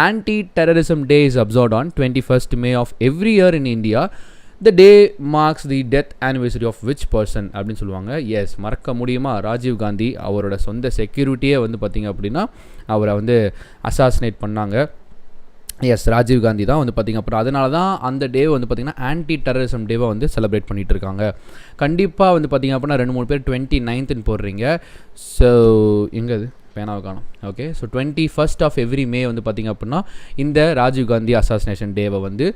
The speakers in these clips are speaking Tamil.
Anti-Terrorism Day is observed on 21st May of every year in India. The day marks the death anniversary of which person அப்படின்னு சொல்லுவாங்க. எஸ், மறக்க முடியுமா? ராஜீவ் காந்தி அவரோட சொந்த செக்யூரிட்டியே வந்து பார்த்திங்க அப்படின்னா அவரை வந்து அசாசினேட் பண்ணாங்க. எஸ், ராஜீவ் காந்தி தான் வந்து பார்த்திங்க அப்புறம் அதனால தான் அந்த டே வந்து பார்த்திங்கன்னா ஆன்டி டெரரிசம் டேவை வந்து செலிப்ரேட் பண்ணிகிட்டு இருக்காங்க. கண்டிப்பாக வந்து பார்த்திங்க அப்படின்னா 2-3 பேர் 29th போடுறீங்க. ஸோ எங்கே அது பேனாவை காணும். Okay, so 21st of every May வந்து பார்த்திங்க அப்படின்னா இந்த ராஜீவ் காந்தி அசாசினேஷன் டேவை வந்து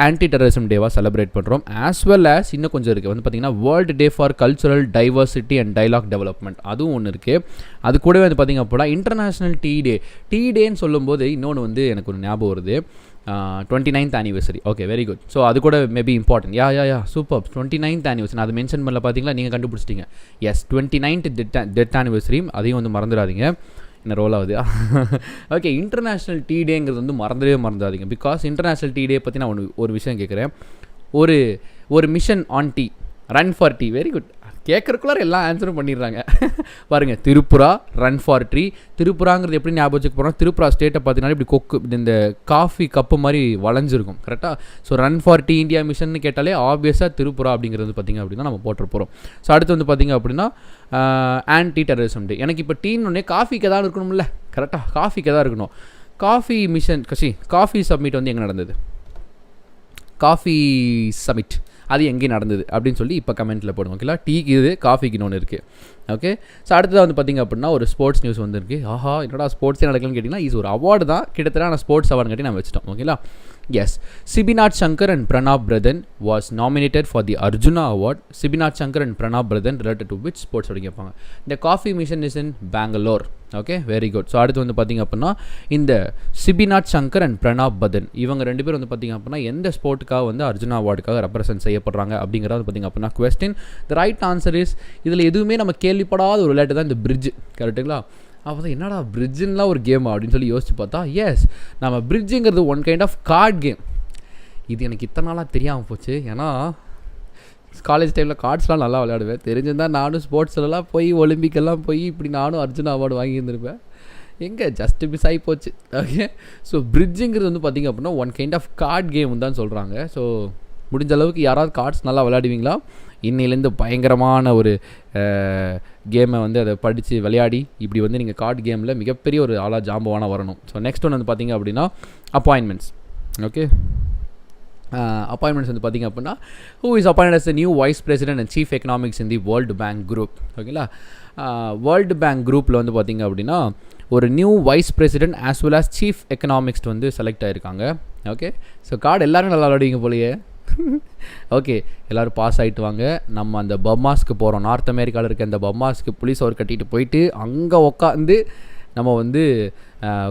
ஆன்டி டெரரிசம் டேவாக செலிப்ரேட் பண்ணுறோம். ஆஸ் வெல் ஆஸ் இன்னும் கொஞ்சம் இருக்குது வந்து பார்த்திங்கன்னா world day for cultural diversity and dialogue development, அதுவும் ஒன்று இருக்குது. அது கூடவே வந்து பார்த்திங்க அப்படின்னா இன்டர்நேஷ்னல் டீ டேன்னு சொல்லும்போது இன்னொன்று வந்து எனக்கு ஒரு ஞாபகம் வருது. 29th anniversary. Okay, very good. So அது கூட மேபி இம்பார்ட்டன்ட். யா சூப்பர். 29th anniversary அது மென்ஷன் பண்ணல, பார்த்தீங்களா? நீங்கள் கண்டுபிடிச்சிட்டிங்க. எஸ், 29th டெத் anniversary, அதையும் வந்து மறந்துடாதீங்க. என்ன ரோல் ஆகுது? ஓகே, இன்டர்நேஷ்னல் டீ டேங்கிறது வந்து மறந்துடாதீங்க. பிகாஸ் இன்டர்நேஷ்னல் டீ டே பற்றி நான் ஒரு விஷயம் கேட்குறேன். ஒரு mission on tea, run for tea. Very good. கேட்குறக்குள்ளார எல்லா ஆன்சரும் பண்ணிடுறாங்க. பாருங்கள், திரிபுரா ரன் ஃபார் ட்ரீ. திரிபுராங்கிறது எப்படி ஞாபகம் வச்சுக்க போகிறோம்? திரிபுரா ஸ்டேட்டை பார்த்தீங்கன்னா இப்படி இந்த காஃபி கப்பு மாதிரி வளைஞ்சிருக்கும், கரெக்டாக? So run for tea India mission கேட்டாலே ஆப்வியஸாக திரிபுரா அப்படிங்கிறது பார்த்திங்க அப்படின்னா நம்ம போட்டு போகிறோம். ஸோ அடுத்து வந்து பார்த்திங்க அப்படின்னா ஆன்டி டெரரிசம் டே. எனக்கு இப்போ டீன்னு ஒன்றே காஃபிக்கு எதாவது இருக்கணும்ல, கரெக்டாக? காஃபிக்கு எதாவது இருக்கணும். காஃபி மிஷன் காஃபி சப்மிட் வந்து எங்கே நடந்தது? காஃபி சமிட் அது எங்கே நடந்தது அப்படின்னு சொல்லி இப்போ கமெண்ட்டில் போடுவோம். ஓகேங்களா? டீக்கு இது, காஃபிக்கு ஒன்று இருக்குது. ஓகே, ஸோ அடுத்ததாக வந்து பார்த்திங்க அப்படின்னா ஒரு ஸ்போர்ட்ஸ் நியூஸ் வந்துருக்கு. ஆஹா, என்னடா ஸ்போர்ட்ஸே நடக்கலன்னு கேட்டிங்கன்னா இது ஒரு அவார்டு தான். கிட்டத்தட்ட நான் ஸ்போர்ட்ஸ் அவார்டு கட்டி நான் வச்சிட்டோம். ஓகேங்களா? Yes, Shibnath Sankar and Pranab Pradhan was nominated for the Arjuna award. Shibnath Sankar and Pranab Pradhan related to which sports அப்படி கேட்பாங்க. இந்த coffee mission is in Bangalore. Okay, very good. So அடுத்து வந்து பார்த்திங்க அப்படின்னா இந்த சிபிநாத் சங்கர் அண்ட் பிரணாப் பதன் இவங்க 2 பேர் வந்து பார்த்திங்க அப்படின்னா எந்த ஸ்போர்ட்டுக்காக வந்து அர்ஜுனா அவார்டுக்காக ரெப்ரசென்ட் செய்யப்படுறாங்க அப்படிங்கிறது வந்து பார்த்திங்க அப்படின்னா question. The right answer is, இதில் எதுவுமே நம்ம கேள்விப்படாத ஒரு விளையாட்டு தான் இந்த பிரிட்ஜ், கரெக்டுங்களா? அப்போ தான் என்னடா பிரிட்ஜுலாம் ஒரு கேமா அப்படின்னு சொல்லி யோசிச்சு பார்த்தா, எஸ், நம்ம பிரிட்ஜுங்கிறது one kind of card game. இது எனக்கு இத்தனை நாளாக தெரியாமல் போச்சு. ஏன்னா காலேஜ் டைமில் கார்ட்ஸ்லாம் நல்லா விளையாடுவேன். தெரிஞ்சிருந்தால் நானும் ஸ்போர்ட்ஸ்லாம் போய் ஒலிம்பிக்கெல்லாம் போய் இப்படி நானும் அர்ஜுனா அவார்டு வாங்கியிருந்திருப்பேன். எங்கே ஜஸ்ட் மிஸ் ஆகி போச்சு. ஓகே, ஸோ பிரிட்ஜுங்கிறது வந்து பார்த்திங்க அப்படின்னா one kind of card game தான் சொல்கிறாங்க. ஸோ முடிஞ்ச அளவுக்கு யாராவது கார்ட்ஸ் நல்லா விளையாடுவீங்களா? இன்னிலேருந்து பயங்கரமான ஒரு கேமை வந்து அதை படித்து விளையாடி இப்படி வந்து நீங்கள் கார்டு கேமில் மிகப்பெரிய ஒரு ஆளாக ஜாம்பவான வரணும். ஸோ நெக்ஸ்ட் ஒன்று வந்து பார்த்திங்க அப்படின்னா அப்பாயின்மெண்ட்ஸ். ஓகே, அப்பாயின்மெண்ட்ஸ் வந்து பார்த்திங்க அப்படின்னா who is appoint as the new vice president and chief economics in the world bank group. ஓகேங்களா? வேர்ல்டு பேங்க் குரூப்பில் வந்து பார்த்திங்க அப்படின்னா ஒரு new vice president as well as chief economics வந்து செலக்ட் ஆகிருக்காங்க. ஓகே, ஸோ கார்டு எல்லோரும் நல்லா விளையாடுவீங்க போலையே. ஓகே, எல்லோரும் பாஸ் ஆகிட்டு வாங்க. நம்ம அந்த பம்மாஸ்க்கு போகிறோம். நார்த் அமெரிக்காவில் இருக்க அந்த பம்மாஸ்க்கு புலிஸ் அவர் கட்டிட்டு போயிட்டு அங்கே உட்காந்து நம்ம வந்து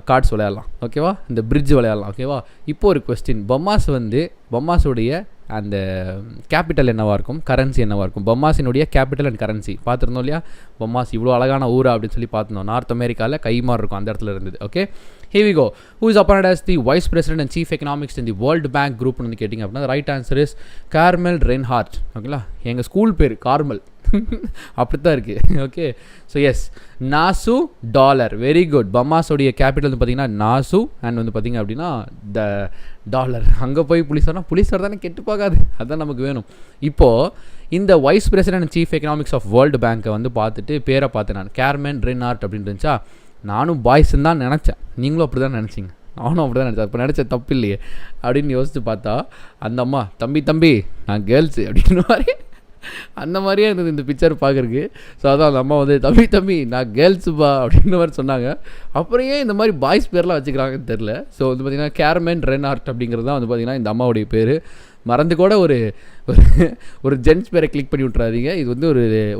கார்ட்ஸ் விளையாடலாம். ஓகேவா? இந்த பிரிட்ஜ் விளையாடலாம். ஓகேவா? இப்போ ஒரு கொஸ்டின். பம்மாஸுடைய அந்த கேபிட்டல் என்னவாக இருக்கும், கரன்சி என்னவாக இருக்கும்? பம்மாஸினுடைய கேபிட்டல் அண்ட் கரன்சி பார்த்துருந்தோம் இல்லையா? பம்மாஸ் இவ்வளோ அழகான ஊரா அப்படின்னு சொல்லி பார்த்துருந்தோம். நார்த் அமெரிக்காவில் கைமாறு இருக்கும், அந்த இடத்துல இருந்தது. Okay, here we go. Who is appointed as the vice president and chief economist in the World Bank group வந்து கேட்டிங்க அப்படின்னா right answer is Carmen Reinhart. ஓகேங்களா? எங்கள் ஸ்கூல் பேர் கார்மல் அப்படி தான் இருக்குது. Okay, so yes, Nassau dollar. Very good. பம்மாஸோடைய கேபிட்டல் வந்து பார்த்திங்கன்னா நாசு அண்ட் வந்து பார்த்திங்க அப்படின்னா த டாலர். அங்கே போய் புலிசார் தானே கெட்டு போகாது, அதுதான் நமக்கு வேணும். இப்போது இந்த vice president and chief economics of world பேங்க்கை வந்து பார்த்துட்டு பேரை பார்த்தேன் நான், கேர்மென் ரென்ஹார்ட் அப்படின்னு இருந்துச்சா. நானும் பாய்ஸ்ன்னு தான் நினச்சேன், நீங்களும் அப்படி தான் நினச்சிங்க, நானும் அப்படி தான் நினச்சேன். இப்போ நினச்ச தப்பு இல்லையே அப்படின்னு யோசித்து பார்த்தா அந்த அம்மா தம்பி நான் கேர்ள்ஸு அப்படின்னு மாதிரி அந்த மாதிரியே இருந்தது இந்த பிக்சர் பார்க்குறக்கு. ஸோ அதான் அந்த அம்மா வந்து தம்பி நான் கேர்ள்ஸுப்பா அப்படின்ற மாதிரி சொன்னாங்க. அப்புறம் ஏன் இந்த மாதிரி பாய்ஸ் பேர்லாம் வச்சுக்கிறாங்கன்னு தெரில. ஸோ வந்து பார்த்திங்கன்னா கேர்மென் ரென்ஹார்ட் அப்படிங்கிறது தான் வந்து பார்த்திங்கன்னா இந்த அம்மாவுடைய பேர். மறந்து கூட ஒரு ஜென்ஸ் பேரை கிளிக் பண்ணி விட்றாதீங்க. இது வந்து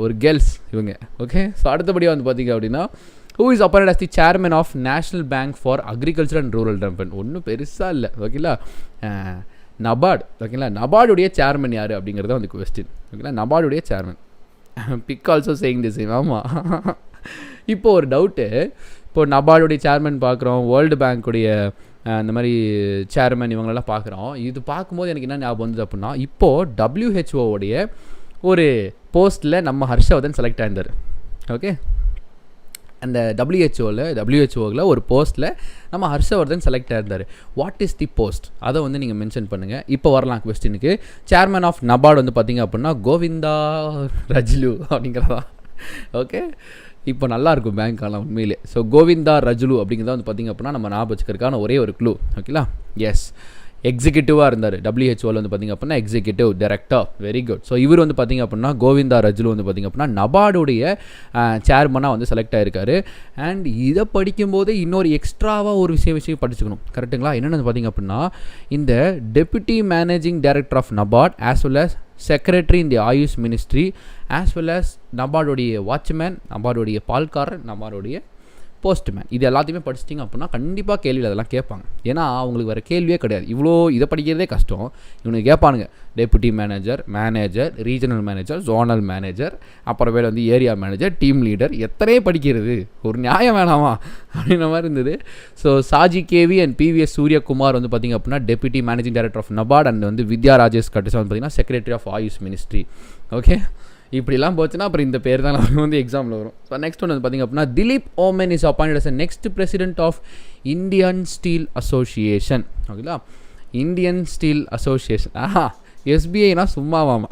ஒரு கேர்ள்ஸ் இவங்க. ஓகே, ஸோ அடுத்தபடியாக வந்து பார்த்திங்க அப்படின்னா who is appointed as the chairman of National Bank for Agriculture and Rural Development. ஒன்றும் பெருசாக இல்லை. ஓகேங்களா? நபார்டு. ஓகேங்களா? நபார்டுடைய சேர்மன் யார் அப்படிங்கிறத வந்து கொஸ்டின். ஓகேங்களா? நபார்டுடைய chairman. Big also saying the same. ஆமாம். இப்போ ஒரு டவுட்டு. இப்போது நபார்டுடைய சேர்மன் பார்க்குறோம், வேர்ல்டு பேங்க்குடைய இந்த மாதிரி சேர்மன் இவங்களெல்லாம் பார்க்குறோம். இது பார்க்கும்போது எனக்கு என்ன ஞாபகம் வந்தது அப்படின்னா, இப்போது WHOவுடைய ஒரு போஸ்ட்டில் நம்ம ஹர்ஷவர்தன் செலக்ட் ஆயிருந்தார். ஓகே, அந்த டபிள்யூஹெச்ஓவில் ஒரு போஸ்ட்டில் நம்ம ஹர்ஷவர்தன் செலக்ட் ஆயிருந்தார். வாட் இஸ் தி போஸ்ட், அதை வந்து நீங்கள் மென்ஷன் பண்ணுங்கள். இப்போ வரலாம் கொஸ்டினுக்கு. சேர்மன் ஆஃப் நபார்டு வந்து பார்த்திங்க அப்படின்னா கோவிந்தா ரஜ்லு அப்படிங்கிறதா. ஓகே, இப்போ நல்லாயிருக்கும் பேங்க் ஆனால் உண்மையிலே. ஸோ கோவிந்தா ரஜ்லு அப்படிங்கிறத வந்து பார்த்திங்க அப்படின்னா நம்ம ஞாபகம் வச்சுக்கிறதுக்கான ஒரே ஒரு க்ளூ. ஓகேங்களா? எஸ், எக்ஸிக்யூட்டிவாக இருந்தார் டபிள்யூஹெச்ஓவில் வந்து பார்த்திங்க அப்படின்னா executive director. Very good. So இவர் வந்து பார்த்திங்க அப்படின்னா கோவிந்தா ரஜ்லு வந்து பார்த்திங்க அப்படின்னா நபார்டுடைய சேர்மனாக வந்து செலக்ட் ஆகிருக்காரு. அண்ட் இதை படிக்கும்போதே இன்னொரு எக்ஸ்ட்ராவாக ஒரு விஷயம் படிச்சுக்கணும். கரெக்டுங்களா? என்னென்னு பார்த்திங்க அப்படின்னா இந்த deputy managing director of NABARD as well as secretary in the AYUSH ministry as well as நபார்டுடைய வாட்ச்மேன், நபார்டுடைய பால்காரர், நபார்டுடைய போஸ்ட்மேன், இது எல்லாத்தையுமே படிச்சிட்டிங்க அப்படின்னா கண்டிப்பாக கேள்வியில் அதெல்லாம் கேட்பாங்க. ஏன்னா அவங்களுக்கு வேறு கேள்வியே கிடையாது. இவ்வளோ இதை படிக்கிறதே கஷ்டம். இவனுக்கு கேட்பானுங்க deputy manager, regional manager, zonal manager, அப்புறமேல வந்து ஏரியா மேனேஜர், டீம் லீடர், எத்தனையே படிக்கிறது, ஒரு நியாயம் வேணாமா அப்படின்ற மாதிரி இருந்தது. ஸோ சாஜி கேவி அண்ட் பிவிஎஸ் சூரியகுமார் வந்து பார்த்திங்க அப்படின்னா deputy managing director of NABARD and வந்து வித்யா ராஜேஷ் கட்டேசா வந்து பார்த்திங்கன்னா secretary of AYUSH ministry. Okay, இப்படிலாம் போச்சுன்னா அப்புறம் இந்த பேர் தான் வந்து எக்ஸாமில் வரும். ஸோ நெக்ஸ்ட் ஒன்று வந்து பார்த்திங்க அப்படின்னா Dilip Oommen is appointed as next president of Indian steel association. ஓகேங்களா? Indian steel association. எஸ்பிஐனா சும்மாவாமா.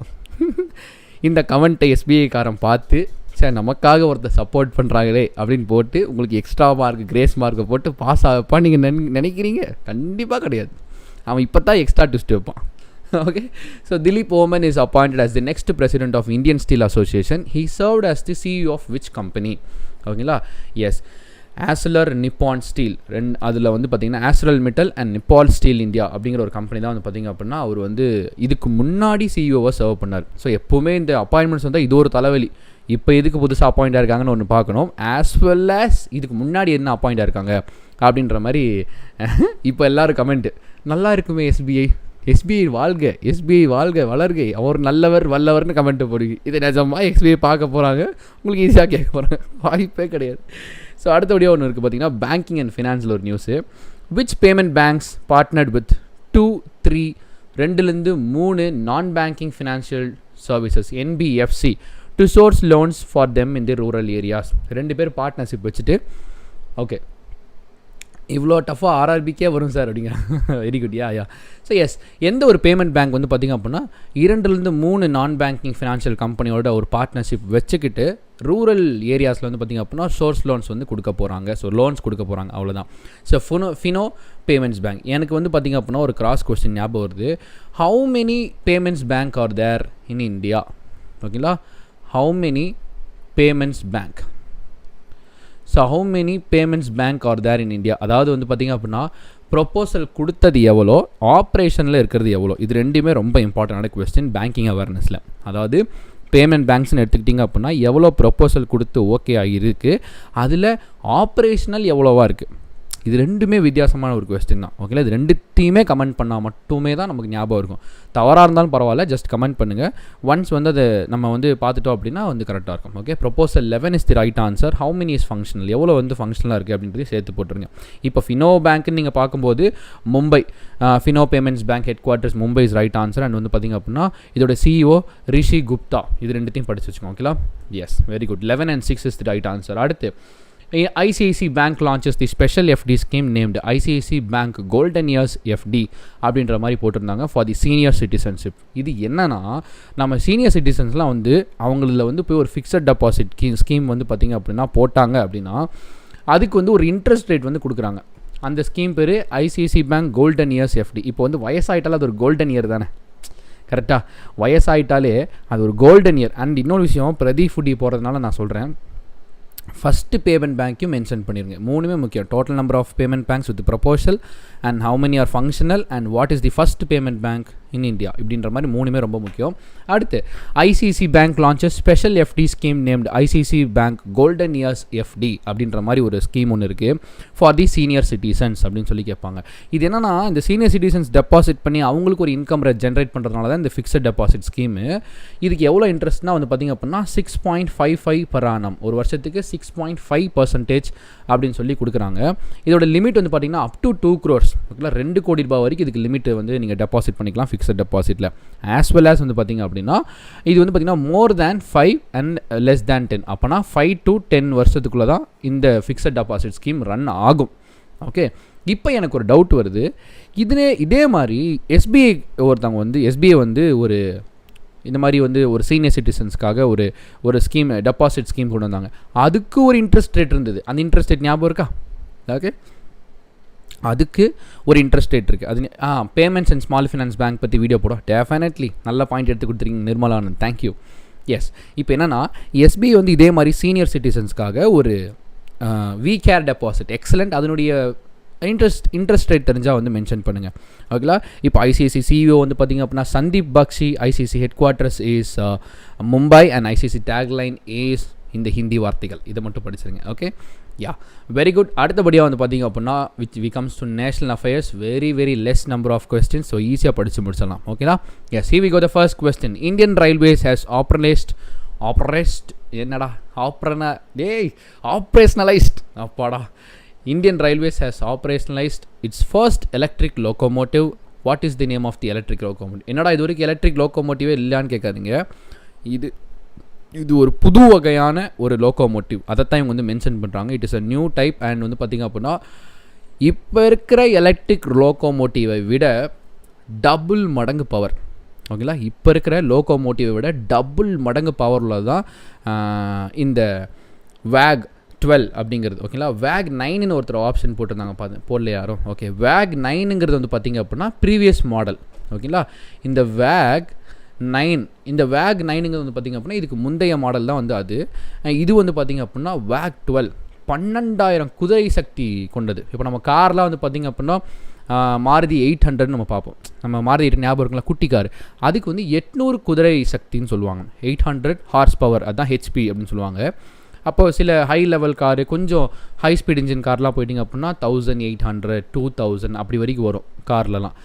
இந்த கமெண்ட்டை எஸ்பிஐக்காரன் பார்த்து சார் நமக்காக ஒருத்தர் சப்போர்ட் பண்ணுறாங்களே அப்படின்னு போட்டு உங்களுக்கு எக்ஸ்ட்ரா மார்க், கிரேஸ் மார்க்கை போட்டு பாஸ் ஆகப்பா நீங்கள் நினைக்கிறீங்க? கண்டிப்பாக கிடையாது. அவன் இப்போ தான் எக்ஸ்ட்ரா ட்விஸ்ட் வைப்பான். Okay, so Dilip Oman is appointed as the next president of Indian Steel Association. He served as the CEO of which company? ஓகேங்களா? Yes, Arcelor Nippon steel. அதில் வந்து பார்த்திங்கன்னா ஆஸ்ட்ரல் Mittal and Nippon steel India அப்படிங்கிற ஒரு கம்பெனி தான் வந்து பார்த்திங்க அப்படின்னா அவர் வந்து இதுக்கு முன்னாடி சிஇஓவாக சர்வ் பண்ணார். ஸோ எப்போவுமே இந்த அப்பாயின்மெண்ட்ஸ் வந்தால் இது ஒரு தலைவலி. இப்போ எதுக்கு புதுசாக அப்பாயிண்ட் ஆயிருக்காங்கன்னு ஒன்று பார்க்கணும். ஆஸ் வெல் ஆஸ் இதுக்கு முன்னாடி என்ன அப்பாயிண்ட் ஆயிருக்காங்க அப்படின்ற மாதிரி. இப்போ எல்லோரும் கமெண்ட்டு நல்லா இருக்குமே எஸ்பிஐ வாழ்க, எஸ்பிஐ வாழ்க வளர்க, அவர் நல்லவர் வல்லவர்னு கமெண்ட்டு போடுங்க. இதை நிஜமாக எஸ்பிஐ பார்க்க போகிறாங்க, உங்களுக்கு ஈஸியாக கேட்க போகிறாங்க, வாய்ப்பே கிடையாது. ஸோ அடுத்தபடியாக ஒன்று இருக்குது பார்த்திங்கன்னா பேங்கிங் அண்ட் ஃபினான்ஸில் ஒரு news. Which payment banks partnered with 2-3 நான் banking financial services NBFC to source loans for them in the rural areas. 2 பேர் பார்ட்னர்ஷிப் வச்சுட்டு ஓகே இவ்வளோ டஃபாக ஆர்ஆர்பிக்கே வரும் சார் அப்படிங்கிற. Very good. Yeah. So yes, எந்த ஒரு பேமெண்ட் பேங்க் வந்து பார்த்திங்க அப்படின்னா 2-3 நான் பேங்கிங் ஃபினான்ஷியல் கம்பெனியோட ஒரு பார்ட்னர்ஷிப் வச்சுக்கிட்டு ரூரல் ஏரியாஸில் வந்து பார்த்திங்க அப்படின்னா சோர்ஸ் லோன்ஸ் வந்து கொடுக்க போகிறாங்க. ஸோ லோன்ஸ் கொடுக்க போகிறாங்க, அவ்வளோதான். So Fino payments bank. எனக்கு வந்து பார்த்திங்க அப்படின்னா ஒரு கிராஸ் கொஸ்டின் ஞாபகம் வருது. How many payments bank are there in India? ஓகேங்களா? How many payments bank. So how many payments bank are there in India? அதாவது வந்து பார்த்திங்க அப்படின்னா ப்ரொப்போசல் கொடுத்தது எவ்வளோ, ஆப்ரேஷனில் இருக்கிறது எவ்வளோ, இது ரெண்டுமே ரொம்ப இம்பார்ட்டண்டான கொஸ்டின் பேங்கிங் அவேர்னஸில். அதாவது பேமெண்ட் பேங்க்ஸ்னு எடுத்துக்கிட்டிங்க அப்படின்னா எவ்வளோ ப்ரொப்போசல் கொடுத்து ஓகே ஆகியிருக்கு, அதில் ஆப்ரேஷனல் எவ்வளோவா இருக்குது. இது ரெண்டுமே வித்தியாசமான ஒரு கொஸ்டின் தான். ஓகேங்களா? இது ரெண்டுத்தையுமே கமெண்ட் பண்ணால் மட்டுமே தான் நமக்கு ஞாபகம் இருக்கும். தவறாக இருந்தாலும் பரவாயில்ல, ஜஸ்ட் கமெண்ட் பண்ணுங்கள். ஒன்ஸ் வந்து அதை நம்ம வந்து பார்த்துட்டோம் அப்படின்னா வந்து கரெக்டாக இருக்கும். Okay, proposal 11 is the right answer. How many is functional, எவ்வளோ வந்து ஃபங்க்ஷனலாக இருக்குது அப்படின்றதையும் சேர்த்து போட்டுருங்க. இப்போ ஃபினோ பேங்க்னு நீங்கள் பார்க்கும்போது Mumbai Fino payments bank head quarters Mumbai is right answer. And வந்து பார்த்திங்க அப்படின்னா இதோட சிஇஓ ரிஷி குப்தா. இது ரெண்டுத்தையும் படிச்சு வச்சுக்கோங்க. ஓகேங்களா? Yes, very good. 11 and 6 is the right answer. அடுத்து ICICI Bank launches the special FD scheme named ICICI Bank Golden Years FD அப்படின்ற மாதிரி போட்டிருந்தாங்க ஃபார் தி சீனியர் சிட்டிசன்ஷிப். இது என்னன்னா நம்ம சீனியர் சிட்டிசன்ஸ்லாம் வந்து அவங்களில் வந்து போய் ஒரு ஃபிக்ஸட் டெபாசிட் ஸ்கீம் வந்து பார்த்திங்க அப்படின்னா போட்டாங்க அப்படின்னா அதுக்கு வந்து ஒரு இன்ட்ரெஸ்ட் ரேட் வந்து கொடுக்குறாங்க. அந்த ஸ்கீம் பேர் ICICI Bank Golden Years FD. இப்போ வந்து வயசாயிட்டாலும் அது ஒரு கோல்டன் இயர் தானே, கரெக்டாக? வயசாயிட்டாலே அது ஒரு கோல்டன் இயர். அண்ட் இன்னொரு விஷயம், பிரதி ஃபுட்டி போகிறதுனால நான் சொல்கிறேன், ஃபஸ்ட்டு பேமெண்ட் பேங்க்கையும் மென்ஷன் பண்ணிடுங்க. மூணுமே முக்கியம். Total number of payment banks with proposal and how many are functional and what is the first payment bank in India, இப்படின்ற மாதிரி மூணுமே ரொம்ப முக்கியம். அடுத்து ICICI bank launches special FD scheme named ICICI bank golden years FD அப்படின்ற மாதிரி ஒரு ஸ்கீம் ஒன்று இருக்குது ஃபார் தி சீனியர் சிட்டிசன்ஸ் அப்படின்னு சொல்லி கேட்பாங்க. இது என்னன்னா இந்த சீனியர் சிட்டிசன்ஸ் டெபாசிட் பண்ணி அவங்களுக்கு ஒரு இன்கம் ஜென்ரேட் பண்ணுறதுனால தான் இந்த ஃபிக்ஸட் டெபாசிட் ஸ்கீமு. இதுக்கு எவ்வளோ இன்ட்ரெஸ்ட்னா வந்து பார்த்திங்க அப்படின்னா 6.55 per annum, ஒரு வருஷத்துக்கு 6.5% அப்படின்னு சொல்லி கொடுக்குறாங்க. இதோட லிமிட் வந்து பார்த்திங்கன்னா அப் டு 2 crores, ஓகேங்களா? 2 கோடி ரூபாய் வரைக்கும் இதுக்கு லிமிட் வந்து நீங்கள் டெபாசிட் பண்ணிக்கலாம் ஃபிக்ஸட் டெபாசிட்டில். ஆஸ் வெல் ஆஸ் வந்து பார்த்திங்க அப்படின்னா இது வந்து பார்த்திங்கன்னா மோர் தேன் 5 அண்ட் லெஸ் தேன் 10, அப்போனா 5 to 10 வருஷத்துக்குள்ளே தான் இந்த ஃபிக்ஸட் டெபாசிட் ஸ்கீம் ரன் ஆகும். ஓகே, இப்போ எனக்கு ஒரு டவுட் வருது. இதே மாதிரி எஸ்பிஐ ஒருத்தவங்க வந்து எஸ்பிஐ வந்து ஒரு இந்த மாதிரி வந்து ஒரு சீனியர் சிட்டிசன்ஸ்க்காக ஒரு ஸ்கீம் டெபாசிட் ஸ்கீம் கொண்டு வந்தாங்க. அதுக்கு ஒரு இன்ட்ரெஸ்ட் ரேட் இருந்தது. அந்த இன்ட்ரெஸ்ட் ரேட் ஞாபகம் இருக்கா? ஓகே, அதுக்கு ஒரு இன்ட்ரெஸ்ட் ரேட் இருக்குது. அது payments and small finance bank பற்றி வீடியோ போடும். டெஃபினெட்லி நல்ல பாயிண்ட் எடுத்து கொடுத்துருக்கீங்க நிர்மலானந்த், தேங்க்யூ. எஸ், இப்போ என்னென்னா எஸ்பிஐ வந்து இதே மாதிரி சீனியர் சிட்டிசன்ஸ்க்காக ஒரு வி கேர் டெபாசிட் எக்ஸலண்ட், அதனுடைய இன்ட்ரெஸ்ட் ரேட் தெரிஞ்சால் வந்து மென்ஷன் பண்ணுங்கள். ஓகேங்களா? இப்போ ஐசிஐசி சிஇஓ வந்து பார்த்திங்க அப்படின்னா Sandeep Bakhshi, ICICI headquarters is Mumbai and ICICI tagline is இந்த ஹிந்தி வார்த்தைகள், இதை மட்டும் படிச்சிருங்க. Okay, yeah, very good. அடுத்தபடியாக வந்து பார்த்திங்க அப்படின்னா we comes to national affairs, very less number of questions, so ஈஸியாக படித்து முடிச்சிடலாம். ஓகேங்களா? Yes, here we go the first question. Indian railways has operationalised அப்பாடா Indian Railways has operationalized its first electric locomotive. What is the name of the electric locomotive? என்னடா இது வரைக்கும் எலக்ட்ரிக் லோக்கோமோட்டிவே இல்லையான்னு கேட்காதீங்க. இது ஒரு புது வகையான ஒரு லோக்கோமோட்டிவ், அதைத்தான் இவங்க வந்து மென்ஷன் பண்ணுறாங்க. It is a new type and வந்து பார்த்திங்க அப்படின்னா இப்போ இருக்கிற எலக்ட்ரிக் லோக்கோமோட்டிவை விட டபுள் மடங்கு பவர். ஓகேங்களா? இப்போ இருக்கிற லோக்கோமோட்டிவை விட டபுள் மடங்கு பவரில் தான் இந்த வேக் 12 அப்படிங்கிறது. ஓகேங்களா? வேக் 9ன்னு ஒருத்தர் ஆப்ஷன் போட்டிருந்தாங்க, போடல யாரும். ஓகே, வேக் 9ங்கிறது வந்து பார்த்திங்க அப்படின்னா ப்ரீவியஸ் மாடல். ஓகேங்களா? இந்த வேக் 9ங்கிறது வந்து பார்த்திங்க அப்படின்னா இதுக்கு முந்தைய மாடல் தான் வந்து அது. இது வந்து பார்த்திங்க அப்படின்னா வேக் 12 12,000 குதிரை சக்தி கொண்டது. இப்போ நம்ம கார்லாம் வந்து பார்த்திங்க அப்படின்னா மாருதி 800 நம்ம பார்ப்போம். நம்ம மாருதி 800 ஞாபகம் இருக்குங்களா? குட்டி கார். அதுக்கு வந்து 800 குதிரை சக்தின்னு சொல்லுவாங்க. 800 ஹார்ஸ் பவர், அதுதான் ஹெச்பி அப்படின்னு சொல்லுவாங்க. அப்போது சில ஹை லெவல் காரு, கொஞ்சம் ஹை ஸ்பீட் இன்ஜின் கார்லாம் போயிட்டிங்க அப்படின்னா 1800 2000 அப்படி வரைக்கும் வரும் கார்லலாம்.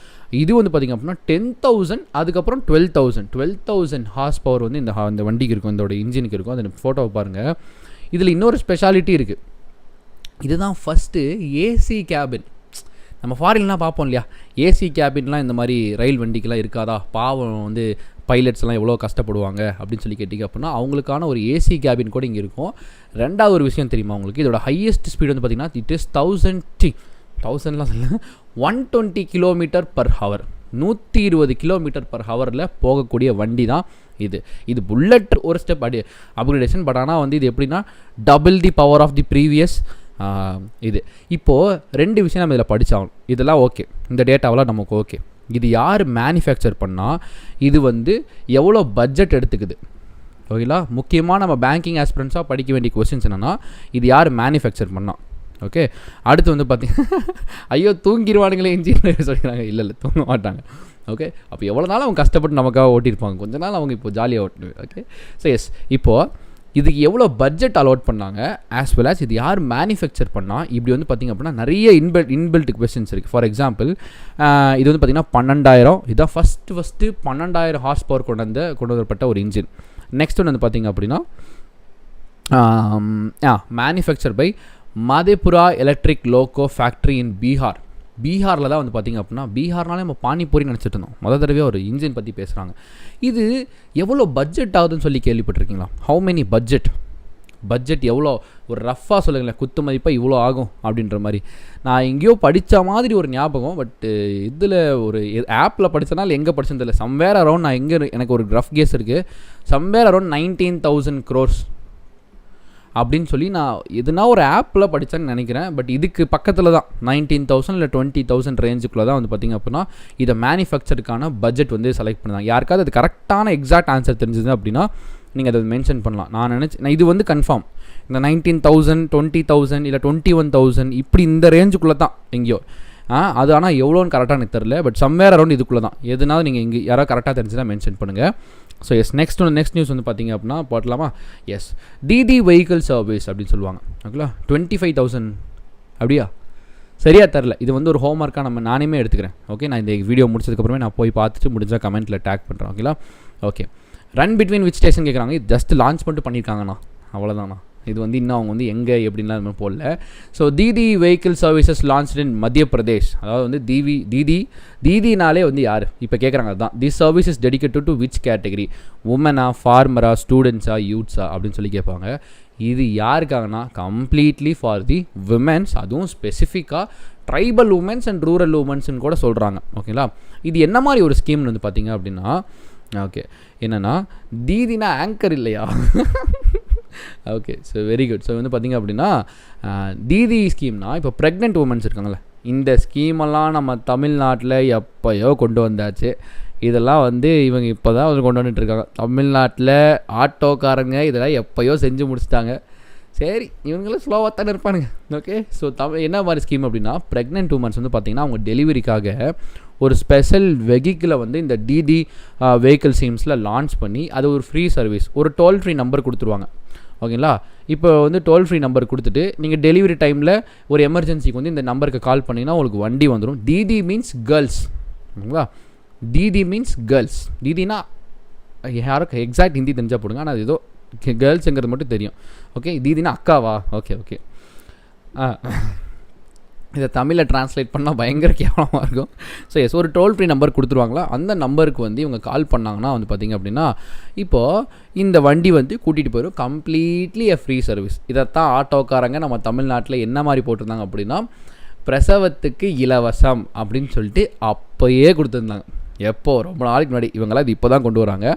இது வந்து பார்த்திங்க அப்படின்னா 10,000, அதுக்கப்புறம் 12,000 ஹார்ஸ் பவர் வந்து இந்த வண்டிக்கு இருக்கும், இதோட இன்ஜினுக்கு இருக்கும். அந்த ஃபோட்டோவை பாருங்கள். இதில் இன்னொரு ஸ்பெஷாலிட்டி இருக்குது. இதுதான் ஃபஸ்ட்டு ஏசி கேபின். நம்ம ஃபாரின்லாம் பார்ப்போம் இல்லையா, ஏசி கேபின்லாம் இந்த மாதிரி ரயில் வண்டிக்கெலாம் இருக்காதா? பாவம் வந்து பைலட்ஸ்லாம் எவ்வளோ கஷ்டப்படுவாங்க அப்படின்னு சொல்லி கேட்டிங்க அப்படின்னா அவங்களுக்கான ஒரு ஏசி கேபின் கூட இங்கே இருக்கும். ரெண்டாவது ஒரு விஷயம் தெரியுமா உங்களுக்கு? இதோட ஹையஸ்ட் ஸ்பீடு வந்து பார்த்திங்கன்னா இட் இஸ் 120 km/h, 120 km/h போகக்கூடிய வண்டி தான் இது புல்லட் ஒரு ஸ்டெப் அப்கிரேடேஷன். பட் ஆனால் வந்து இது எப்படின்னா double the power of the previous இது. இப்போது ரெண்டு விஷயம் நம்ம இதில் படித்தாகணும். இதெல்லாம் ஓகே, இந்த டேட்டாவெல்லாம் நமக்கு ஓகே. இது யார் மேனுஃபேக்சர் பண்ணால், இது வந்து எவ்வளோ பட்ஜெட் எடுத்துக்குது? ஓகேங்களா? முக்கியமாக நம்ம பேங்கிங் ஆஸ்பிரண்ட்ஸாக படிக்க வேண்டிய கொஸ்டின்ஸ் என்னென்னா, இது யார் மேனுஃபேக்சர் பண்ணால்? ஓகே, அடுத்து வந்து பார்த்தீங்கன்னா ஐயோ தூங்கிடுவானுங்களே இன்ஜினியர் சொல்லிக்கிறாங்க. இல்லை தூங்க மாட்டாங்க. ஓகே, அப்போ எவ்வளோ நாள் அவங்க கஷ்டப்பட்டு நமக்காக ஓட்டியிருப்பாங்க, கொஞ்ச நாள் அவங்க இப்போ ஜாலியாக ஓட்டணும். ஓகே, ஸோ எஸ், இப்போது இதுக்கு எவ்வளோ பட்ஜெட் அலோட் பண்ணாங்க, ஆஸ் வெல் ஆஸ் இது யார் மேனுஃபேக்சர் பண்ணால், இப்படி வந்து பார்த்திங்க அப்படின்னா நிறைய இன்பில்ட் கொஸ்டின்ஸ் இருக்குது. ஃபார் எக்ஸாம்பிள் இது வந்து பார்த்திங்கன்னா 12,000, இதுதான் ஃபஸ்ட்டு 12,000 ஹார்ஸ் பவர் கொண்டு வரப்பட்ட ஒரு இன்ஜின். நெக்ஸ்ட் ஒன்று வந்து பார்த்திங்க அப்படின்னா manufacture by Madhepura electric loco factory in பீகாரில் தான் வந்து பார்த்திங்க அப்படின்னா, பீகார்னாலே நம்ம பானிபூரி நினச்சிட்டு இருந்தோம். முதல் தடவையாக ஒரு இன்ஜின் பற்றி பேசுகிறாங்க. இது எவ்வளோ பட்ஜெட் ஆகுதுன்னு சொல்லி கேள்விப்பட்டிருக்கீங்களா? ஹவு மெனி பட்ஜெட் எவ்வளோ? ஒரு ரஃப்பாக சொல்லுங்களேன், குத்து மதிப்பாக இவ்வளோ ஆகும் அப்படின்ற மாதிரி. நான் எங்கேயோ படித்த மாதிரி ஒரு ஞாபகம், பட் இதில் ஒரு ஆப்பில் படித்தனால எங்கே படிச்சது இல்லை. சம்வேர் அரௌண்ட், நான் எனக்கு ஒரு ரஃப் கேஸ் இருக்குது, சம்வேர் அரௌண்ட் 19,000 crores அப்படின்னு சொல்லி நான் எதுனா ஒரு ஆப்பில் படித்தேன்னு நினைக்கிறேன். பட் இதுக்கு பக்கத்தில் தான் 19,000 இல்லை 20,000 ரேஞ்சுக்குள்ளே தான் வந்து பார்த்திங்க அப்படின்னா இதை மேனுஃபேக்சருக்கான பட்ஜெட் வந்து செலக்ட் பண்ணுறாங்க. யாருக்காவது அது கரெக்டான எக்ஸாக்ட் ஆன்சர் தெரிஞ்சது அப்படின்னா நீங்கள் அதை மென்ஷன் பண்ணலாம். நான் இது வந்து கன்ஃபார்ம் இந்த 19,000 20,000 இல்லை 21,000 இப்படி இந்த ரேஞ்சுக்குள்ளே தான் எங்கேயோ. அது ஆனால் எவ்வளோன்னு கரெக்டாக எனக்கு தெரில, பட் சம்வேர் அரௌண்ட் இதுக்குள்ளே தான். எதுனாலும் நீங்கள் இங்கே யாராவது கரெக்டாக தெரிஞ்சுன்னா மென்ஷன் பண்ணுங்கள். ஸோ எஸ், நெக்ஸ்ட் நியூஸ் வந்து பார்த்திங்க அப்படின்னா போட்டலாமா? எஸ், டிடி வெஹிக்கிள் சர்வீஸ் அப்படின்னு சொல்லுவாங்க. ஓகேங்களா? 25,000 அப்படியா? சரியாக தெரில. இது வந்து ஒரு ஹோம் ஒர்க்காக நானே எடுத்துக்கிறேன். ஓகே, நான் இந்த வீடியோ முடிச்சதுக்கப்புறமே நான் போய் பார்த்துட்டு முடிஞ்சால் கமெண்ட்டில் டேக் பண்ணுறேன். ஓகேங்களா? Okay, run between which station கேட்குறாங்க. இது ஜஸ்ட் லான்ச் பண்ணிட்டு பண்ணியிருக்காங்கண்ணா, அவ்வளோதாண்ணா. இது வந்து இன்னும் அவங்க வந்து எங்கே எப்படின்லாம் நம்ம போடல. ஸோ தீதி வெஹிக்கிள் சர்வீசஸ் லான்ச் இன் மத்திய பிரதேஷ். அதாவது வந்து தீதினாலே வந்து யார் இப்போ கேட்குறாங்க, அதுதான் the service is dedicated to which category, உமனா, ஃபார்மரா, ஸ்டூடெண்ட்ஸா, யூத்ஸா அப்படின்னு சொல்லி கேட்பாங்க. இது யாருக்காகனா கம்ப்ளீட்லி ஃபார் தி விமென்ஸ், அதுவும் ஸ்பெசிஃபிக்காக ட்ரைபல் உமன்ஸ் அண்ட் ரூரல் உமன்ஸ்ன்னு கூட சொல்கிறாங்க. ஓகேங்களா, இது என்ன மாதிரி ஒரு ஸ்கீம்னு வந்து பார்த்தீங்க அப்படின்னா, ஓகே என்னென்னா தீதினா ஆங்கர் இல்லையா? Okay, so very good. So வந்து பார்த்திங்க அப்படின்னா தீதி ஸ்கீம்னா இப்போ ப்ரெக்னென்ட் உமன்ஸ் இருக்காங்களே, இந்த ஸ்கீமெல்லாம் நம்ம தமிழ்நாட்டில் எப்போயோ கொண்டு வந்தாச்சு. இதெல்லாம் வந்து இவங்க இப்போ தான் வந்து கொண்டு வந்துட்டுருக்காங்க. தமிழ்நாட்டில் ஆட்டோக்காரங்க இதெல்லாம் எப்போயோ செஞ்சு முடிச்சிட்டாங்க. சரி, இவங்களும் ஸ்லோவாக தானே இருப்பானுங்க. ஓகே, ஸோ என்ன மாதிரி ஸ்கீம் அப்படின்னா, ப்ரெக்னென்ட் உமன்ஸ் வந்து பார்த்திங்கன்னா அவங்க டெலிவரிக்காக ஒரு ஸ்பெஷல் வெஹிக்கிளை வந்து இந்த டிடி வெஹிக்கிள் ஸ்கீம்ஸில் லான்ச் பண்ணி அது ஒரு ஃப்ரீ சர்வீஸ், ஒரு டோல் ஃப்ரீ நம்பர் கொடுத்துருவாங்க. ஓகேங்களா, இப்போ வந்து டோல் ஃப்ரீ நம்பர் கொடுத்துட்டு நீங்கள் டெலிவரி டைமில் ஒரு எமர்ஜென்சிக்கு வந்து இந்த நம்பருக்கு கால் பண்ணிங்கன்னா உங்களுக்கு வண்டி வந்துடும். DD means girls. ஓகேங்களா, டிடி மீன்ஸ் கேர்ள்ஸ். டிடினா யாரும் எக்ஸாக்ட் ஹிந்தி தெரிஞ்சால் போடுங்க, ஆனால் அது ஏதோ கேர்ள்ஸுங்கிறது மட்டும் தெரியும். ஓகே, தீதினா அக்காவா? ஓகே ஓகே, இதை தமிழில் ட்ரான்ஸ்லேட் பண்ணால் பயங்கர கேவலமாக இருக்கும். ஸோ எஸ், ஒரு டோல் ஃப்ரீ நம்பர் கொடுத்துருவாங்களா, அந்த நம்பருக்கு வந்து இவங்க கால் பண்ணாங்கன்னா வந்து பார்த்திங்க அப்படின்னா இப்போது இந்த வண்டி வந்து கூட்டிகிட்டு போயிடும். கம்ப்ளீட்லி எ ஃப்ரீ சர்வீஸ். இதைத்தான் ஆட்டோக்காரங்க நம்ம தமிழ்நாட்டில் என்ன மாதிரி போட்டிருந்தாங்க அப்படின்னா, பிரசவத்துக்கு இலவசம் அப்படின்னு சொல்லிட்டு அப்போயே கொடுத்துருந்தாங்க. எப்போ, ரொம்ப நாளைக்கு முன்னாடி. இவங்களாம் இது இப்போ தான் கொண்டு வராங்க.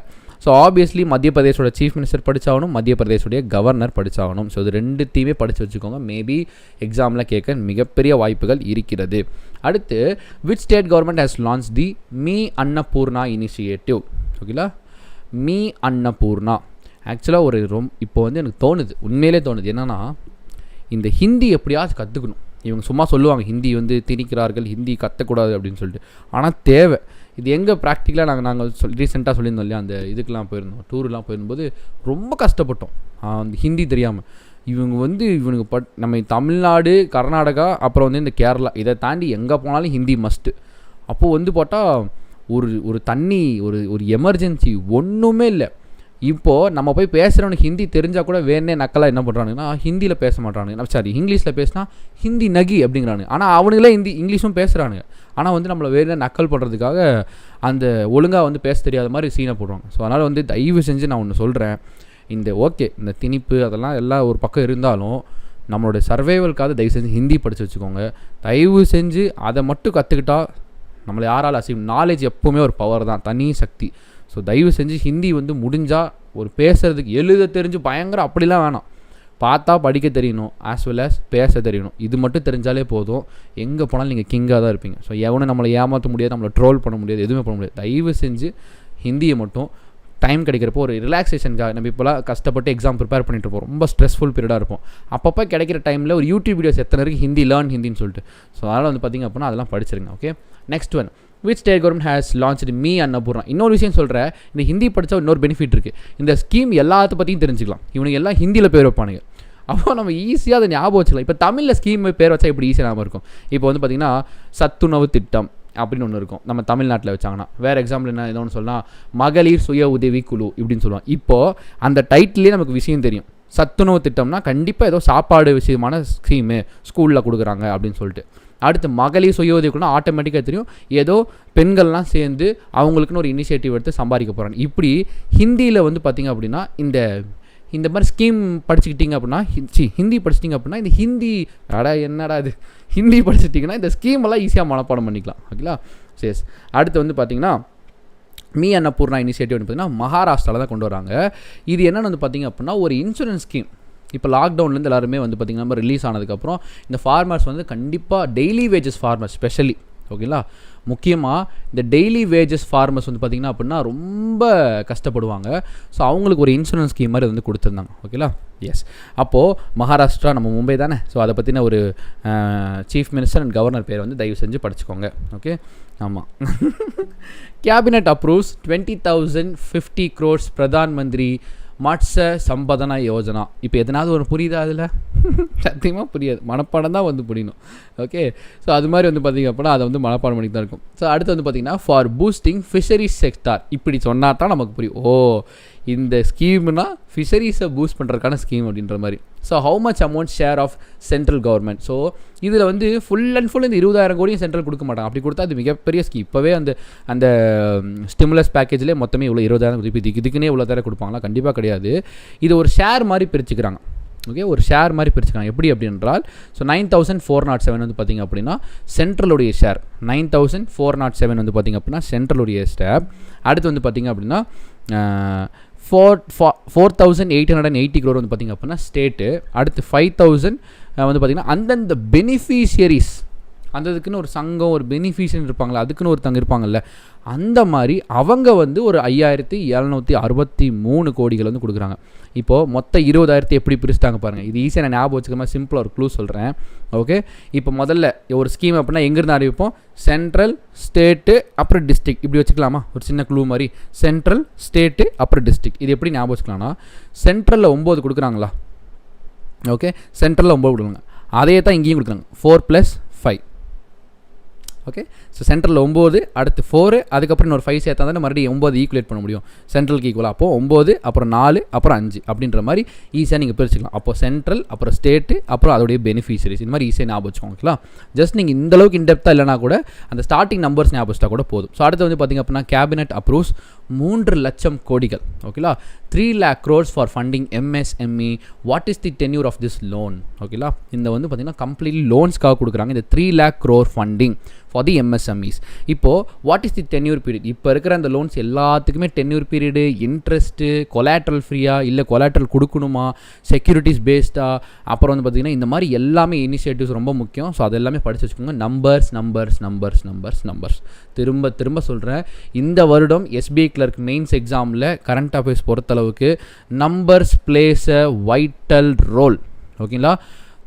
ஸோ ஆப்வியஸ்லி மத்திய பிரதேஷோட சீஃப் மினிஸ்டர் படித்தாகணும், மத்திய பிரதேஷோடைய கவர்னர் படித்தாகணும். ஸோ இது ரெண்டுத்தையுமே படித்து வச்சுக்கோங்க. மேபி எக்ஸாமில் கேட்க மிகப்பெரிய வாய்ப்புகள் இருக்கிறது. அடுத்து, which state government has launch the Mee Annapurna initiative. ஓகேங்களா, மீ அன்னபூர்ணா ஆக்சுவலாக இப்போ வந்து எனக்கு தோணுது, உண்மையிலே தோணுது என்னென்னா, இந்த ஹிந்தி எப்படியாச்சும் கற்றுக்கணும். இவங்க சும்மா சொல்லுவாங்க ஹிந்தி வந்து திணிக்கிறார்கள், ஹிந்தி கற்றக்கூடாது அப்படின்னு சொல்லிட்டு. ஆனால் தேவை. இது எங்கே ப்ராக்டிக்கலாக நாங்கள் ரீசெண்டாக சொல்லியிருந்தோம் இல்லையா, அந்த இதுக்கெலாம் போயிருந்தோம், டூருலாம் போயிருந்தபோது ரொம்ப கஷ்டப்பட்டோம் அந்த ஹிந்தி தெரியாமல். இவனுக்கு நம்ம தமிழ்நாடு, கர்நாடகா, அப்புறம் வந்து இந்த கேரளா, இதை தாண்டி எங்கே போனாலும் ஹிந்தி மஸ்ட்டு. அப்போது வந்து போட்டால் ஒரு தண்ணி, ஒரு எமர்ஜென்சி ஒன்றுமே இல்லை. இப்போது நம்ம போய் பேசுகிறவனுக்கு ஹிந்தி தெரிஞ்சால் கூட வேணே நக்கலாக என்ன பண்ணுறானுங்கன்னா ஹிந்தியில் பேச மாட்டானுங்க. சாரி, இங்கிலீஷில் பேசினா ஹிந்தி நகி அப்படிங்கிறானுங்க. ஆனால் அவனுங்களே இங்கிலீஷும் பேசுகிறானுங்க. ஆனால் வந்து நம்மளை வேறு நக்கல் பண்ணுறதுக்காக அந்த ஒழுங்காக வந்து பேச தெரியாத மாதிரி சீனை போடுவாங்க. ஸோ அதனால் வந்து தயவு செஞ்சு நான் ஒன்று சொல்கிறேன், இந்த திணிப்பு அதெல்லாம் எல்லாம் ஒரு பக்கம் இருந்தாலும் நம்மளோட சர்வைவலுக்காக தயவு செஞ்சு ஹிந்தி படித்து வச்சுக்கோங்க. தயவு செஞ்சு அதை மட்டும் கற்றுக்கிட்டா நம்மளை யாரால் அசையும். நாலேஜ் எப்போவுமே ஒரு பவர் தான், தனி சக்தி. ஸோ தயவு செஞ்சு ஹிந்தி வந்து முடிஞ்சால் ஒரு பேசுகிறதுக்கு எழுத தெரிஞ்சு பயங்கரம் அப்படிலாம் வேணாம். பார்த்தா படிக்க தெரியணும், ஆஸ் வெல் ஆஸ் பேச தெரியணும். இது மட்டும் தெரிஞ்சாலே போதும். எங்கே போனாலும் நீங்கள் கிங்காக தான் இருப்பீங்க. ஸோ எவனும் நம்மளை ஏமாற்ற முடியாது, நம்மளை ட்ரோல் பண்ண முடியாது, எதுவுமே பண்ண முடியாது. தயவு செஞ்சு ஹிந்தியை மட்டும் டைம் கிடைக்கிறப்போ ஒரு ரிலாக்ஸேஷனுக்காக, நம்ம இப்போலாம் கஷ்டப்பட்டு எக்ஸாம் ப்ரிப்பேர் பண்ணிட்டு இருப்போம், ரொம்ப ஸ்ட்ரெஸ்ஃபுல் பீரியடாக இருப்போம். அப்பப்போ கிடைக்கிற டைமில் ஒரு யூடியூப் வீடியோஸ் எத்தனை இருக்குது ஹிந்தி, லேர்ன் ஹிந்தின்னு சொல்லிட்டு. ஸோ அதனால் வந்து பார்த்திங்க அப்படின்னா அதெல்லாம் படிச்சிருங்க. Okay, next one, which state government has launched Mee Annapurna. இன்னொரு விஷயம் சொல்கிறேன், இந்த ஹிந்தி படித்தா இன்னொரு பெனிஃபிட் இருக்குது. இந்த ஸ்கீம் எல்லாத்த பற்றியும் தெரிஞ்சுக்கலாம். இவனுக்கு எல்லாம் ஹிந்தியில் பேர் வைப்பானுங்க. அப்போ நம்ம ஈஸியாக அதை ஞாபகம் வச்சுக்கலாம். இப்போ தமிழில் ஸ்கீம் பேர் வச்சா இப்படி ஈஸியாக ஞாபகம் இருக்கும். இப்போ வந்து பார்த்திங்கன்னா சத்துணவு திட்டம் அப்படின்னு ஒன்று இருக்கும் நம்ம தமிழ்நாட்டில் வச்சாங்கன்னா. வேறு எக்ஸாம்பிள் என்ன ஏதோ ஒன்று சொல்லலாம், மகளிர் சுய உதவி குழு இப்படின்னு சொல்லுவாங்க. இப்போது அந்த டைட்டிலே நமக்கு விஷயம் தெரியும். சத்துணவு திட்டம்னா கண்டிப்பாக ஏதோ சாப்பாடு விஷயமான ஸ்கீமு ஸ்கூலில் கொடுக்குறாங்க அப்படின்னு சொல்லிட்டு. அடுத்து மகளிர் சுய உதவிக்குள்ள ஆட்டோமேட்டிக்காக தெரியும் ஏதோ பெண்கள்லாம் சேர்ந்து அவங்களுக்குன்னு ஒரு இனிஷியேட்டிவ் எடுத்து சம்பாதிக்க போகிறாங்க. இப்படி ஹிந்தியில் வந்து பார்த்திங்க அப்படின்னா இந்த மாதிரி ஸ்கீம் படிச்சுக்கிட்டிங்க அப்படின்னா ஹிந்தி படிச்சிட்டிங்க அப்படின்னா இந்த ஹிந்தி படிச்சிட்டிங்கன்னா இந்த ஸ்கீமெல்லாம் ஈஸியாக மனப்பாடம் பண்ணிக்கலாம். ஓகேங்களா, சரி. அடுத்து வந்து பார்த்திங்கன்னா மீ அன்னபூர்ணா இனிஷியேட்டிவ் வந்து பார்த்திங்கன்னா மகாராஷ்டிராவில் தான் கொண்டு வராங்க. இது என்னென்னு வந்து பார்த்திங்க அப்படின்னா ஒரு இன்சூரன்ஸ் ஸ்கீம். இப்போ லாக்டவுன்லேருந்து எல்லாருமே வந்து பார்த்திங்கன்னா நம்ம ரிலீஸ் ஆனதுக்கப்புறம் இந்த ஃபார்மர்ஸ் வந்து கண்டிப்பாக டெய்லி வேஜஸ் ஃபார்மர்ஸ் ஸ்பெஷலி, ஓகேங்களா, முக்கியமாக இந்த டெய்லி வேஜஸ் ஃபார்மர்ஸ் வந்து பார்த்திங்கன்னா அப்படின்னா ரொம்ப கஷ்டப்படுவாங்க. ஸோ அவங்களுக்கு ஒரு இன்சூரன்ஸ் ஸ்கீம் மாதிரி வந்து கொடுத்துருந்தாங்க. ஓகேங்களா, எஸ். அப்போது மகாராஷ்டிரா நம்ம மும்பை தானே. ஸோ அதை பற்றின ஒரு சீஃப் மினிஸ்டர் அண்ட் கவர்னர் பேர் வந்து தயவு செஞ்சு படிச்சுக்கோங்க. ஓகே, ஆமாம். Cabinet approves 20,050 crores Pradhan Mantri Matsya சம்பதனா Yojana. இப்போ எதனாவது ஒரு புரியுதா அதில்? சத்தியமாக புரியாது, மனப்பாடம் தான் வந்து புரியணும். ஓகே, ஸோ அது மாதிரி வந்து பார்த்திங்க அப்படின்னா அதை வந்து மனப்பாடம் பண்ணி தான் இருக்கும். ஸோ அடுத்து வந்து பார்த்திங்கன்னா ஃபார் பூஸ்டிங் ஃபிஷரிஸ் செக்டார், இப்படி சொன்னால் தான் நமக்கு புரியும், ஓ இந்த ஸ்கீம்னா ஃபிஷரிஸை பூஸ்ட் பண்ணுறதுக்கான ஸ்கீம் அப்படின்ற மாதிரி. So how much amount share of central government. So இதில் வந்து ஃபுல் அண்ட் ஃபுல் இந்த 20,000 கோடியும் சென்ட்ரல் கொடுக்க மாட்டாங்க. அப்படி கொடுத்தா அது மிகப்பெரிய ஸ்கீம். இப்போவே அந்த ஸ்டிமுலஸ் பேக்கேஜ்லேயே மொத்தமே இவ்வளோ 20,000 இப்போ இதுக்குன்னே இவ்வளோ தர கொடுப்பாங்களா? கண்டிப்பாக கிடையாது. இது ஒரு ஷேர் மாதிரி பிரிச்சுக்கிறாங்க. ஓகே, ஒரு ஷேர் மாதிரி பிரிச்சுக்கலாம். எப்படி அப்படின்றால், ஸோ 9,407 வந்து பார்த்திங்க அப்படின்னா சென்ட்ரலுடைய ஷேர். 9,407 வந்து பார்த்திங்க அப்படின்னா சென்ட்ரலுடைய ஷேர். அடுத்து வந்து பார்த்திங்க அப்படின்னா 4,880 crore வந்து பார்த்திங்க அப்படின்னா ஸ்டேட்டு. அடுத்து 5,000 வந்து பார்த்திங்கன்னா அந்தந்த பெனிஃபிஷியரிஸ், அந்த இதுக்குன்னு ஒரு சங்கம், ஒரு பெனிஃபிஷியரி இருப்பாங்களா, அதுக்குன்னு ஒருத்தங்க இருப்பாங்கல்ல, அந்த மாதிரி அவங்க வந்து ஒரு 5,763 கோடிகள் வந்து கொடுக்குறாங்க. இப்போது மொத்த 20,000 எப்படி பிரிச்சுட்டாங்க பாருங்கள். இது ஈஸியாக நான் ஞாபகம் வச்சுக்காம சிம்பிளாக ஒரு க்ளூ சொல்கிறேன். ஓகே, இப்போ முதல்ல ஒரு ஸ்கீம் அப்படின்னா எங்கேருந்து ஆரம்பிப்போம்? சென்ட்ரல், ஸ்டேட்டு, அப்புறம் டிஸ்ட்ரிக்ட், இப்படி வச்சுக்கலாமா? ஒரு சின்ன க்ளூ மாதிரி சென்ட்ரல், ஸ்டேட்டு, அப்புறம் டிஸ்ட்ரிக்ட். இது எப்படி ஞாபகம் வச்சுக்கலாம்னா, சென்ட்ரலில் 9 கொடுக்குறாங்களா? ஓகே, சென்ட்ரலில் 9 கொடுக்குறாங்க. அதே தான் இங்கேயும் கொடுக்குறாங்க, 4 + 5. ஓகே, ஸோ சென்ட்ரலில் 9, அடுத்து 4, அதுக்கப்புறம் இன்னொரு 5 சேர்த்தா தான் மறுபடியும் 9 ஈக்குவேட் பண்ண முடியும் சென்ட்ரலுக்கு ஈக்குவலாக. அப்போது 9, அப்புறம் 4, அப்புறம் 5 அப்படின்ற மாதிரி ஈஸியாக நீங்கள் பிரிச்சுக்கலாம். அப்போது சென்ட்ரல், அப்புறம் ஸ்டேட்டு, அப்புறம் அதோடைய பெனிஃபிஷரிஸ், இந்த மாதிரி ஈஸியாக ஞாபகம் வச்சுக்கோங்க. ஓகேங்களா? ஜஸ்ட் நீங்கள் இந்தளவுக்கு இன்டெப்த்தாக இல்லைனா கூட அந்த ஸ்டார்டிங் நம்பர்ஸ் ஞாபகம் வச்சுட்டா கூட போதும். ஸோ அடுத்து வந்து பார்த்திங்க அப்படின்னா கேபினெட் அப்ரூவ்ஸ் 3 லட்சம் கோடிகள். ஓகேலா? 3 lakh crores for funding MSME. What is the tenure of this loan? ஓகேலா? இந்த வந்து பார்த்திங்கன்னா கம்ப்ளீட்லி லோன்ஸ்க்காக கொடுக்குறாங்க. இந்த 3 lakh crore funding for the MSMEs. இப்போது what is the tenure period? இப்போ இருக்கிற அந்த லோன்ஸ் எல்லாத்துக்குமே டென்யூர் பீரியடு, இன்ட்ரெஸ்ட்டு, கொலாட்ரல் ஃப்ரீயாக, இல்லை கொலாட்ரல் கொடுக்கணுமா, செக்யூரிட்டிஸ் பேஸ்டாக, அப்புறம் வந்து பார்த்திங்கன்னா இந்த மாதிரி எல்லாமே இனிஷியேட்டிவ்ஸ் ரொம்ப முக்கியம். ஸோ அது எல்லாமே படித்து வச்சுக்கோங்க. நம்பர்ஸ் திரும்ப திரும்ப சொல்கிறேன். இந்த வருடம் SBI கிளர்க் மெயின்ஸ் எக்ஸாமில் கரண்ட் அஃபேர்ஸ் பொறுத்தளவுக்கு numbers plays a vital role. ஓகேங்களா?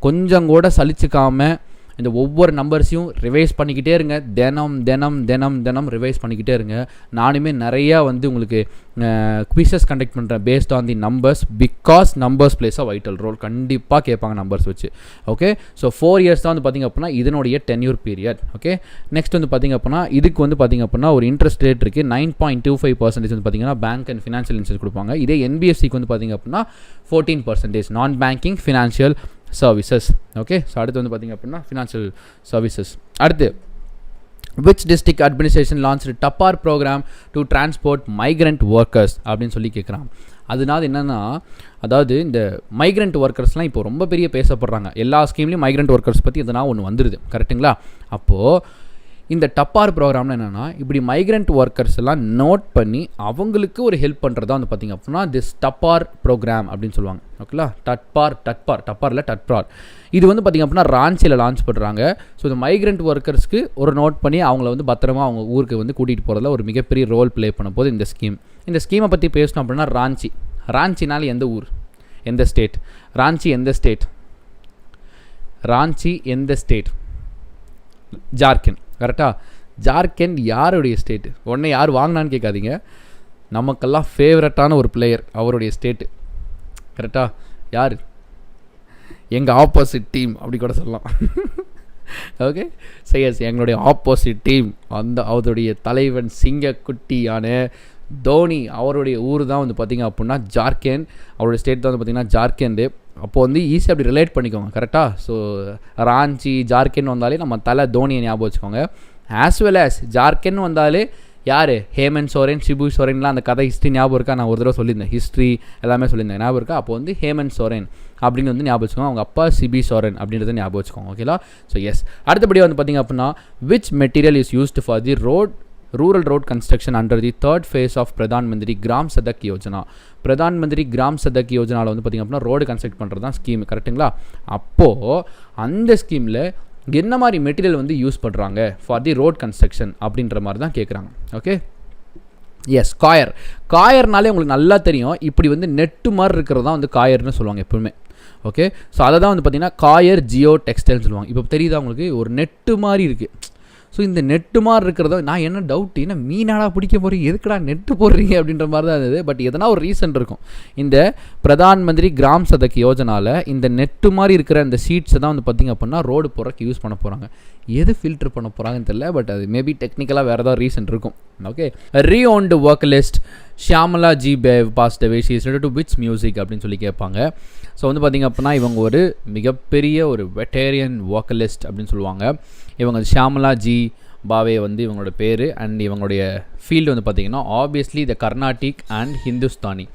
கொஞ்சம் கூட சலிச்சுக்காமல் இந்த ஒவ்வொரு நம்பர்ஸையும் ரிவைஸ் பண்ணிக்கிட்டே இருங்க. தினம் ரிவைஸ் பண்ணிக்கிட்டே இருங்க. நானுமே நிறையா வந்து உங்களுக்கு குவிசஸ் கண்டக்ட் பண்ணுறேன் based on the numbers, because numbers plays a vital role. கண்டிப்பாக கேட்பாங்க நம்பர்ஸ் வச்சு. ஓகே, ஸோ 4 years தான் வந்து பார்த்திங்க அப்படின்னா இதனுடைய டென்யூர் பீரியட். ஓகே, நெக்ஸ்ட் வந்து பார்த்திங்க அப்படின்னா இதுக்கு வந்து பார்த்திங்க அப்படின்னா ஒரு இன்ட்ரெஸ்ட் ரேட் இருக்குது. 9.25% வந்து பார்த்திங்கன்னா பேங்க் அண்ட் ஃபினான்ஷியல் இன்ஸ்டியூட் கொடுப்பாங்க. இதே NBFCக்கு வந்து பார்த்திங்க அப்படின்னா 14%, நான் banking financial services. Okay, so அடுத்து வந்து பார்த்திங்க அப்படின்னா ஃபினான்ஷியல் சர்வீசஸ். அடுத்து which district administration launched TAPAR program to transport migrant workers அப்படின்னு சொல்லி கேட்குறாங்க. அதனால என்னென்னா, அதாவது இந்த மைக்ரெண்ட் ஒர்க்கர்ஸ்லாம் இப்போ ரொம்ப பெரிய பேசப்படுறாங்க. எல்லா ஸ்கீம்லேயும் மைக்ரெண்ட் ஒர்க்கர்ஸ் பற்றி எதனா ஒன்று வந்துடுது. கரெக்டுங்களா? அப்போது இந்த டப்பார் ப்ரோக்ராம்னு என்னென்னா, இப்படி மைக்ரெண்ட் ஒர்க்கர்ஸ் எல்லாம் நோட் பண்ணி அவங்களுக்கு ஒரு ஹெல்ப் பண்ணுறதா வந்து பார்த்திங்க அப்படின்னா திஸ் டப்பார் ப்ரோக்ராம் அப்படின்னு சொல்லுவாங்க. ஓகேங்களா? டப்பார் இது வந்து பார்த்திங்க அப்படின்னா ராஞ்சியில் லான்ச் பண்ணுறாங்க. ஸோ இந்த மைக்ரெண்ட் ஒர்க்கர்ஸ்க்கு ஒரு நோட் பண்ணி அவங்கள வந்து பத்திரமா அவங்க ஊருக்கு வந்து கூட்டிகிட்டு போகிறதுல ஒரு மிகப்பெரிய ரோல் ப்ளே பண்ண போது இந்த ஸ்கீம். இந்த ஸ்கீமை பற்றி பேசணும் அப்படின்னா ராஞ்சினால எந்த ஊர், எந்த ஸ்டேட்? ராஞ்சி எந்த ஸ்டேட்? ஜார்க்கண்ட். கரெக்டாக? ஜார்க்கண்ட் யாருடைய ஸ்டேட்டு? உடனே யார் வாங்கினான்னு கேட்காதீங்க. நமக்கெல்லாம் ஃபேவரட்டான ஒரு பிளேயர், அவருடைய ஸ்டேட்டு. கரெக்டாக? யார்? எங்கள் ஆப்போசிட் டீம் அப்படி கூட சொல்லலாம். ஓகே, எஸ், எங்களுடைய ஆப்போசிட் டீம், அவருடைய தலைவன் சிங்கக்குட்டியான தோனி, அவருடைய ஊர் தான் வந்து பார்த்திங்க அப்படின்னா ஜார்க்கண்ட். அவருடைய ஸ்டேட் தான் வந்து பார்த்திங்கன்னா ஜார்க்கண்டு. அப்போது வந்து ஈஸியாக அப்படி ரிலேட் பண்ணிக்கோங்க. கரெக்டாக? ஸோ ராஞ்சி, ஜார்க்கண்ட் வந்தாலே நம்ம தலை தோனியை ஞாபகம் வச்சுக்கோங்க. ஆஸ் வெல் ஆஸ் ஜார்க்கண்ட் வந்தாலே யார்? ஹேமந்த் சோரன், சிபு சோரன்லாம் அந்த கதை ஹிஸ்ட்ரி ஞாபகம் இருக்கா? நான் ஒரு தடவை சொல்லியிருந்தேன், ஹிஸ்ட்ரி எல்லாமே சொல்லியிருந்தேன், ஞாபகம் இருக்கா? அப்போ வந்து ஹேமந்த் சோரன் அப்படின்னு வந்து ஞாபகம் வச்சுக்கோங்க. அவங்க அப்பா சிபி சோரன் அப்படின்றத ஞாபகம் வச்சுக்கோங்க. ஓகேலா? ஸோ எஸ், அடுத்தபடி வந்து பார்த்திங்க அப்படின்னா which material is used for the rural road construction under the third phase of Pradhan Mantri Gram Sadak Yojana. Pradhan Mantri gram Sadak யோஜனாவில் வந்து பார்த்திங்க அப்படின்னா ரோடு கன்ஸ்ட்ரக்ட் பண்ணுறது தான் ஸ்கீம். கரெக்டுங்களா? அப்போது அந்த ஸ்கீமில் என்ன மாதிரி மெட்டீரியல் வந்து யூஸ் பண்ணுறாங்க ஃபார் தி ரோட் கன்ஸ்ட்ரக்ஷன் அப்படின்ற மாதிரி தான் கேட்குறாங்க. ஓகே, எஸ், காயர்னாலே உங்களுக்கு நல்லா தெரியும். இப்படி வந்து நெட்டு மாதிரி இருக்கிறது தான் வந்து காயர்னு சொல்லுவாங்க எப்பவுமே. ஓகே, ஸோ அதை தான் வந்து பார்த்திங்கன்னா காயர் ஜியோ டெக்ஸ்டைல்னு சொல்லுவாங்க. இப்போ தெரியுதா உங்களுக்கு? ஒரு நெட்டு மாதிரி இருக்குது. ஸோ இந்த நெட்டு மாதிரி இருக்கிறத நான் என்ன டவுட், என்ன மீனாடா பிடிக்க போகிறீங்க, எதுக்குடா நெட்டு போடுறீங்க அப்படின்ற மாதிரி தான் இருந்தது. பட் எதனா ஒரு ரீசன் இருக்கும். இந்த பிரதான் மந்திரி கிராம் சதக் யோஜனாவில் இந்த நெட்டு மாதிரி இருக்கிற இந்த சீட்ஸை தான் வந்து பார்த்திங்க அப்படின்னா ரோடு போகிறக்கு யூஸ் பண்ண போகிறாங்க. எது ஃபில்டர் பண்ண போகிறாங்கன்னு தெரியல. பட் அது மேபி டெக்னிக்கலாக வேறு ஏதாவது ரீசன் இருக்கும். Okay, renowned vocalist Shyamala G Bhave passed away, she is related to which music அப்படின்னு சொல்லி கேட்பாங்க. ஸோ வந்து பார்த்திங்க அப்படின்னா இவங்க ஒரு மிகப்பெரிய ஒரு வெட்டேரியன் வோக்கலிஸ்ட் அப்படின்னு சொல்லுவாங்க. இவங்க ஷியாமலா ஜி பாவே வந்து இவங்களோட பேர். அண்ட் இவங்களுடைய ஃபீல்டு வந்து பார்த்திங்கன்னா obviously the Carnatic and Hindustani.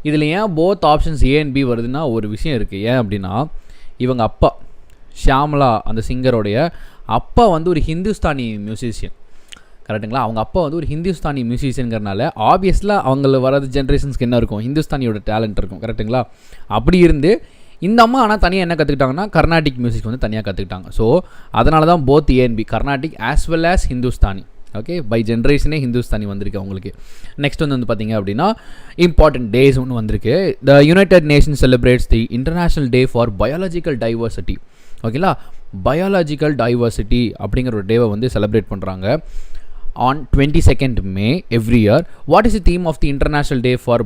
இதில் ஏன் both options A and B வருதுன்னா ஒரு விஷயம் இருக்குது. ஏன் அப்படின்னா இவங்க அப்பா ஷியாமலா அந்த சிங்கருடைய அப்பா வந்து ஒரு ஹிந்துஸ்தானி மியூசிஷியன், கரெக்டுங்களா? அவங்க அப்பா வந்து ஒரு ஹிந்துஸ்தானி மியூசிஷியனுங்கிறனால ஆப்வியஸ்லாக அவங்கள வரது ஜென்ரேஷன்ஸ்க்கு என்ன இருக்கும், ஹிந்துஸ்தானியோட டேலண்ட் இருக்கும், கரெக்டுங்களா? அப்படி இருந்து இந்த அம்மா ஆனால் தனியாக என்ன கற்றுக்கிட்டாங்கன்னா கர்நாடிக் மியூசிக் வந்து தனியாக கற்றுக்கிட்டாங்க. ஸோ அதனால தான் போத் ஏஎன்பி Carnatic as well as Hindustani. Okay, by ஜென்ரேஷனே ஹிந்துஸ்தானி வந்திருக்கு அவங்களுக்கு. நெக்ஸ்ட் வந்து பார்த்திங்க அப்படின்னா இம்பார்ட்டன்ட் டேஸ் ஒன்று வந்திருக்கு. த United Nations celebrates the international day for biological diversity. ஓகேங்களா, பயாலஜிக்கல் டைவர்சிட்டி அப்படிங்கிற ஒரு டேவை வந்து செலிப்ரேட் பண்ணுறாங்க on 22nd May every year. What is the theme of the International Day for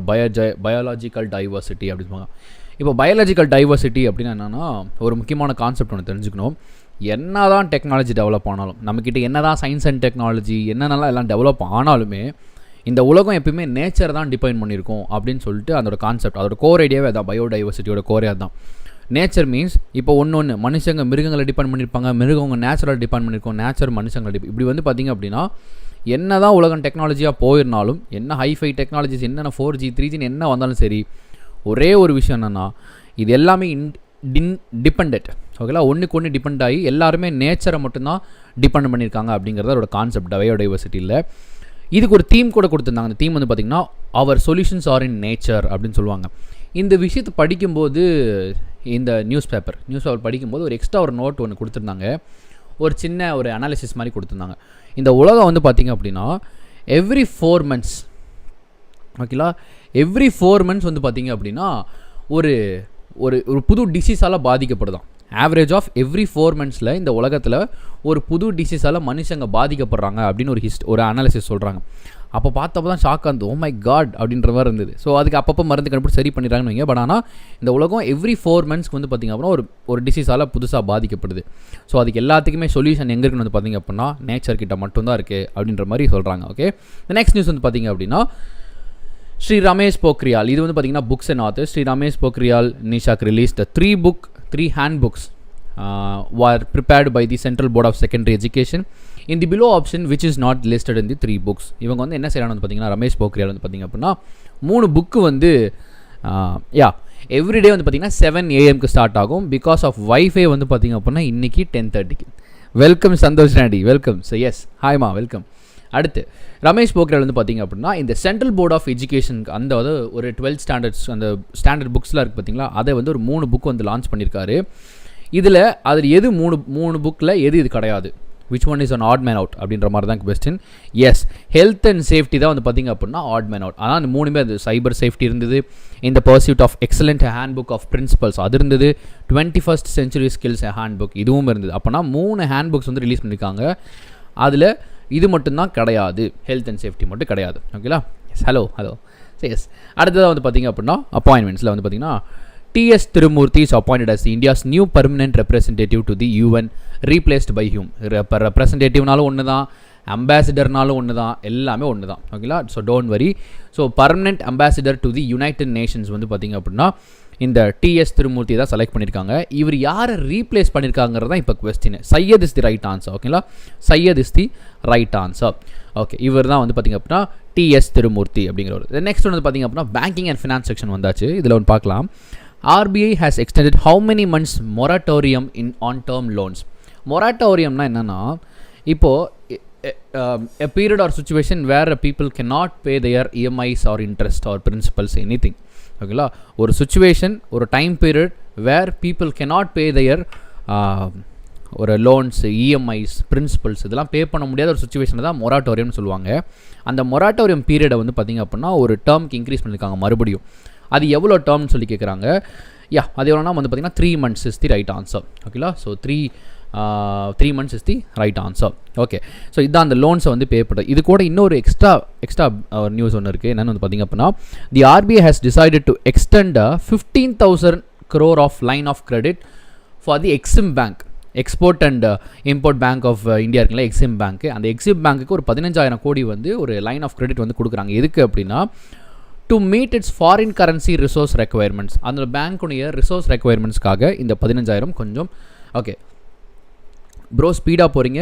Biological Diversity அப்படின்பாங்க. இப்போ பயாலஜிக்கல் டைவர்சிட்டி அப்படின்னா என்னென்னா ஒரு முக்கியமான கான்செப்ட் ஒன்று தெரிஞ்சுக்கணும். என்ன தான் டெக்னாலஜி டெவலப் ஆனாலும், நம்மக்கிட்ட என்ன தான் சயின்ஸ் அண்ட் டெக்னாலஜி என்னென்னலாம் எல்லாம் டெவலப் ஆனாலுமே இந்த உலகம் எப்பயுமே நேச்சர் தான் டிபைன் பண்ணியிருக்கோம் அப்படின்னு சொல்லிட்டு அதோட கான்செப்ட், அதோட கோர் ஐடியாவே அதான். பயோடைவர்சிட்டியோட கோரே அதுதான். நேச்சர் மீன்ஸ் இப்போ ஒன்று மனுஷங்க மிருகங்களை டிபெண்ட் பண்ணியிருப்பாங்க, மிருகங்க நேச்சுரல் டிபெண்ட் பண்ணியிருக்கோம், நேச்சர் மனுஷங்களை இப்படி வந்து பார்த்திங்க அப்படின்னா என்ன தான் உலகம் டெக்னாலஜியாக போயிருந்தாலும், என்ன ஹைஃபை டெக்னாலஜிஸ் என்னென்ன 4G 3G என்ன வந்தாலும் சரி, ஒரே ஒரு விஷயம் என்னென்னா இது எல்லாமே டிபெண்டட். ஓகேங்களா, ஒன்றுக்கு ஒன்று டிபெண்ட் ஆகி எல்லாருமே நேச்சரை மட்டும்தான் டிபெண்ட் பண்ணியிருக்காங்க அப்படிங்கிறது அதோட கான்செப்ட் பயோடைவர்சிட்டியில். இதுக்கு ஒரு தீம் கூட கொடுத்துருந்தாங்க. அந்த தீம் வந்து பார்த்திங்கன்னா அவர் சொல்யூஷன்ஸ் ஆர் இன் நேச்சர் அப்படின்னு சொல்லுவாங்க. இந்த விஷயத்தை படிக்கும்போது இந்த நியூஸ் பேப்பர் படிக்கும்போது ஒரு எக்ஸ்ட்ரா ஒரு நோட் ஒன்று கொடுத்துருந்தாங்க. ஒரு சின்ன ஒரு அனாலிசிஸ் மாதிரி கொடுத்துருந்தாங்க. இந்த உலகம் வந்து பார்த்திங்க அப்படின்னா எவ்ரி 4 months, ஓகேங்களா, எவ்ரி 4 months வந்து பார்த்திங்க அப்படின்னா ஒரு ஒரு ஒரு புது டிசீஸால் பாதிக்கப்படுதான். ஆவரேஜ் ஆஃப் எவ்ரி 4 monthsல இந்த உலகத்தில் ஒரு புது டிசீஸால் மனுஷங்க பாதிக்கப்படுறாங்க அப்படின்னு ஒரு அனாலிசிஸ் சொல்கிறாங்க. அப்போ பார்த்தப்போ தான் ஷாக் ஆகுது, ஓ மை காட் அப்படின்ற மாதிரி இருந்தது. ஸோ அதுக்கு அப்பப்போ மருந்து கண்டுபிடிச்சி சரி பண்ணிடுறாங்கன்னு வைங்க. பட் ஆனால் இந்த உலகம் எவ்ரி 4 monthsக்கு வந்து பார்த்திங்க அப்படின்னா ஒரு டிசீஸால் புதுசாக பாதிக்கப்படுது. ஸோ அதுக்கு எல்லாத்துக்குமே சொல்யூஷன் எங்கே இருக்குன்னு வந்து பார்த்திங்க அப்படின்னா நேச்சர் கிட்ட மட்டும்தான் இருக்குது அப்படின்ற மாதிரி சொல்கிறாங்க. ஓகே, நெக்ஸ்ட் நியூஸ் வந்து பார்த்திங்க அப்படின்னா ஸ்ரீ ரமேஷ் போக்ரியால், இது வந்து பார்த்திங்கன்னா books and author. Shri Ramesh Pokhriyal Nishank release the 3 handbooks were prepared by the Central Board of Secondary Education in the below option which is not listed in the 3 books. இவங்க வந்து என்ன செய்யறாங்க வந்து பார்த்தீங்கன்னா ரமேஷ் போக்ரியால் வந்து பார்த்திங்க அப்படின்னா 3 புக்கு வந்து எவ்ரிடே வந்து பார்த்திங்கன்னா 7 AM ஸ்டார்ட் ஆகும். பிகாஸ் ஆஃப் வைஃபை வந்து பார்த்திங்க அப்படின்னா இன்றைக்கி 10:30. Welcome Santhosh Nadi, welcome. So yes, ஹாய்மா, வெல்கம். அடுத்து ரமேஷ் போக்ரியால் வந்து பார்த்திங்க அப்படின்னா இந்த சென்ட்ரல் போர்ட் ஆஃப் எஜுகேஷனுக்கு அந்த ஒரு 12th standards அந்த ஸ்டாண்டர்ட் புக்ஸ்லாம் இருக்குது பார்த்திங்களா, அதை வந்து ஒரு 3 புக் வந்து லான்ச் பண்ணியிருக்காரு. இதில் அதில் எது 3 புக்கில் எது இது கிடையாது, which one is an odd man out அப்படின்ற மாதிரி தான் question. Yes, health and safety தான் வந்து பார்த்திங்க அப்படின்னா ஆட் மேன் அவுட். ஆனால் அந்த 3மே அது சைபர் சேஃப்டி இருந்தது, இந்த pursuit of excellent handbook of principles அது இருந்தது, 21st century skills hand book இதுவும் இருந்தது. அப்போனா 3 ஹேண்ட் புக்ஸ் வந்து ரிலீஸ் பண்ணியிருக்காங்க. அதில் இது மட்டும்தான் கிடையாது, ஹெல்த் அண்ட் சேஃப்டி மட்டும் கிடையாது. ஓகேங்களா, எஸ், ஹலோ சரி, எஸ். அடுத்ததாக வந்து பார்த்திங்க அப்படின்னா அப்பாயின்மெண்ட்ஸில் வந்து பார்த்திங்கன்னா T.S. Tirumurthy is appointed as India's new permanent representative to the UN, replaced by whom? ரெப்ரசன்டேட்டிவ்னாலும் ஒன்று தான், அம்பாசிடர்னாலும் ஒன்று தான், எல்லாமே ஒன்று தான். ஓகேங்களா, so don't worry. So permanent ambassador to the United Nations வந்து பார்த்திங்க அப்படின்னா இந்த T.S. Tirumurthy தான் செலக்ட் பண்ணியிருக்காங்க. இவர் யாரை ரீப்ளேஸ் பண்ணியிருக்காங்கிறது தான் இப்போ question. Syed is the right answer. ஓகேங்களா, Syed is the right answer. Okay, இவர் தான் வந்து பார்த்திங்க அப்படின்னா T.S. Tirumurthy அப்படிங்கிறவர். நெக்ஸ்ட் வந்து பார்த்திங்க அப்படின்னா பேங்கிங் அண்ட் ஃபினான்ஸ் செக்ஷன் வந்தாச்சு. இதில் ஒன்று பார்க்கலாம். RBI has extended how many months moratorium on term loans? Moratoriumனா என்னன்னா, இப்போது a period or situation where people cannot pay their EMIs or interest or principals anything. ஓகேங்களா, ஒரு சுச்சுவேஷன், ஒரு time period where people cannot pay their ஒரு லோன்ஸ், இஎம்ஐஸ், பிரின்சிபல்ஸ் இதெல்லாம் பே பண்ண முடியாத ஒரு சுச்சுவேஷனை தான் மொராட்டோரியம்னு சொல்லுவாங்க. அந்த மொராட்டோரியம் பீரியடை வந்து பார்த்திங்க அப்படின்னா ஒரு டேர்முக்கு இன்க்ரீஸ் பண்ணியிருக்காங்க மறுபடியும். அது எவ்வளோ டேர்ம்னு சொல்லி கேட்குறாங்க. அது எவ்வளோனா வந்து பார்த்திங்கன்னா 3 months is the right answer. ஓகேங்களா, so 3 3 months is the right answer. Okay, so இதுதான் அந்த லோன்ஸை வந்து பே பண்ணுறது. இது கூட இன்னொரு எக்ஸ்ட்ரா நியூஸ் ஒன்று இருக்குது. என்னென்னு வந்து பார்த்திங்க அப்படின்னா, the RBI has decided to extend 15,000 crore of line of credit for the Exim bank, export and import bank of India இருக்குல்ல, எக்ஸிம் பேங்க். அந்த எக்ஸிம் பேங்க்குக்கு ஒரு 15,000 கோடி வந்து ஒரு லைன் ஆஃப் கிரெடிட் வந்து கொடுக்குறாங்க. எதுக்கு அப்படின்னா, to meet it's foreign currency resource requirements. அந்த பேங்க்குடைய ரிசோர்ஸ் ரெக்குவயர்மெண்ட்ஸ்க்காக இந்த 15,000 கொஞ்சம். ஓகே ப்ரோ, ஸ்பீடாக போகிறீங்க,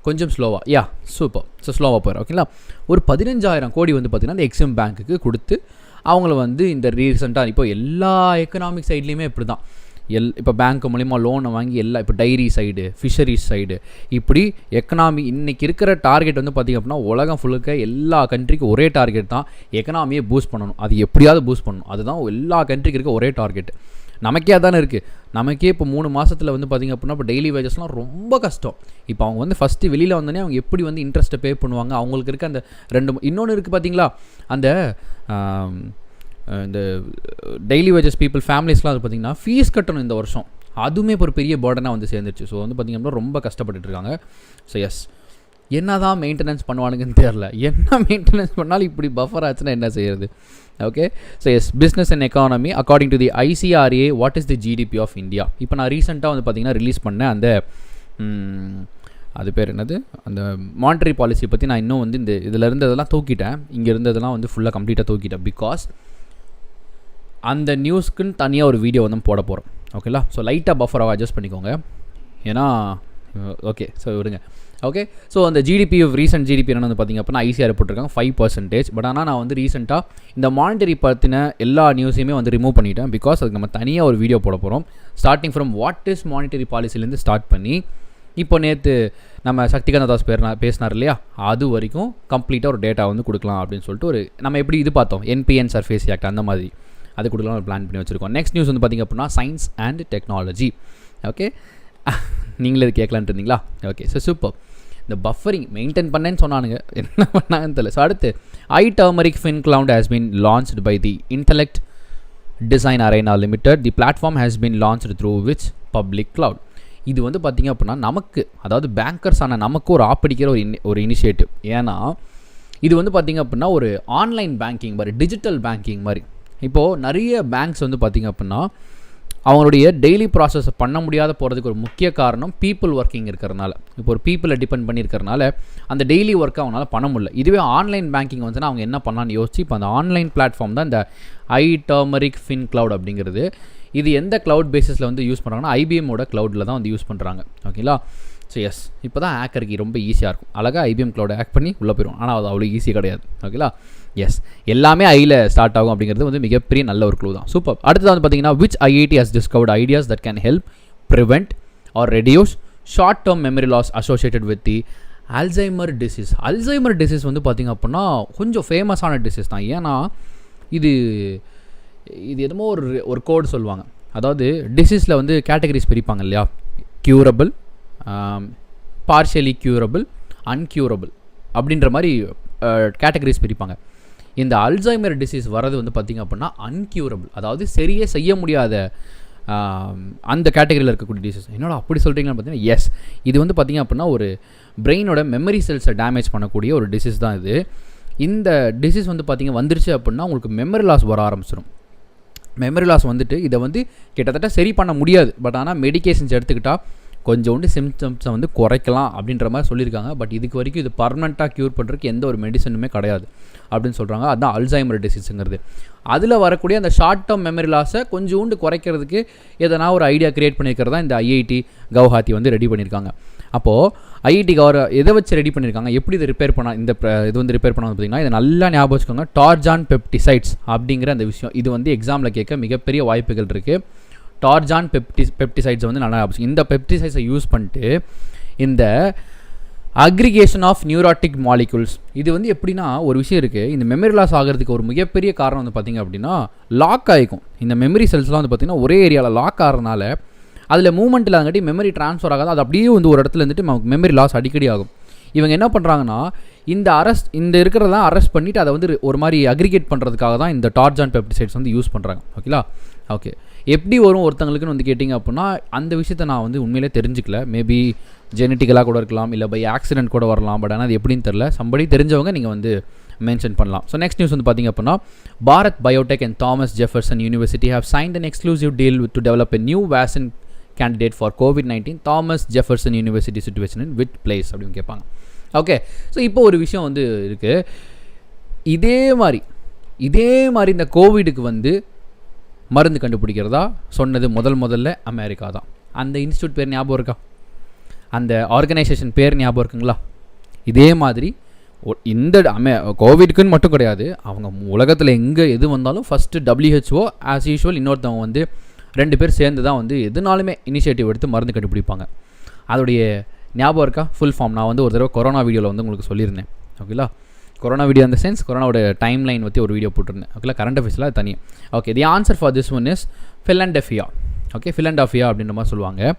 கொஞ்சம் ஸ்லோவாக. சூப்பர். ஸோ ஸ்லோவாக போகிறேன். ஓகேங்களா, ஒரு 15,000 கோடி வந்து பார்த்திங்கன்னா இந்த எக்ஸிம் பேங்க்குக்கு கொடுத்து அவங்கள வந்து இந்த ரீசெண்டாக இப்போ எல்லா எக்கனாமிக் சைட்லேயுமே இப்படி தான். இப்போ பேங்க் மூலிமா லோனை வாங்கி இப்போ டைரி சைடு, ஃபிஷரிஸ் சைடு, இப்படி எக்கனாமி இன்றைக்கி இருக்கிற டார்கெட் வந்து பார்த்திங்க அப்படின்னா உலகம் ஃபுல்லுக்க எல்லா கண்ட்ரிக்கும் ஒரே டார்கெட் தான், எக்கனாமியை பூஸ்ட் பண்ணணும். அது எப்படியாவது பூஸ்ட் பண்ணணும், அதுதான் எல்லா கண்ட்ரிக்கு இருக்க ஒரே டார்கெட். நமக்கே அதானே இருக்குது. நமக்கே இப்போ 3 மாதத்தில் வந்து பார்த்திங்க அப்படின்னா இப்போ டெய்லி வேஜஸ்லாம் ரொம்ப கஷ்டம். இப்போ அவங்க வந்து ஃபஸ்ட்டு வெளியில் வந்தோடனே அவங்க எப்படி வந்து இன்ட்ரெஸ்ட்டை பே பண்ணுவாங்க, அவங்களுக்கு இருக்க அந்த இன்னொன்று இருக்குது பார்த்திங்களா, அந்த இந்த டெய்லி வேஜஸ் பீப்புள் ஃபேமிலிஸ்லாம் அது பார்த்திங்கன்னா ஃபீஸ் கட்டணும் இந்த வருஷம். அதுவுமே இப்போ ஒரு பெரிய பேர்டனாக வந்து சேர்ந்துருச்சு. ஸோ வந்து பார்த்திங்க அப்படின்னா ரொம்ப கஷ்டப்பட்டுட்டு இருக்காங்க. ஸோ எஸ், என்ன தான் மெயின்டெனன்ஸ் பண்ணுவானுங்கன்னு தெரில. என்ன மெயின்டெனன்ஸ் பண்ணாலும் இப்படி பஃபர் ஆச்சுன்னா என்ன செய்கிறது? Okay, so yes, business and economy according to the ICRA what is the GDP of India. இப்போ நான் ரீசெண்டாக வந்து பார்த்திங்கன்னா ரிலீஸ் பண்ணேன் அந்த அது பேர் என்னது, அந்த மானிட்டரி பாலிசி பற்றி நான் இன்னும் வந்து இதில் இருந்ததெல்லாம் தூக்கிட்டேன். இங்கே இருந்ததெல்லாம் வந்து ஃபுல்லாக கம்ப்ளீட்டாக தூக்கிட்டேன். பிகாஸ் அந்த நியூஸ்க்குன்னு தனியாக ஒரு வீடியோ வந்து போட போகிறோம். ஓகேங்களா, ஸோ லைட்டாக பஃபராக அட்ஜஸ்ட் பண்ணிக்கோங்க. ஏன்னா ஓகே, ஸோ விடுங்க. ஓகே, ஸோ அந்த ரீசெண்ட் ஜிடிபி என்னென்னு வந்து பார்த்திங்க அப்படின்னா ICRA போட்டிருக்காங்க 5%. பட் ஆனால் நான் வந்து ரீசெண்டாக இந்த மானிட்டரி பற்றின எல்லா நியூஸையுமே வந்து ரிமூவ் பண்ணிட்டேன். பிகாஸ் அதுக்கு நம்ம தனியாக ஒரு வீடியோ போட போகிறோம். Starting from what is monetary பாலிசிலேருந்து ஸ்டார்ட் பண்ணி இப்போ நேற்று நம்ம சக்திகாந்த தாஸ் பேசினார் இல்லையா, அது வரைக்கும் கம்ப்ளீட்டாக ஒரு டேட்டா வந்து கொடுக்கலாம் அப்படின்னு சொல்லிட்டு நம்ம எப்படி இது பார்த்தோம், NPN சர்ஃபேஸ் ஆக்ட் அந்த மாதிரி அது கொடுக்கலாம் ஒரு பிளான் பண்ணி வச்சுருக்கோம். நெக்ஸ்ட் நியூஸ் வந்து பார்த்திங்க அப்படின்னா சயின்ஸ் அண்ட் டெக்னாலஜி. ஓகே, நீங்களே இது கேட்கலான்ட்டு இருந்தீங்களா? Okay, so super. இந்த பஃபரிங் மெயின்டைன் பண்ணேன்னு சொன்னானுங்க, என்ன பண்ணாங்கன்னு தெரியல. ஸோ அடுத்து iTurmeric FinCloud has been launched by the Intellect Design Arena Limited. The platform has been launched through which public cloud. இது வந்து பார்த்திங்க அப்படின்னா நமக்கு, அதாவது பேங்கர்ஸ் ஆன நமக்கு ஒரு ஆப்படிக்கிற ஒரு இனிஷியேட்டிவ். ஏன்னா இது வந்து பார்த்திங்க அப்படின்னா ஒரு ஆன்லைன் பேங்கிங் மாதிரி, டிஜிட்டல் பேங்கிங் மாதிரி. இப்போது நிறைய பேங்க்ஸ் வந்து பார்த்திங்க அப்படின்னா அவங்களுடைய டெய்லி ப்ராசஸை பண்ண முடியாத போகிறதுக்கு ஒரு முக்கிய காரணம் பீப்புள் ஒர்க்கிங் இருக்கிறனால. இப்போ ஒரு பீப்புளை டிபெண்ட் பண்ணியிருக்கிறனால அந்த டெய்லி ஒர்க்கை அவங்களால பண்ண முடியல. இதுவே ஆன்லைன் பேங்கிங் வந்துன்னா அவங்க என்ன பண்ணலான்னு யோசிச்சு இப்போ அந்த ஆன்லைன் பிளாட்ஃபார்ம் தான் இந்த iTurmeric FinCloud அப்படிங்கிறது. இது எந்த க்ளவுட் பேசிஸில் வந்து யூஸ் பண்ணுறாங்கன்னா IBMோட க்ளவுடில் தான் வந்து யூஸ் பண்ணுறாங்க. ஓகேங்களா, ஸோ எஸ், இப்போ தான் ஹேக்கருக்கு ரொம்ப ஈஸியாக இருக்கும். அழகாக IBM க்ளவுடை ஹேக் பண்ணி உள்ளே போயிடும். ஆனால் அது அவ்வளோ ஈஸி கிடையாது. ஓகேங்களா, எஸ், எல்லாமே ஐயில் ஸ்டார்ட் ஆகும் அப்படிங்கிறது வந்து மிகப்பெரிய நல்ல ஒரு க்ளூ தான். சூப்பர். அடுத்தது வந்து பார்த்தீங்கன்னா which IIT has discovered ideas that can help prevent or reduce short term memory loss associated with the Alzheimer disease. Alzheimer disease வந்து பார்த்திங்க அப்படின்னா கொஞ்சம் ஃபேமஸான டிசீஸ் தான். ஏன்னா இது என்னமோ ஒரு கோடு சொல்லுவாங்க. அதாவது டிசீஸில் வந்து கேட்டகரிஸ் பிரிப்பாங்க இல்லையா, க்யூரபிள், பார்ஷியலி க்யூரபிள், அன்க்யூரபிள் அப்படின்ற மாதிரி கேட்டகரிஸ் பிரிப்பாங்க. இந்த அல்சைமர் டிசீஸ் வரது வந்து பார்த்திங்க அப்படின்னா அன்க்யூரபிள், அதாவது சரியே செய்ய முடியாத அந்த கேட்டகரியில் இருக்கக்கூடிய டிசீஸ். என்னோட அப்படி சொல்கிறீங்கன்னு பார்த்தீங்கன்னா எஸ், இது வந்து பார்த்திங்க அப்படின்னா ஒரு பிரெயினோட மெமரி செல்ஸை டேமேஜ் பண்ணக்கூடிய ஒரு டிசீஸ் தான் இது. இந்த டிசீஸ் வந்து பார்த்திங்க வந்துருச்சு அப்படின்னா உங்களுக்கு மெமரி லாஸ் வர ஆரம்பிச்சிடும். மெமரி லாஸ் வந்துட்டு இதை வந்து கிட்டத்தட்ட சரி பண்ண முடியாது. பட் ஆனால் மெடிக்கேஷன்ஸ் எடுத்துக்கிட்டால் கொஞ்சோண்டு சிம்டம்ஸை வந்து குறைக்கலாம் அப்படின்ற மாதிரி சொல்லியிருக்காங்க. பட் இதுக்கு வரைக்கும் இது பர்மனெண்ட்டாக க்யூர் பண்ணுறதுக்கு எந்த ஒரு மெடிசனுமே கிடையாது அப்படின்னு சொல்கிறாங்க. அதுதான் அல்சைமர் டிசீஸுங்கிறது. அதில் வரக்கூடிய அந்த ஷார்ட் டேர்ம் மெமரி லாஸை கொஞ்சோண்டு குறைக்கிறதுக்கு எதனா ஒரு ஐடியா க்ரியேட் பண்ணியிருக்கிறதா இந்த IIT கவுஹாத்தி வந்து ரெடி பண்ணியிருக்காங்க. அப்போது IIT எதை வச்சு ரெடி பண்ணியிருக்காங்க, எப்படி இதை ரிப்பேர் பண்ண இது வந்து ரிப்பேர் பண்ணாங்க பார்த்தீங்கன்னா, இதை நல்லா ஞாபகம் வச்சுக்கோங்க. டார்ஜான் பெப்டிசைட்ஸ் அப்படிங்கிற அந்த விஷயம் இது வந்து எக்ஸாமில் கேட்க மிகப்பெரிய வாய்ப்புகள் இருக்குது. டார்ஜான் பெப்டிசைட்ஸை வந்து நல்லா ஞாபகம். இந்த பெப்டிசைட்ஸை யூஸ் பண்ணிட்டு இந்த அக்ரிகேஷன் ஆஃப் நியூராட்டிக் மாலிகுல்ஸ், இது வந்து எப்படின்னா ஒரு விஷயம் இருக்குது. இந்த மெமரி லாஸ் ஆகிறதுக்கு ஒரு மிகப்பெரிய காரணம் வந்து பார்த்திங்க அப்படின்னா லாக் ஆகிக்கும். இந்த மெமரி செல்ஸ்லாம் வந்து பார்த்திங்கன்னா ஒரே ஏரியாவில் லாக் ஆகிறதுனால அதில் மூவ்மெண்ட் இல்லாதங்காட்டி மெமரி ட்ரான்ஸ்ஃபர் ஆகாது. அது அப்படியே வந்து ஒரு இடத்துல இருந்துட்டு நமக்கு மெமரி லாஸ் அடிக்கடி ஆகும். இவங்க என்ன பண்ணுறாங்கன்னா இந்த இருக்கிறதெல்லாம் அரெஸ்ட் பண்ணிவிட்டு அதை வந்து ஒரு மாதிரி அக்ரிகேட் பண்ணுறதுக்காக தான் இந்த டார்ஜான் பெப்டிசைட்ஸ் வந்து யூஸ் பண்ணுறாங்க. ஓகேங்களா, ஓகே. எப்படி வரும் ஒருத்தங்களுக்குன்னு வந்து கேட்டிங்க அப்படின்னா அந்த விஷயத்தை நான் வந்து உண்மையிலே தெரிஞ்சுக்கல. மேபி ஜெனட்டிக்கலாக கூட இருக்கலாம், இல்லை பை ஆக்சிடென்ட் கூட வரலாம். பட் ஆனால் அது எப்படின்னு தெரில. சம்படி தெரிஞ்சவங்க நீங்கள் வந்து மென்ஷன் பண்ணலாம். ஸோ நெக்ஸ்ட் நியூஸ் வந்து பார்த்திங்க அப்படின்னா Bharat Biotech and Thomas Jefferson university have signed an exclusive deal to develop a new vaccine candidate for COVID-19 Thomas Jefferson university situation in which place அப்படின்னு கேட்பாங்க. ஓகே, ஸோ இப்போ ஒரு விஷயம் வந்து இருக்குது. இதே மாதிரி இந்த கோவிடுக்கு வந்து மருந்து கண்டுபிடிக்கிறதா சொன்னது முதல்ல அமெரிக்கா தான். அந்த இன்ஸ்டியூட் பேர் ஞாபகம் இருக்கா? அந்த ஆர்கனைசேஷன் பேர் ஞாபகம் இருக்குங்களா? இதே மாதிரி இந்த கோவிடுக்குன்னு மட்டும் கிடையாது, அவங்க உலகத்தில் எங்கே எது வந்தாலும் ஃபஸ்ட்டு WHO ஆஸ் யூஷுவல் இன்னொருத்தவங்க வந்து 2 பேர் சேர்ந்து தான் வந்து எதுனாலுமே இனிஷியேட்டிவ் எடுத்து மருந்து கண்டுபிடிப்பாங்க. அதோடைய ஞாபகம் இருக்கா? ஃபுல் ஃபார்ம் நான் வந்து ஒரு தடவை கொரோனா வீடியோவில் வந்து உங்களுக்கு சொல்லியிருந்தேன். ஓகேங்களா? கொரோனா வீடியோ அந்த சென்ஸ் கொரோனாவோட டைம் லைன் பற்றி ஒரு வீடியோ போட்டிருந்தேன். ஓகேங்களா? கரண்ட் அஃபேர்ஸில் அது தனியாக. Okay, the answer for this one is Philadelphia. Okay, Philadelphia அப்படின்ற மாதிரி சொல்லுவாங்க.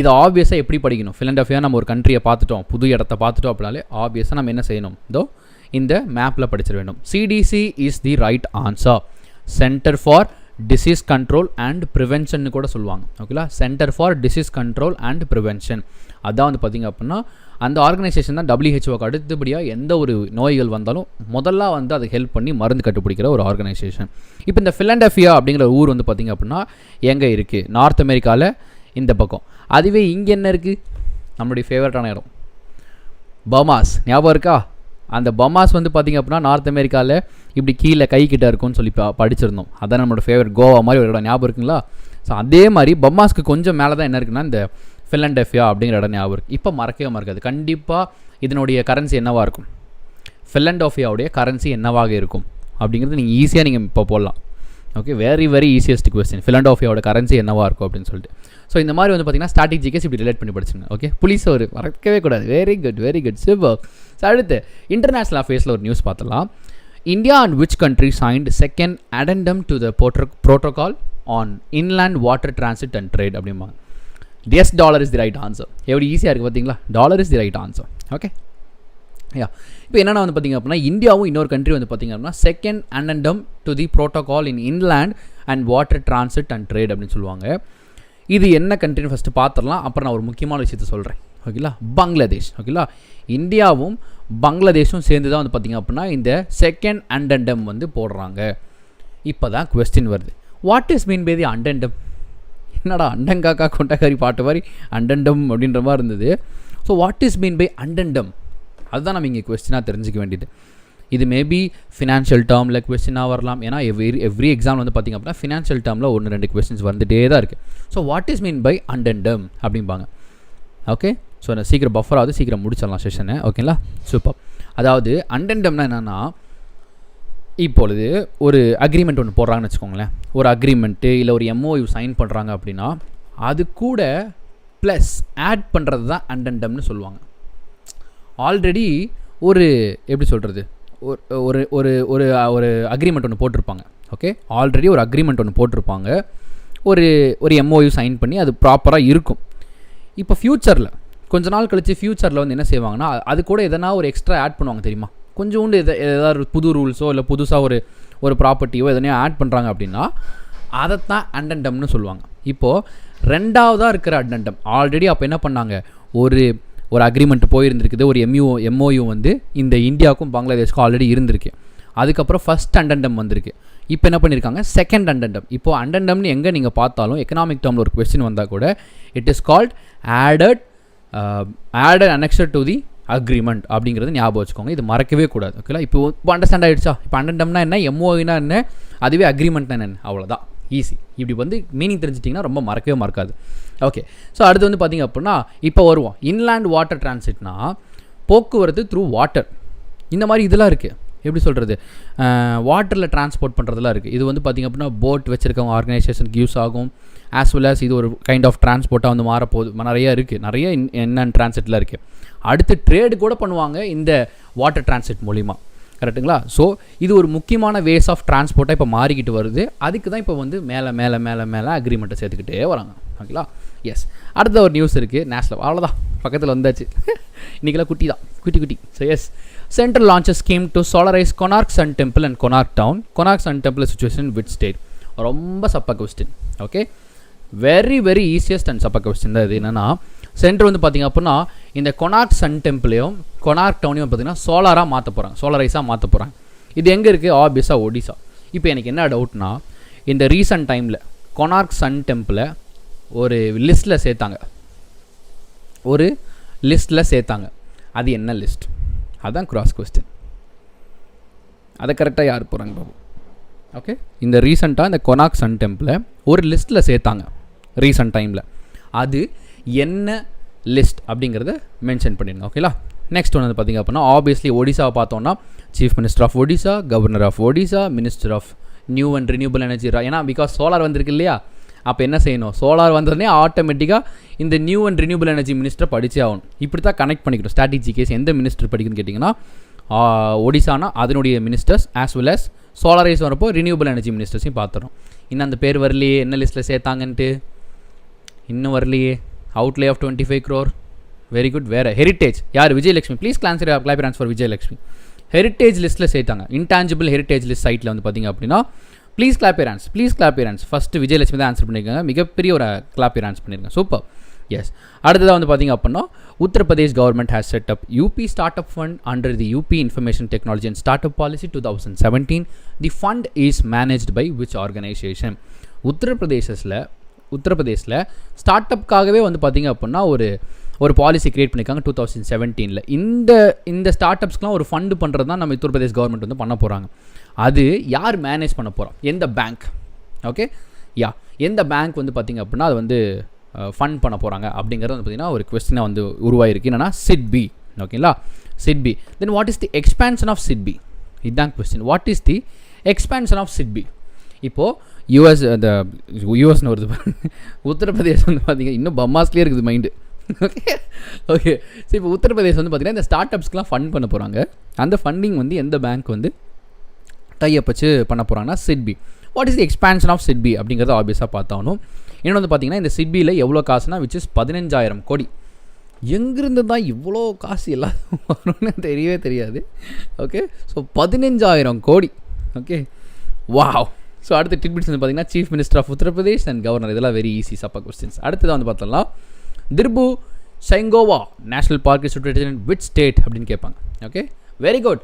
இது ஆப்வியஸாக எப்படி படிக்கணும்? ஃபிலடெல்ஃபியா நம்ம ஒரு கண்ட்ரியை பார்த்துட்டோம், புது இடத்த பார்த்துட்டோம் அப்படின்னாலே ஆப்வியஸாக நம்ம என்ன செய்யணும்? இந்த மேப்பில் படிச்சிட வேண்டும். CDC is the right answer. Centre for disease control and prevention கூட சொல்லுவாங்க. ஓகேங்களா? Centre for disease control and prevention. அதான் வந்து பார்த்திங்க அப்படின்னா அந்த ஆர்கனைசேஷன் தான் WHOக்கு அடுத்தபடியாக எந்த ஒரு நோய்கள் வந்தாலும் முதல்ல வந்து அதை ஹெல்ப் பண்ணி மருந்து கண்டுபிடிக்கிற ஒரு ஆர்கனைசேஷன். இப்போ இந்த ஃபிலடெல்ஃபியா அப்படிங்கிற ஊர் வந்து பார்த்திங்க அப்படின்னா எங்கே இருக்குது? நார்த் அமெரிக்காவில் இந்த பக்கம். அதுவே இங்கே என்ன இருக்குது? நம்மளுடைய ஃபேவரட்டான இடம் பமாஸ். ஞாபகம் இருக்கா? அந்த பமாஸ் வந்து பார்த்திங்க அப்படின்னா நார்த் அமெரிக்காவில் இப்படி கீழே கை கிட்ட இருக்கும்னு சொல்லி படிச்சிருந்தோம். அதான் நம்மளோட ஃபேவரட் கோவா மாதிரி ஒரு இடம். ஞாபகம் இருக்குங்களா? ஸோ அதே மாதிரி பமாஸ்க்கு கொஞ்சம் மேலே தான் என்ன இருக்குன்னா இந்த ஃபிலடெல்ஃபியா அப்படிங்கிற இடம் ஞாபகம் இருக்குது. இப்போ மறக்கவே மறக்காது. கண்டிப்பாக இதனுடைய கரன்சி என்னவாக இருக்கும்? ஃபிலடெல்ஃபியாவுடைய கரன்சி என்னவாக இருக்கும் அப்படிங்கிறது நீங்கள் ஈஸியாக இப்போ போடலாம். Okay, very easiest question. ஃபிலடெல்ஃபியாவோட கரன்சி என்னவாக இருக்கும் அப்படின்னு சொல்லிட்டு. ஸோ இந்த மாதிரி வந்து பார்த்திங்கன்னா ஸ்ட்ராட்டஜிக்கஸ் இப்படி ரிலேட் பண்ணி படிச்சுங்க. ஓகே, புலிஸ் ஒரு மறக்கவே கூடாது. Very good super. ஸோ அடுத்து இன்டர்நேஷ்னல் அஃபேர்ஸில் ஒரு நியூஸ் பார்த்துலாம். India and which country signed second addendum to the protocol on inland water transit and trade அப்படிம்பாங்க. Yes, dollar is the right answer. எப்படி ஈஸியாக இருக்குது பார்த்தீங்களா? Dollar is the right answer. Okay, இப்போ என்னென்னா வந்து பார்த்திங்க அப்படின்னா இந்தியாவும் இன்னொரு கண்ட்ரி வந்து பார்த்திங்க அப்படின்னா second addendum to the protocol in inland and water transit and trade அப்படின்னு சொல்லுவாங்க. இது என்ன கண்ட்ரின்னு ஃபஸ்ட்டு பார்த்துடலாம், அப்புறம் நான் ஒரு முக்கியமான விஷயத்த சொல்கிறேன். ஓகேங்களா? பங்களாதேஷ். ஓகேங்களா? இந்தியாவும் பங்களாதேஷும் சேர்ந்து தான் வந்து பார்த்திங்க அப்படின்னா இந்த செகண்ட் அடெண்டம் வந்து போடுறாங்க. இப்போ தான் கொஸ்டின் வருது. What is mean by the addendum? என்னடா அண்டங்காக்கா கொண்டக்காரி பாட்டு மாதிரி அடெண்டம் அப்படின்ற மாதிரி இருந்தது. So what is mean by addendum? அதுதான் நம்ம இங்கே கொஸ்டினாக தெரிஞ்சிக்க வேண்டியது. இது மேபி ஃபினான்ஷியல் டேர்மில் கொஸ்டினாக வரலாம். ஏன்னா எவ்ரி எக்ஸாம் வந்து பார்த்திங்க அப்படின்னா ஃபினான்ஷியல் டேர்மில் 1-2 கொஸ்டின்ஸ் வந்துகிட்டே தான் இருக்குது. So what is mean by addendum அப்படிம்பாங்க. ஓகே, ஸோ நான் சீக்கிரம் பஃபராவது சீக்கிரம் முடிச்சிடலாம் செஷனை. ஓகேங்களா? சூப்பர். அதாவது அடெண்டம்னா என்னென்னா, இப்பொழுது ஒரு அக்ரிமெண்ட் ஒன்று போடுறாங்கன்னு வச்சுக்கோங்களேன். ஒரு அக்ரிமெண்ட்டு இல்லை ஒரு MOU சைன் பண்ணுறாங்க அப்படின்னா அது கூட ப்ளஸ் ஆட் பண்ணுறது தான் அடெண்டம்னு சொல்லுவாங்க. ஆல்ரெடி ஒரு எப்படி சொல்கிறது, ஒரு ஒரு ஒரு ஒரு அக்ரிமெண்ட் ஒன்று போட்டிருப்பாங்க. ஓகே, ஆல்ரெடி ஒரு அக்ரிமெண்ட் ஒன்று போட்டிருப்பாங்க. ஒரு MOU சைன் பண்ணி அது ப்ராப்பராக இருக்கும். இப்போ ஃப்யூச்சரில் கொஞ்ச நாள் கழித்து ஃப்யூச்சரில் வந்து என்ன செய்வாங்கன்னா அது கூட எதனா ஒரு எக்ஸ்ட்ரா ஆட் பண்ணுவாங்க தெரியுமா? கொஞ்சோண்டு ஏதாவது புது ரூல்ஸோ இல்லை புதுசாக ஒரு ப்ராப்பர்ட்டியோ எதனையோ ஆட் பண்ணுறாங்க அப்படின்னா அதைத்தான் அடெண்டம்னு சொல்லுவாங்க. இப்போது ரெண்டாவதாக இருக்கிற அடெண்டம் ஆல்ரெடி அப்போ என்ன பண்ணாங்க, ஒரு அக்ரிமெண்ட் போயிருந்துருக்குது, ஒரு MOU வந்து இந்த இந்தியாவுக்கும் பங்களாதேஷ்க்கும் ஆல்ரெடி இருந்திருக்கு. அதுக்கப்புறம் ஃபஸ்ட் அடெண்டம் வந்திருக்கு. இப்போ என்ன பண்ணியிருக்காங்க, செகண்ட் அடெண்டம். இப்போது அடெண்டம்னு எங்கே நீங்கள் பார்த்தாலும் எக்கனாமிக் டேர்மில் ஒரு கொஸ்டின் வந்தால் கூட it is called added annexure to the agreement அப்படிங்கிறது ஞாபகம் வச்சுக்கோங்க. இது மறக்கவே கூடாது. ஓகேங்களா? இப்போ அண்டர்ஸ்டாண்ட் ஆகிடுச்சா? இப்போ அடெண்டம்னா என்ன, MOUனா என்ன, அதுவே அக்ரிமெண்ட்னா என்ன, அவ்வளோதான். ஈஸி. இப்படி வந்து மீனிங் தெரிஞ்சிட்டிங்கன்னா ரொம்ப மறக்கவே மறக்காது. ஓகே, ஸோ அடுத்து வந்து பார்த்திங்க அப்படின்னா இப்போ வருவோம். இன்லேண்ட் வாட்டர் டிரான்சிட்னா போக்குவரத்து த்ரூ வாட்டர். இந்த மாதிரி இதெல்லாம் இருக்குது. எப்படி சொல்கிறது, வாட்டரில் டிரான்ஸ்போர்ட் பண்ணுறதுலாம் இருக்குது. இது வந்து பார்த்திங்க அப்படின்னா போட் வச்சுருக்கவங்க ஆர்கனைசேஷனுக்கு யூஸ் ஆகும். ஆஸ் வெல் ஆஸ் இது ஒரு கைண்ட் ஆஃப் டிரான்ஸ்போர்ட்டாக வந்து மாறப்போகுது. நிறைய இருக்குது, நிறைய என்னென்ன டிரான்சிட்லாம் இருக்குது. அடுத்து ட்ரேடு கூட பண்ணுவாங்க இந்த வாட்டர் டிரான்சிட் மூலிமா. கரெக்டுங்களா? ஸோ இது ஒரு முக்கியமான வேஸ் ஆஃப் டிரான்ஸ்போர்ட்டாக இப்போ மாறிக்கிட்டு வருது. அதுக்கு தான் இப்போ வந்து மேலே அக்ரிமெண்ட்டை சேர்த்துக்கிட்டே வராங்க. ஓகேங்களா? எஸ். அடுத்த ஒரு நியூஸ் இருக்குது நேஷ்னல். அவ்வளோதான், பக்கத்தில் வந்தாச்சு. இன்றைக்கெல்லாம் குட்டி. So yes, central launches scheme to solarise Konark sun temple and Konark town. Konark sun temple situation with state. ரொம்ப சப்ப question. Okay, very very easiest and சப்ப கொஸ்டின் தான் இது. என்னென்னா சென்டர் வந்து பார்த்திங்க அப்படின்னா இந்த கொனார்க் சன் டெம்பிளையும் கொனார்க் டவுனையும் பார்த்திங்கன்னா சோலாராக மாற்ற போகிறாங்க, சோலரைஸாக மாற்ற போகிறாங்க. இது எங்கே இருக்குது? ஆப்வியஸாக ஒடிசா. இப்போ எனக்கு என்ன டவுட்னா, இந்த ரீசன்ட் டைமில் கொனார்க் சன் டெம்பிளை ஒரு லிஸ்ட்டில் சேர்த்தாங்க. அது என்ன லிஸ்ட்? அதுதான் கிராஸ் கொஸ்டின். அதை கரெக்டாக யார் போகிறாங்க பாபு? ஓகே, இந்த ரீசெண்டாக இந்த கொனார்க் சன் டெம்பிளை ஒரு லிஸ்ட்டில் சேர்த்தாங்க ரீசன்ட் டைமில். அது என்ன லிஸ்ட் அப்படிங்கிறத மென்ஷன் பண்ணிடுங்க. ஓகேலா. நெக்ஸ்ட் ஒன்று வந்து பார்த்திங்க அப்படின்னா ஆப்வியஸ்லி ஒடிசாவை பார்த்தோன்னா chief minister of Odisha, governor of Odisha, minister of new and renewable energy. ஏன்னா பிகாஸ் சோலார் வந்திருக்கு இல்லையா, அப்போ என்ன செய்யணும்? சோலார் வந்ததுனே ஆட்டோமேட்டிக்காக இந்த நியூ அண்ட் ரினியூபிள் எனர்ஜி மினிஸ்டரை படித்தே ஆகணும். இப்படி தான் கனெக்ட் பண்ணிக்கணும். ஸ்ட்ராட்டஜி கேஸ் எந்த மினிஸ்டர் படிக்குதுன்னு கேட்டிங்கன்னா ஒடிசானா அதனுடைய மினிஸ்டர்ஸ் ஆஸ் வெல் அஸ் சோலாரைஸ் வரப்போ ரினியூபிள் எனர்ஜி மினிஸ்டர்ஸையும் பார்த்துறோம். இன்னும் அந்த பேர் வரலையே, என்ன லிஸ்ட்டில் சேர்த்தாங்கன்ட்டு இன்னும் வரலையே. Outlay of 25 crore. Very good. வேறு ஹெரிட்டேஜ் யார்? Vijayalakshmi. Please clap for Vijayalakshmi. Heritage லிஸ்ட்டில் சேர்த்தாங்க. இன்டான்ஜிபிள் ஹெரிட்டேஜ் லிஸ்ட் சைட்டில் வந்து பார்த்திங்க அப்படின்னா please clap your hands. First Vijayalakshmi தான் ஆன்சர் பண்ணியிருக்காங்க. மிகப்பெரிய ஒரு கிளாப் யூர் ஹேண்ட்ஸ் பண்ணியிருக்காங்க. சூப்பர். எஸ். அடுத்ததாக வந்து பார்த்திங்க அப்படின்னா Uttar Pradesh government has set up UP start up fund under the UP information technology and start up policy 2017. The fund is managed by which organisation? உத்தரப்பிரதேசில் ஸ்டார்ட் அப்காகவே வந்து பார்த்திங்க அப்படின்னா ஒரு பாலிசி கிரியேட் பண்ணியிருக்காங்க 2017. இந்த ஸ்டார்ட் அப்ஸ்க்குலாம் ஒரு ஃபண்டு பண்ணுறது தான் நம்ம உத்தரப்பிரதேஷ் கவர்மெண்ட் வந்து பண்ண போகிறாங்க. அது யார் மேனேஜ் பண்ண போகிறோம்? எந்த பேங்க்? ஓகே, எந்த பேங்க் வந்து பார்த்திங்க அப்படின்னா அது வந்து ஃபண்ட் பண்ண போகிறாங்க அப்படிங்கிறது வந்து பார்த்திங்கன்னா ஒரு கொஸ்டினாக வந்து உருவாயிருக்கு. என்னென்னா சிட்பி. ஓகேங்களா, SIDBI. Then what is the expansion of SIDBI? இதுதான் கொஸ்டின். What is the expansion of SIDBI? இப்போது யூஎஸ்னு வருது. உத்தரப்பிரதேஷ் வந்து பார்த்திங்க இன்னும் பம்மாஸ்லேயே இருக்குது மைண்டு. ஓகே, ஸோ இப்போ உத்தரப்பிரதேஷ் வந்து பார்த்திங்கன்னா இந்த ஸ்டார்ட் அப்ஸ்க்குலாம் ஃபண்ட் பண்ண போகிறாங்க. அந்த ஃபண்டிங் வந்து எந்த பேங்க் வந்து டைப் வச்சு பண்ண போகிறாங்கன்னா SIDBI. What is the expansion of SIDBI அப்படிங்கிறத ஆப்வியஸாக பார்த்தாகணும். இன்னொன்று வந்து பார்த்திங்கன்னா இந்த சிட்பியில் எவ்வளோ காசுனா விச் இஸ் 15,000 கோடி. எங்கேருந்து தான் இவ்வளோ காசு எல்லாம் வரும்னு தெரியவே தெரியாது. ஓகே, ஸோ 15,000 கோடி. Okay, wow. ஸோ அடுத்த டிட்பிட்ஸ் வந்து பார்த்திங்கன்னா chief minister of Uttar Pradesh and governor. இதெல்லாம் வெரி ஈஸி சப்பா கொஸ்டின்ஸ். அடுத்ததாக வந்து பார்த்தோம்னா திர்பு Saikhowa national park is situated in which state அப்படின்னு கேட்பாங்க. Okay, very good.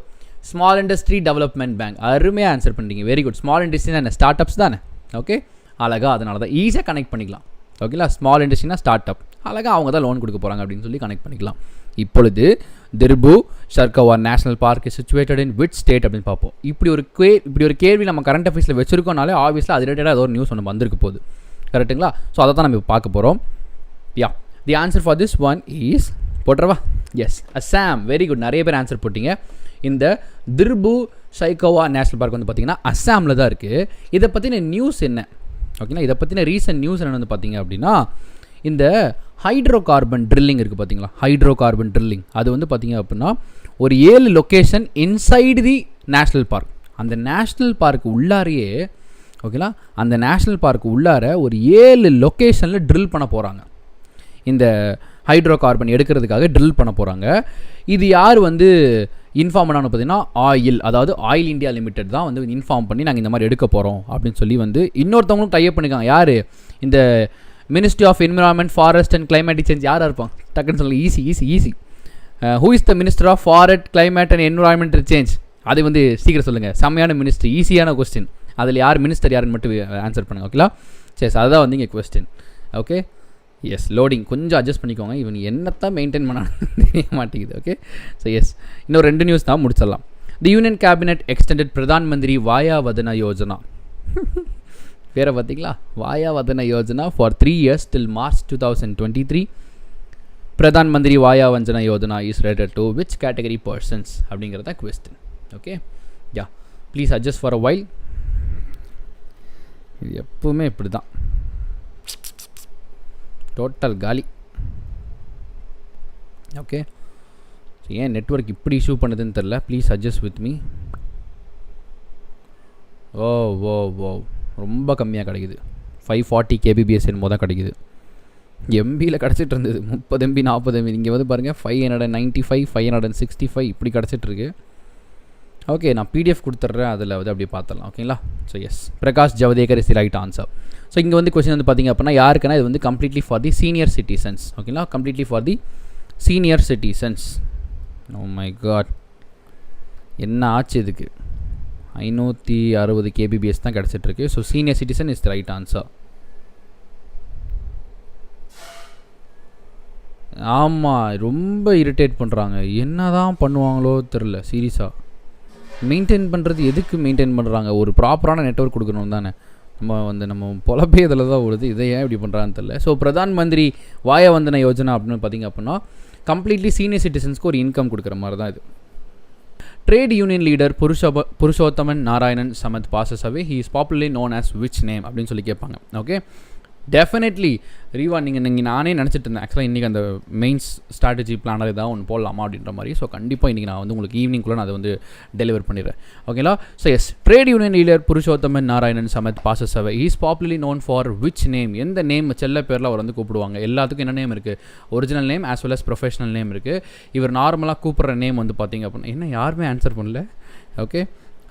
Small industry development bank. அருமையாக ஆன்சர் பண்ணிட்டீங்க. Very good. ஸ்மால் இண்டஸ்ட்ரினா என்ன? ஸ்டார்ட் அப்ஸ் தானே. ஓகே, அழகாக அதனால தான் ஈஸியாக கனெக்ட் பண்ணிக்கலாம். ஓகேங்களா, ஸ்மால் இண்டஸ்ட்ரினா ஸ்டார்ட் அப், அழகாக அவங்க தான் லோன் கொடுக்க போகிறாங்க அப்படின்னு சொல்லி கனெக்ட் பண்ணிக்கலாம். இப்பொழுது திர்பு Saikhowa national park is situated in which state அப்படின்னு பார்ப்போம். இப்படி ஒரு கேள்வி நம்ம கரண்ட் அஃபேர்ஸில் வச்சிருக்கோம்னாலே ஆப்வியஸாக அது ரிலேட்டடாக ஏதோ ஒரு நியூஸ் ஒன்று வந்திருக்கு போகுது. கரெக்டுங்களா? ஸோ அதை தான் நம்ம இப்போ பார்க்க போகிறோம். The answer for this one is போட்டுறவா? எஸ், அசாம். Very good. நிறைய பேர் ஆன்சர் போட்டிங்க. இந்த திர்பு சைக்கோவா நேஷனல் பார்க் வந்து பார்த்திங்கன்னா அஸ்ஸாமில் தான் இருக்குது. இதை பற்றின நியூஸ் என்ன? ஓகேங்களா, இதை பற்றின ரீசன்ட் நியூஸ் என்ன வந்து பார்த்திங்க அப்படின்னா இந்த ஹைட்ரோ கார்பன் ட்ரில்லிங் இருக்குது பார்த்திங்களா, ஹைட்ரோ கார்பன் ட்ரில்லிங். அது வந்து பார்த்திங்க அப்படின்னா ஒரு 7 லொக்கேஷன் இன்சைடு தி நேஷ்னல் பார்க். அந்த நேஷ்னல் பார்க் உள்ளாரையே ஓகேங்களா, அந்த நேஷ்னல் பார்க் உள்ளார ஒரு 7 லொக்கேஷனில் ட்ரில் பண்ண போகிறாங்க. இந்த ஹைட்ரோ கார்பன் எடுக்கிறதுக்காக ட்ரில் பண்ண போகிறாங்க. இது யார் வந்து இன்ஃபார்ம் பண்ணான்னு பார்த்தீங்கன்னா அதாவது ஆயில் இந்தியா லிமிடெட் தான் வந்து இன்ஃபார்ம் பண்ணி நாங்கள் இந்த மாதிரி எடுக்க போகிறோம் அப்படின்னு சொல்லி வந்து இன்னொருத்தவங்களும் டைப் பண்ணிக்காங்க. யார்? இந்த ministry of environment forest and climatic change. யாராக இருப்பாங்க? டக்குன்னு சொல்லுங்கள். Easy. Who is the minister of forest climate and environmental change? அது வந்து சீக்கிரம் சொல்லுங்கள். செம்மையான மினிஸ்ட்ரி, ஈஸியான கொஸ்டின். அதில் யார் மினிஸ்டர் யாருன்னு மட்டும் ஆன்சர் பண்ணுங்கள். ஓகேங்களா, சரி, அதுதான் வந்து இங்கே கொஸ்டின். ஓகே, எஸ், லோடிங் கொஞ்சம் அட்ஜஸ்ட் பண்ணிக்கோங்க. இவன் என்னத்தான் மெயின்டைன் பண்ண தெரிய மாட்டேங்குது. ஓகே, ஸோ எஸ், இன்னும் 2 நியூஸ் தான் முடிச்சிடலாம். The union cabinet extended Pradhan Mantri Vaya Vandana Yojana. பேரை பார்த்தீங்களா? Vaya Vandana Yojana for 3 years till March 2023. Pradhan Mantri Vaya Vandana Yojana is related to which category persons அப்படிங்கிறத question. Okay, please adjust for a while. இது எப்பவுமே இப்படி தான், டோட்டல் காலி. ஓகே, ஏன் நெட்வொர்க் இப்படி இஷ்யூ பண்ணுதுன்னு தெரில. Please adjust with me. ஓ ரொம்ப கம்மியாக கிடைக்குது. 540 kbps என்னமோ தான் கிடைக்குது. எம்பியில் கிடச்சிட்டு இருந்தது 30 MB 40 MB. இங்கே வந்து பாருங்கள் 595 565 இப்படி கிடச்சிட்ருக்கு. ஓகே, நான் பிடிஎஃப் கொடுத்துட்றேன், அதில் வந்து அப்படியே பார்த்துடலாம். ஓகேங்களா? So yes, Prakash Javadekar is the right answer. So இங்கே வந்து கொஸ்டின் வந்து பார்த்திங்க அப்படின்னா யாருக்குன்னா இது வந்து completely for the senior citizens. ஓகேங்களா? Completely for the senior citizens. Oh my god, என்ன ஆச்சு இதுக்கு? 560 kbps தான் கிடச்சிட்ருக்கு. So senior citizen is the right answer. ஆமாம், ரொம்ப இரிட்டேட் பண்ணுறாங்க. என்ன தான் பண்ணுவாங்களோ தெரில. சீரியஸாக மெயின்டைன் பண்ணுறது எதுக்கு மெயின்டைன் பண்ணுறாங்க? ஒரு ப்ராப்பரான நெட்வொர்க் கொடுக்கணும் தானே. நம்ம பொழப்பே இதில் தான் ஓடுது. இதை ஏன் இப்படி பண்ணுறான்னு தெரில. ஸோ பிரதான் மந்திரி வாய வந்தன யோஜனா அப்படின்னு பார்த்திங்க அப்படின்னா கம்ப்ளீட்லி சீனியர் சிட்டிசன்ஸ்க்கு ஒரு இன்கம் கொடுக்குற மாதிரி தான் இது. Trade union leader Purushothaman Narayanan Samath passes away. He is popularly known as which name அப்படின்னு சொல்லி கேட்பாங்க. ஓகே, டெஃபினெட்லி ரீவா, நீங்கள் நானே நினச்சிட்டு இருந்தேன் ஆக்சுவலாக இன்றைக்கி அந்த மெயின்ஸ் ஸ்ட்ராட்டஜி பிளானர் ஏதாவது ஒன்று போடலாமா அப்படின்ற மாதிரி. ஸோ கண்டிப்பாக இன்றைக்கி நான் வந்து உங்களுக்கு ஈவினிங்குள்ளே நான் அதை வந்து டெலிவர் பண்ணிடுறேன். ஓகேங்களா? So yes, trade union leader Purushothaman Narayanan Samath passes away. He is popularly known for which name? எந்த நேம் செல்ல பேரில் அவர் வந்து கூப்பிடுவாங்க? எல்லாத்துக்கும் என்ன நேம் இருக்குது? Original name as well as professional name இருக்குது. இவர் நார்மலாக கூப்பிட்ற நேம் வந்து பார்த்திங்க அப்படின்னா என்ன யாருமே ஆன்சர் பண்ணல. ஓகே,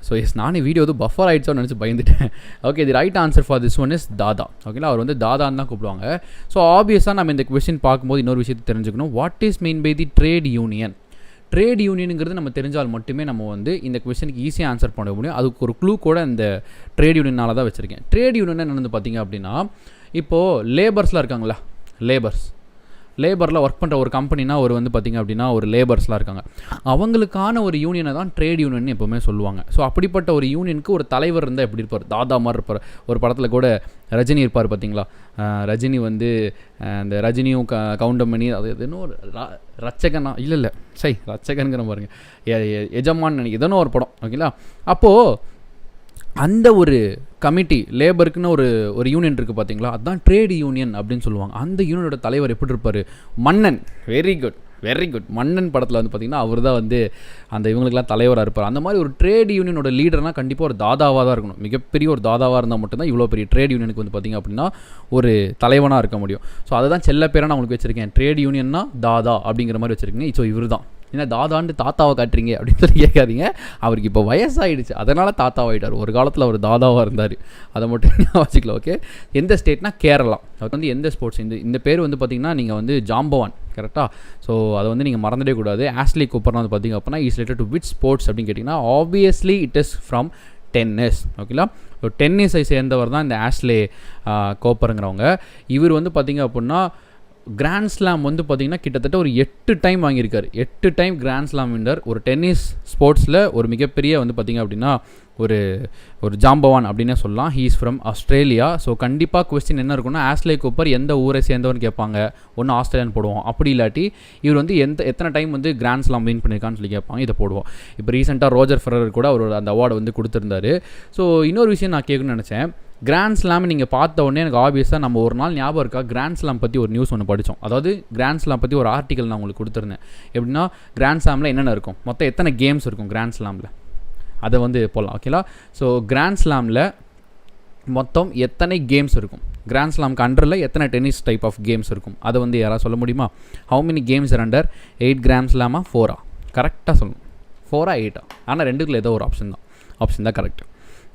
ஸோ எஸ், நானே வீடியோ வந்து பஃபர் ஆகிடுச்சோன்னு நினச்சி பயந்துட்டேன். Okay, the right answer for this one is Dada. ஓகேங்களா? அவர் வந்து தாதான்னு தான் கூப்பிடுவாங்க. ஸோ ஆப்வியஸாக நம்ம இந்த கொஸ்டின் பார்க்கும்போது இன்னொரு விஷயத்தை தெரிஞ்சுக்கணும். What is mean by the trade union? Trade யூனியனுங்கிறது நம்ம தெரிஞ்சால் மட்டுமே நம்ம வந்து இந்த கொஸ்டினுக்கு ஈஸியாக ஆன்சர் பண்ண முடியும். அதுக்கு ஒரு க்ளூ கூட இந்த ட்ரேட் யூனியனால தான் வச்சுருக்கேன். ட்ரேட் யூனியன் என்னென்னு பார்த்தீங்க அப்படின்னா, இப்போது லேபர்ஸ்லாம் இருக்காங்களா, லேபரில் ஒர்க் பண்ணுற ஒரு கம்பெனினா ஒரு வந்து பார்த்திங்க அப்படின்னா ஒரு லேபர்ஸ்லாம் இருக்காங்க. அவங்களுக்கான ஒரு யூனியனை தான் ட்ரேட் யூனியன் எப்போவுமே சொல்லுவாங்க. ஸோ அப்படிப்பட்ட ஒரு யூனியனுக்கு ஒரு தலைவர் இருந்தால் எப்படி இருப்பார்? தாதா மாதிரி இருப்பார். ஒரு படத்தில் கூட ரஜினி இருப்பார் பார்த்தீங்களா? ரஜினி வந்து அந்த ரஜினியும் கவுண்டமணி அது எதுன்னு ஒரு ரச்சகனா இல்லை ரச்சகனுங்கிற பாருங்க, எஜமான் நினைக்க எதனோ ஒரு படம். ஓகேங்களா? அப்போது அந்த ஒரு கமிட்டி லேபருக்குன்னு ஒரு யூனியன் இருக்குது பார்த்தீங்களா? அதுதான் ட்ரேட் யூனியன் அப்படின்னு சொல்லுவாங்க. அந்த யூனியனோட தலைவர் எப்படி இருப்பார்? மன்னன். Very good. மன்னன் படத்தில் வந்து பார்த்திங்கன்னா அவர் தான் வந்து அந்த இவங்களுக்குலாம் தலைவராக இருப்பார். அந்த மாதிரி ஒரு ட்ரேட் யூனியனோட லீடர்னால் கண்டிப்பாக ஒரு தாதாவாக தான் இருக்கணும். மிகப்பெரிய ஒரு தாதாவாக இருந்தால் மட்டும்தான் இவ்வளோ பெரிய ட்ரேட் யூனியனுக்கு வந்து பார்த்திங்க அப்படின்னா ஒரு தலைவனாக இருக்க முடியும். ஸோ அதை தான் செல்ல பேராக நான் உங்களுக்கு வச்சுருக்கேன். ட்ரேட் யூனியன்னா தாதா அப்படிங்கிற மாதிரி வச்சுருக்கீங்க. ஸோ இவர் தான். ஏன்னா தாதாண்டு தாத்தாவை காட்டுறீங்க அப்படின்னு சொல்லி கேட்காதீங்க. அவருக்கு இப்போ வயசாகிடுச்சு, அதனால் தாத்தாவாகிட்டார். ஒரு காலத்தில் அவர் தாதாவாக இருந்தார். அதை மட்டும் வச்சுக்கலாம். ஓகே, எந்த ஸ்டேட்னா கேரளா. அது வந்து எந்த ஸ்போர்ட்ஸ்? இந்த பேர் வந்து பார்த்திங்கன்னா நீங்கள் வந்து ஜாம்பவான், கரெக்டாக? ஸோ அதை வந்து நீங்கள் மறந்துடவே கூடாது. ஆஷ்லி கூப்பர்லாம் வந்து பார்த்திங்க அப்படின்னா is related to which sports அப்படின்னு கேட்டிங்கன்னா obviously it is from tennis. ஓகேங்களா? ஸோ டென்னிஸை சேர்ந்தவர் தான் இந்த ஆஷ்லே கோப்பருங்கிறவங்க. இவர் வந்து பார்த்திங்க அப்படின்னா கிராண்ட் ஸ்லாம் வந்து பார்த்திங்கன்னா கிட்டத்தட்ட ஒரு 8 டைம் வாங்கியிருக்காரு. 8 டைம் கிராண்ட் ஸ்லாம் வின்னர். ஒரு டென்னிஸ் ஸ்போர்ட்ஸில் ஒரு மிகப்பெரிய வந்து பார்த்திங்க அப்படின்னா ஒரு ஜாம்பவான் அப்படின்னே சொல்லலாம். He is from Australia. So கண்டிப்பாக கொஸ்டின் என்ன இருக்குன்னா, ஆஷ்லே கூப்பர் எந்த ஊரை சேர்ந்தவன் கேட்பாங்க. ஒன்று ஆஸ்திரேலியான்னு போடுவோம். அப்படி இல்லாட்டி இவர் வந்து எத்தனை டைம் வந்து கிராண்ட் ஸ்லாம் வின் பண்ணியிருக்கான்னு சொல்லி கேட்பாங்க. இதை போடுவோம். இப்போ ரீசெண்டாக ரோஜர் ஃபெடரர் கூட அவரோட அந்த அவார்டு வந்து கொடுத்துருந்தாரு. ஸோ இன்னொரு விஷயம் நான் கேட்கணும்னு நினச்சேன். கிராண்ட் ஸ்லாம் நீங்கள் பார்த்த உடனே எனக்கு ஆப்வியஸாக நம்ம ஒரு நாள் ஞாபகம் இருக்கா, கிராண்ட் ஸ்லாம் பற்றி ஒரு நியூஸ் ஒன்று படித்தோம். அதாவது கிராண்ட் ஸ்லாம் பற்றி ஒரு ஆர்டிக்கல் நான் உங்களுக்கு கொடுத்துருந்தேன். எப்படின்னா கிராண்ட் ஸ்லாமில் என்னென்ன இருக்கும், மொத்தம் எத்தனை கேம்ஸ் இருக்கும் கிராண்ட் ஸ்லாமில், அதை வந்து போடலாம். ஓகேங்களா? ஸோ கிராண்ட் ஸ்லாமில் மொத்தம் எத்தனை கேம்ஸ் இருக்கும், கிராண்ட் ஸ்லாம்க்கு அண்டரில் எத்தனை டென்னிஸ் டைப் ஆஃப் கேம்ஸ் இருக்கும், அதை வந்து யாராவது சொல்ல முடியுமா? How many games are under 8 grand ஸ்லாமா 4? கரெக்டாக சொல்லணும். 4 8? ஆனால் ரெண்டுக்குள்ள ஏதோ ஒரு ஆப்ஷன் தான் கரெக்ட்.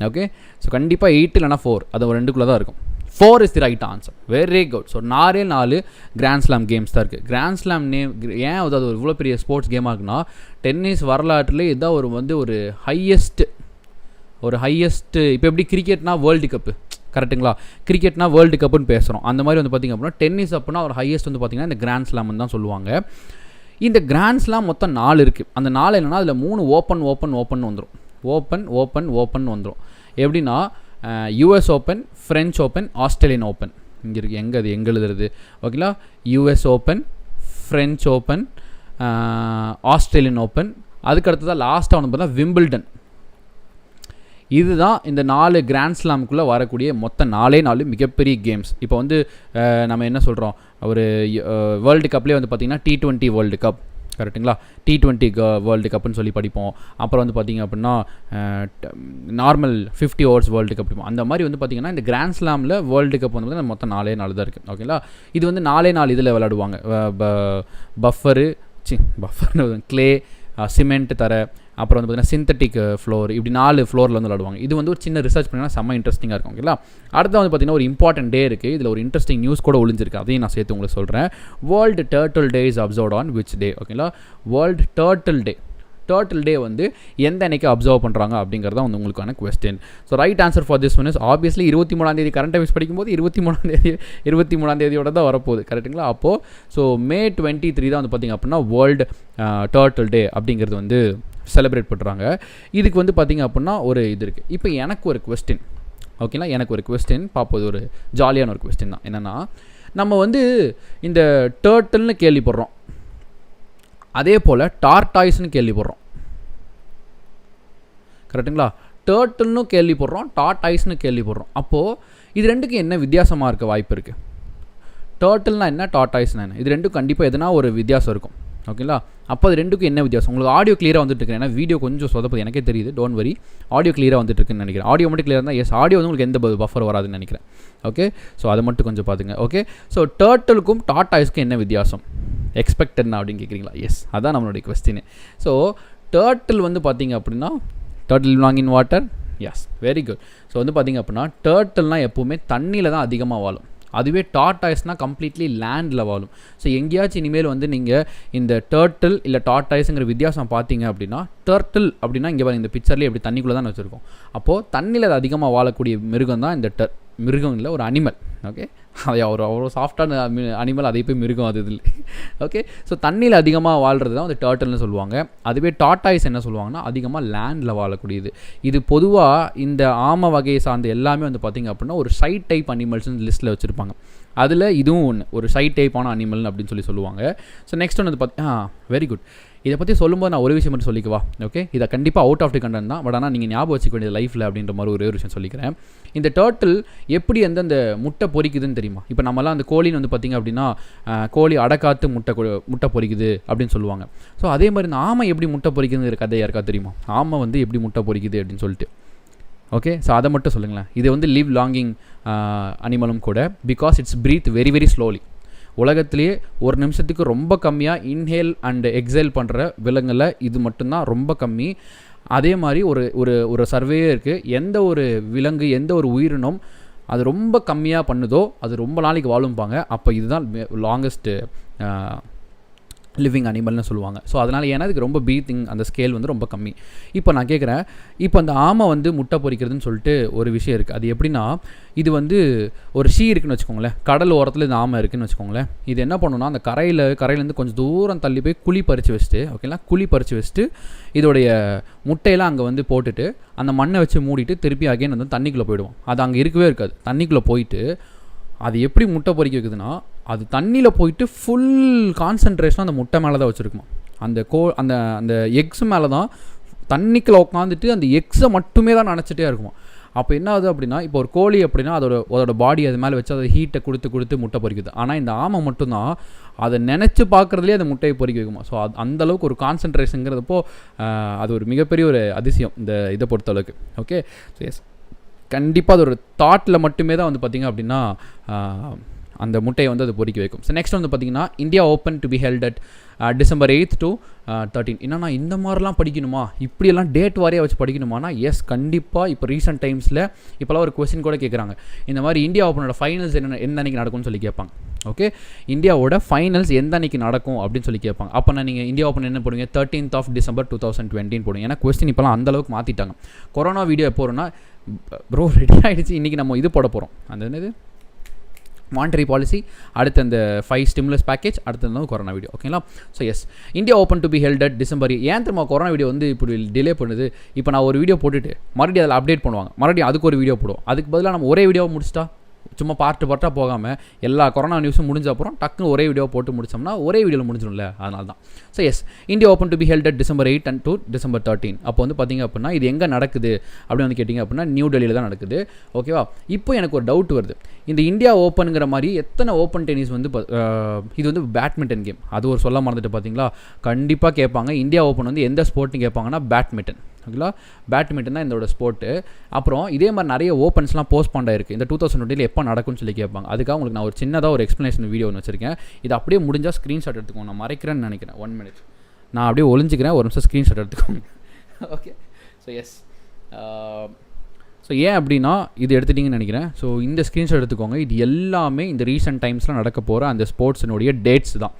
ஓகே, ஸோ கண்டிப்பாக 8 இல்லைனா 4, அது ஒரு ரெண்டுக்குள்ளே தான் இருக்கும். 4 is the right answer. Very good. So 4 grand slam games தான் இருக்குது. கிராண்ட் ஸ்லாம் நேம் ஏன் அது ஒரு இவ்வளோ பெரிய ஸ்போர்ட்ஸ் கேமாக இருக்குன்னா, டென்னிஸ் வரலாற்றிலே இதான் ஒரு ஹையஸ்ட்டு இப்போ எப்படி கிரிக்கெட்னா வேர்ல்டு கப்பு, கரெக்டுங்களா? கிரிக்கெட்னா வேர்ல்டு கப்புன்னு பேசுகிறோம். அந்த மாதிரி வந்து பார்த்திங்க அப்படின்னா டென்னிஸ் அப்படின்னா ஒரு ஹையஸ்ட் வந்து பார்த்திங்கன்னா இந்த கிராண்ட் ஸ்லாம்னு தான் சொல்லுவாங்க. இந்த கிராண்ட் ஸ்லாம் மொத்தம் 4 இருக்குது. அந்த 4 என்னென்னா அதில் 3 ஓப்பன் வந்துடும். ஓப்பன் வந்துடும். எப்படின்னா US open, French open, Australian open. இங்கே இருக்குது, அது எங்கே எழுதுறது? ஓகேங்களா? US open, French open, Australian open. அதுக்கடுத்து தான் லாஸ்ட்டாக வந்து பார்த்தா விம்பிள்டன். இதுதான் இந்த 4 கிராண்ட் ஸ்லாமுக்குள்ளே வரக்கூடிய மொத்தம் 4 மிகப்பெரிய கேம்ஸ். இப்போ வந்து நம்ம என்ன சொல்கிறோம், ஒரு வேர்ல்டு கப்லேயே வந்து பார்த்திங்கன்னா T20 வேர்ல்டு கப், கரெக்டுங்களா? T20 வேர்ல்டு கப்புன்னு சொல்லி படிப்போம். அப்புறம் வந்து பார்த்திங்க அப்படின்னா நார்மல் 50 ஓவர்ஸ் வேர்ல்டு கப் படிப்போம். அந்த மாதிரி வந்து பார்த்திங்கன்னா இந்த கிராண்ட் ஸ்லாமில் வேர்ல்டு கப் வந்து மொத்தம் 4 தான் இருக்குது. ஓகேங்களா? இது வந்து 4 இதில் விளையாடுவாங்க. பஃபர்னு கிளே, சிமெண்ட் தர, அப்புறம் வந்து பார்த்தீங்கன்னா சிந்தட்டிக் ஃப்ளோர், இப்படி 4 ஃப்ளோரில் வந்து விளாடுவாங்க. இது வந்து ஒரு சின்ன ரிசர்ச் பண்ணிங்கன்னா செம்ம இன்ட்ரெஸ்டிங்காக இருக்கும். ஓகேங்களா? அடுத்து வந்து பார்த்தீங்கன்னா ஒரு இம்பார்ட்டன்ட் டே இருக்குது. இதில் ஒரு இன்ட்ரெஸ்டிங் நியூஸ் கூட ஒளிஞ்சிருக்கு, அதையும் நான் சேர்த்து உங்களுக்கு சொல்கிறேன். World turtle day is observed on which டே? ஓகேங்களா? வேர்ல்டு டர்ட்டில் டே, டர்ட்டில் டே வந்து எந்த அன்னைக்கு அப்சர்வ் பண்ணுறாங்க அப்படிங்கிறதா வந்து உங்களுக்கான question. So right answer for this one is obviously 23 current affairs படிக்கும்போது 23 தான் வரப்போகுது. கரெக்டுங்களா? அப்போது ஸோ May 23 தான் வந்து பார்த்திங்க அப்படின்னா வேர்ல்டு டர்ட்டில் டே அப்படிங்கிறது வந்து செலிப்ரேட் பண்ணுறாங்க. இதுக்கு வந்து பார்த்திங்க அப்படின்னா ஒரு இது இருக்குது. இப்போ எனக்கு ஒரு கொஸ்டின், ஓகேங்களா? எனக்கு ஒரு கொஸ்டின் பார்ப்போது, ஒரு ஜாலியான ஒரு கொஸ்டின் தான். என்னென்னா, நம்ம வந்து இந்த டர்ட்டில்னு கேள்விப்படுறோம், அதே போல் டார்டாய்ஸ்னு கேள்விப்படுறோம். கரெக்டுங்களா? டர்ட்டில்னு கேள்விப்படுறோம், டார்டாய்ஸ்னு கேள்விப்படுறோம். அப்போது இது ரெண்டுக்கும் என்ன வித்தியாசமாக இருக்க வாய்ப்பு இருக்குது? டர்ட்டில்னா என்ன, டார்டாய்ஸ்னா என்ன? இது ரெண்டும் கண்டிப்பாக எதுனா ஒரு வித்தியாசம் இருக்கும். ஓகேங்களா? அப்போ அது ரெண்டுக்கும் என்ன வித்தியாசம்? உங்களுக்கு ஆடியோ கிளியராக வந்துட்டு இருக்கு. ஏன்னா வீடியோ கொஞ்சம் சொதப்புது, எனக்கே தெரியுது. டோன்ட் வரி, ஆடியோ கிளியராக வந்துட்டு இருக்குன்னு நினைக்கிறேன். ஆடியோ மட்டும் கிளியராக இருந்தால் எஸ், ஆடியோ வந்து உங்களுக்கு எந்த பஃபர் வராதுன்னு நினைக்கிறேன். ஓகே, ஸோ அதை மட்டும் கொஞ்சம் பார்த்துங்க. ஓகே, ஸோ டர்ட்டிலுக்கும் டார்டாய்ஸ்க்கும் என்ன வித்தியாசம் எக்ஸ்பெக்டட்னா அப்படின்னு கேட்குறீங்களா? எஸ், அதான் நம்மளுடைய கொஸ்டின். ஸோ டர்ட்டில் வந்து பார்த்திங்க அப்படின்னா, turtle long in water. Yes, very good. So வந்து பார்த்திங்க அப்படின்னா டர்ட்டில்னால் எப்போவுமே தண்ணியில் தான் அதிகமாக வாழும். அதுவே டார்டாய்ஸ்னால் கம்ப்ளீட்லி லேண்டில் வாழும். ஸோ எங்கேயாச்சும் இனிமேல் வந்து நீங்கள் இந்த டர்ட்டில் இல்லை டார்டாய்ஸுங்கிற வித்தியாசம் பார்த்தீங்க அப்படின்னா, டர்ட்டில் அப்படின்னா இங்கே பாருங்க, இந்த பிக்சர்லேயே எப்படி தண்ணிக்குள்ளே தான் வச்சுருக்கோம். அப்போது தண்ணியில் அதிகமாக வாழக்கூடிய மிருகம் தான் இந்த மிருகம் இல்லை, ஒரு அனிமல். ஓகே, அதை அவ்வளோ சாஃப்டான அனிமல், அதை போய் மிருகம் அது இதில். ஓகே, ஸோ தண்ணியில் அதிகமாக வாழ்கிறது தான் வந்து டர்ட்டில்னு சொல்லுவாங்க. அதுவே டார்டாய்ஸ் என்ன சொல்லுவாங்கன்னா, அதிகமாக லேண்டில் வாழக்கூடியது. இது பொதுவாக இந்த ஆமை வகையை சார்ந்த எல்லாமே வந்து பார்த்திங்க அப்படின்னா ஒரு சைட் டைப் அனிமல்ஸ்னு லிஸ்ட்டில் வச்சுருப்பாங்க. அதில் இதுவும் ஒன்று, ஒரு சைட் டைப்பான அனிமல் அப்படின்னு சொல்லுவாங்க. ஸோ நெக்ஸ்ட் ஒன்று வந்து வெரி குட். இதை பற்றி சொல்லும்போது நான் ஒரு விஷயம் மட்டும் சொல்லிக்குவா. ஓகே, இதை கண்டிப்பாக அவுட் ஆஃப் தி கண்டென்ட் தான், பட் ஆனால் நீங்கள் ஞாபகம் வச்சுக்க வேண்டியது லைஃப்பில் அப்படின்ற மாதிரி ஒரே ஒரு விஷயம் சொல்லிக்கிறேன். இந்த டர்ட்டில் எப்படி அந்த முட்டை பொரிக்குதுன்னு தெரியுமா? இப்போ நம்மலாம் அந்த கோழின்னு வந்து பார்த்திங்க அப்படின்னா, கோழி அடக்காத்து முட்டை பொரிக்குது அப்படின்னு சொல்லுவாங்க. ஸோ அதே மாதிரி இந்த ஆமை எப்படி முட்டை பொரிக்குதுங்கிற கதை யாருக்கா தெரியுமா? ஆமை வந்து எப்படி முட்டை பொரிக்குது அப்படின்னு சொல்லிட்டு. ஓகே, ஸோ அதை மட்டும் சொல்லுங்களேன். இது வந்து லிவ் லாங்கிங் அனிமலும் கூட, because it's breathe very very slowly. உலகத்திலேயே ஒரு நிமிஷத்துக்கு ரொம்ப கம்மியாக இன்ஹேல் அண்ட் எக்ஸேல் பண்ணுற விலங்குல இது மட்டும்தான் ரொம்ப கம்மி. அதே மாதிரி ஒரு சர்வே இருக்குது, எந்த ஒரு விலங்கு எந்த ஒரு உயிரினம் அது ரொம்ப கம்மியாக பண்ணுதோ அது ரொம்ப நாளைக்கு வாழும்பாங்க. அப்போ இதுதான் லாங்கஸ்ட்டு லிவிங் அனிமல்னு சொல்லுவாங்க. ஸோ அதனால் ஏன்னா இதுக்கு ரொம்ப ப்ரீத்திங் அந்த ஸ்கேல் வந்து ரொம்ப கம்மி. இப்போ நான் கேட்குறேன், இப்போ அந்த ஆமை வந்து முட்டை பொரிக்கிறதுன்னு சொல்லிட்டு ஒரு விஷயம் இருக்குது. அது எப்படின்னா, இது வந்து ஒரு ஷீ இருக்குன்னு வச்சுக்கோங்களேன், கடல் ஓரத்தில் இந்த ஆமை இருக்குதுன்னு வச்சுக்கோங்களேன். இது என்ன பண்ணுன்னா, அந்த கரையிலேருந்து கொஞ்சம் தூரம் தள்ளி போய் குழி பறித்து வச்சுட்டு, ஓகேங்களா, குழி பறித்து வச்சுட்டு இதோடைய முட்டையெல்லாம் அங்கே வந்து போட்டுட்டு அந்த மண்ணை வச்சு மூடிட்டு திருப்பி அகைன் வந்து தண்ணிக்குள்ளே போயிடுவோம். அது அங்கே இருக்கவே இருக்காது. தண்ணிக்குள்ளே போயிட்டு அது எப்படி முட்டை பொரிக்க வைக்குதுன்னா, அது தண்ணியில் போயிட்டு ஃபுல் கான்சன்ட்ரேஷன் அந்த முட்டை மேலே தான் வச்சுருக்குமா. அந்த அந்த எக்ஸ் மேலே தான் தண்ணிக்குள்ளே உட்காந்துட்டு அந்த எக்ஸை மட்டுமே தான் நினச்சிட்டே இருக்குமா. அப்போ என்ன ஆகுது அப்படின்னா, இப்போ ஒரு கோழி அப்படின்னா அதோட பாடி அது மேலே வச்சு அதை ஹீட்டை கொடுத்து முட்டை பொரிக்குது. ஆனால் இந்த ஆமை மட்டும்தான் அதை நினச்சி பார்க்குறதுலேயே அந்த முட்டையை பொரிக்க வைக்குமா. ஸோ அந்தளவுக்கு ஒரு கான்சன்ட்ரேஷனுங்கிறதப்போ அது ஒரு மிகப்பெரிய ஒரு அதிசயம் இந்த இதை பொறுத்தளவுக்கு. ஓகே, ஸோ எஸ், கண்டிப்பாக அது ஒரு தாட்டில் மட்டுமே தான் வந்து பார்த்திங்க அப்படின்னா அந்த முட்டையை வந்து அது பொரிக்க வைக்கும். ஸோ நெக்ஸ்ட் வந்து பார்த்திங்கன்னா, India open to be held at December 8th to 13. என்னன்னா இந்த மாதிரிலாம் படிக்கணுமா, இப்படியெல்லாம் டேட் வாரியாக வச்சு படிக்கணுமானா எஸ், கண்டிப்பாக. இப்போ ரீசெண்ட் டைம்ஸில் இப்போலாம் ஒரு கொஸ்டின் கூட கேட்குறாங்க, இந்த மாதிரி இந்தியா ஓப்பனோட ஃபைனல்ஸ் எந்த அன்றைக்கி நடக்கும்னு சொல்லி கேட்பாங்க. ஓகே, இந்தியாவோட ஃபைனல்ஸ் எந்த அன்றைக்கி நடக்கும் அப்படின்னு சொல்லி கேட்பாங்க. அப்போ நான் நீங்கள் இந்தியா ஓப்பன் என்ன போடுவீங்க? 13th of December 2020 போடுங்க. ஏன்னா கொஸ்டின் இப்போலாம் அந்தளவுக்கு மாற்றிட்டாங்க. கொரோனா வீடியோ எப்போ வரும்னா, ப்ரோ ரெடி ஆகிடுச்சு, இன்றைக்கி நம்ம இது போட போகிறோம், அந்த என்னது மானிட்டரி பாலிசி, அடுத்து அந்த 5 ஸ்டிமுலஸ் பேக்கேஜ், அடுத்து கொரோனா வீடியோ. ஓகேங்களா? So yes, India open to be held at December. ஏன் தெரியுமா கொரோனா வீடியோ வந்து இப்படி டிலே பண்ணுது? இப்போ நான் ஒரு வீடியோ போட்டுட்டு மறுபடியும் அதில் அப்டேட் பண்ணுவாங்க, மறுபடியும் அதுக்கு ஒரு வீடியோ போடுவோம். அதுக்கு பதிலாக நம்ம ஒரே வீடியோவை முடிச்சிட்டா, சும்மா பார்ட்டாக போகாமல் எல்லா கொரோனா நியூஸும் முடிஞ்ச அப்புறம் டக்குன்னு ஒரே வீடியோ போட்டு முடிச்சோம்னா ஒரே வீடியோவில் முடிஞ்சிடும்ல, அதனால தான். So yes, India open to be held at December 8 and to December 13. அப்போ வந்து பார்த்திங்க அப்படின்னா இது எங்கே நடக்குது அப்படின்னு வந்து கேட்டிங்க அப்படின்னா நியூ டெல்லியில் தான் நடக்குது. ஓகேவா? இப்போ எனக்கு ஒரு டவுட் வருது, இந்த இந்தியா ஓப்பனுங்கிற மாதிரி எத்தனை ஓப்பன் டென்னிஸ் வந்து இது வந்து பேட்மிண்டன் கேம், அது ஒரு சொல்ல மறந்துட்டு பார்த்தீங்களா? கண்டிப்பாக கேட்பாங்க, இந்தியா ஓப்பன் வந்து எந்த ஸ்போர்ட்னு கேட்பாங்கன்னா பேட்மிண்டன். ஓகேங்களா? பேட்மிண்டன் தான் இதோட ஸ்போர்ட்டு. அப்புறம் இதே மாதிரி நிறைய ஓப்பன்ஸ்லாம் போஸ்ட்பாண்ட் ஆயிருக்கு, இந்த 2020 எப்போ நடக்கும்னு சொல்லி கேட்பாங்க. அதுக்காக உங்களுக்கு நான் ஒரு சின்னதாக ஒரு எக்ஸ்ப்ளனேஷன் வீடியோ ஒன்று வச்சிருக்கேன். இது அப்படியே முடிஞ்சால் ஸ்க்ரீன்ஷாட் எடுத்துக்கோங்க. நான் மறைக்கிறேன்னு நினைக்கிறேன், 1 minute நான் அப்படியே ஒளிஞ்சிக்கிறேன், ஒரு நிமிஷம் ஸ்க்ரீன்ஷாட் எடுத்துக்கோங்க. Okay, so S. ஸோ ஏன் அப்படின்னா இது எடுத்துட்டிங்கன்னு நினைக்கிறேன். ஸோ இந்த ஸ்க்ரீன்ஷாட் எடுத்துக்கோங்க. இது எல்லாமே இந்த ரீசெண்ட் டைம்ஸில் நடக்க போகிற அந்த ஸ்போர்ட்ஸினுடைய டேட்ஸ் தான்.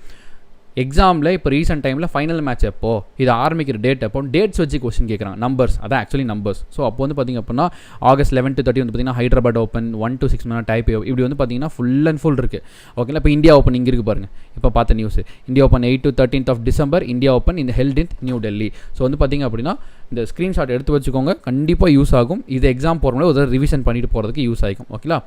எக்ஸாமில் இப்போ ரீசெண்ட் டைமில் ஃபைனல் மேட்ச் எப்போ, இது ஆரம்பிக்கிற டேட் எப்போ, டேட்ஸ் வச்சு கொஸ்டின் கேட்குறாங்க. நம்பர்ஸ், அதான் ஆக்சுவலி நம்பர்ஸ். ஸோ அப்போ வந்து பார்த்திங்க அப்படின்னா August 11 to 30 வந்து பார்த்திங்கன்னா ஹைதராபாத் ஓப்பன், 1 to 6 மணி டைப் இப்படி வந்து பார்த்திங்கன்னா ஃபுல் அண்ட் ஃபுல் இருக்குது. ஓகேங்களா. இப்போ இந்தியா ஓப்பன் இங்கே இருக்குது பாருங்கள், இப்போ பார்த்த news. India open 8 to 13th of December, India open இந்த held in New Delhi. So வந்து பார்த்திங்க அப்படின்னா இந்த ஸ்க்ரீன்ஷாட் எடுத்து வச்சுக்கோங்க, கண்டிப்பாக யூஸ் ஆகும். இது எக்ஸாம் போகிறவங்களே ஒரு ரிவிஷன் பண்ணிட்டு போகிறதுக்கு யூஸ் ஆகிக்கும். ஓகேங்களா.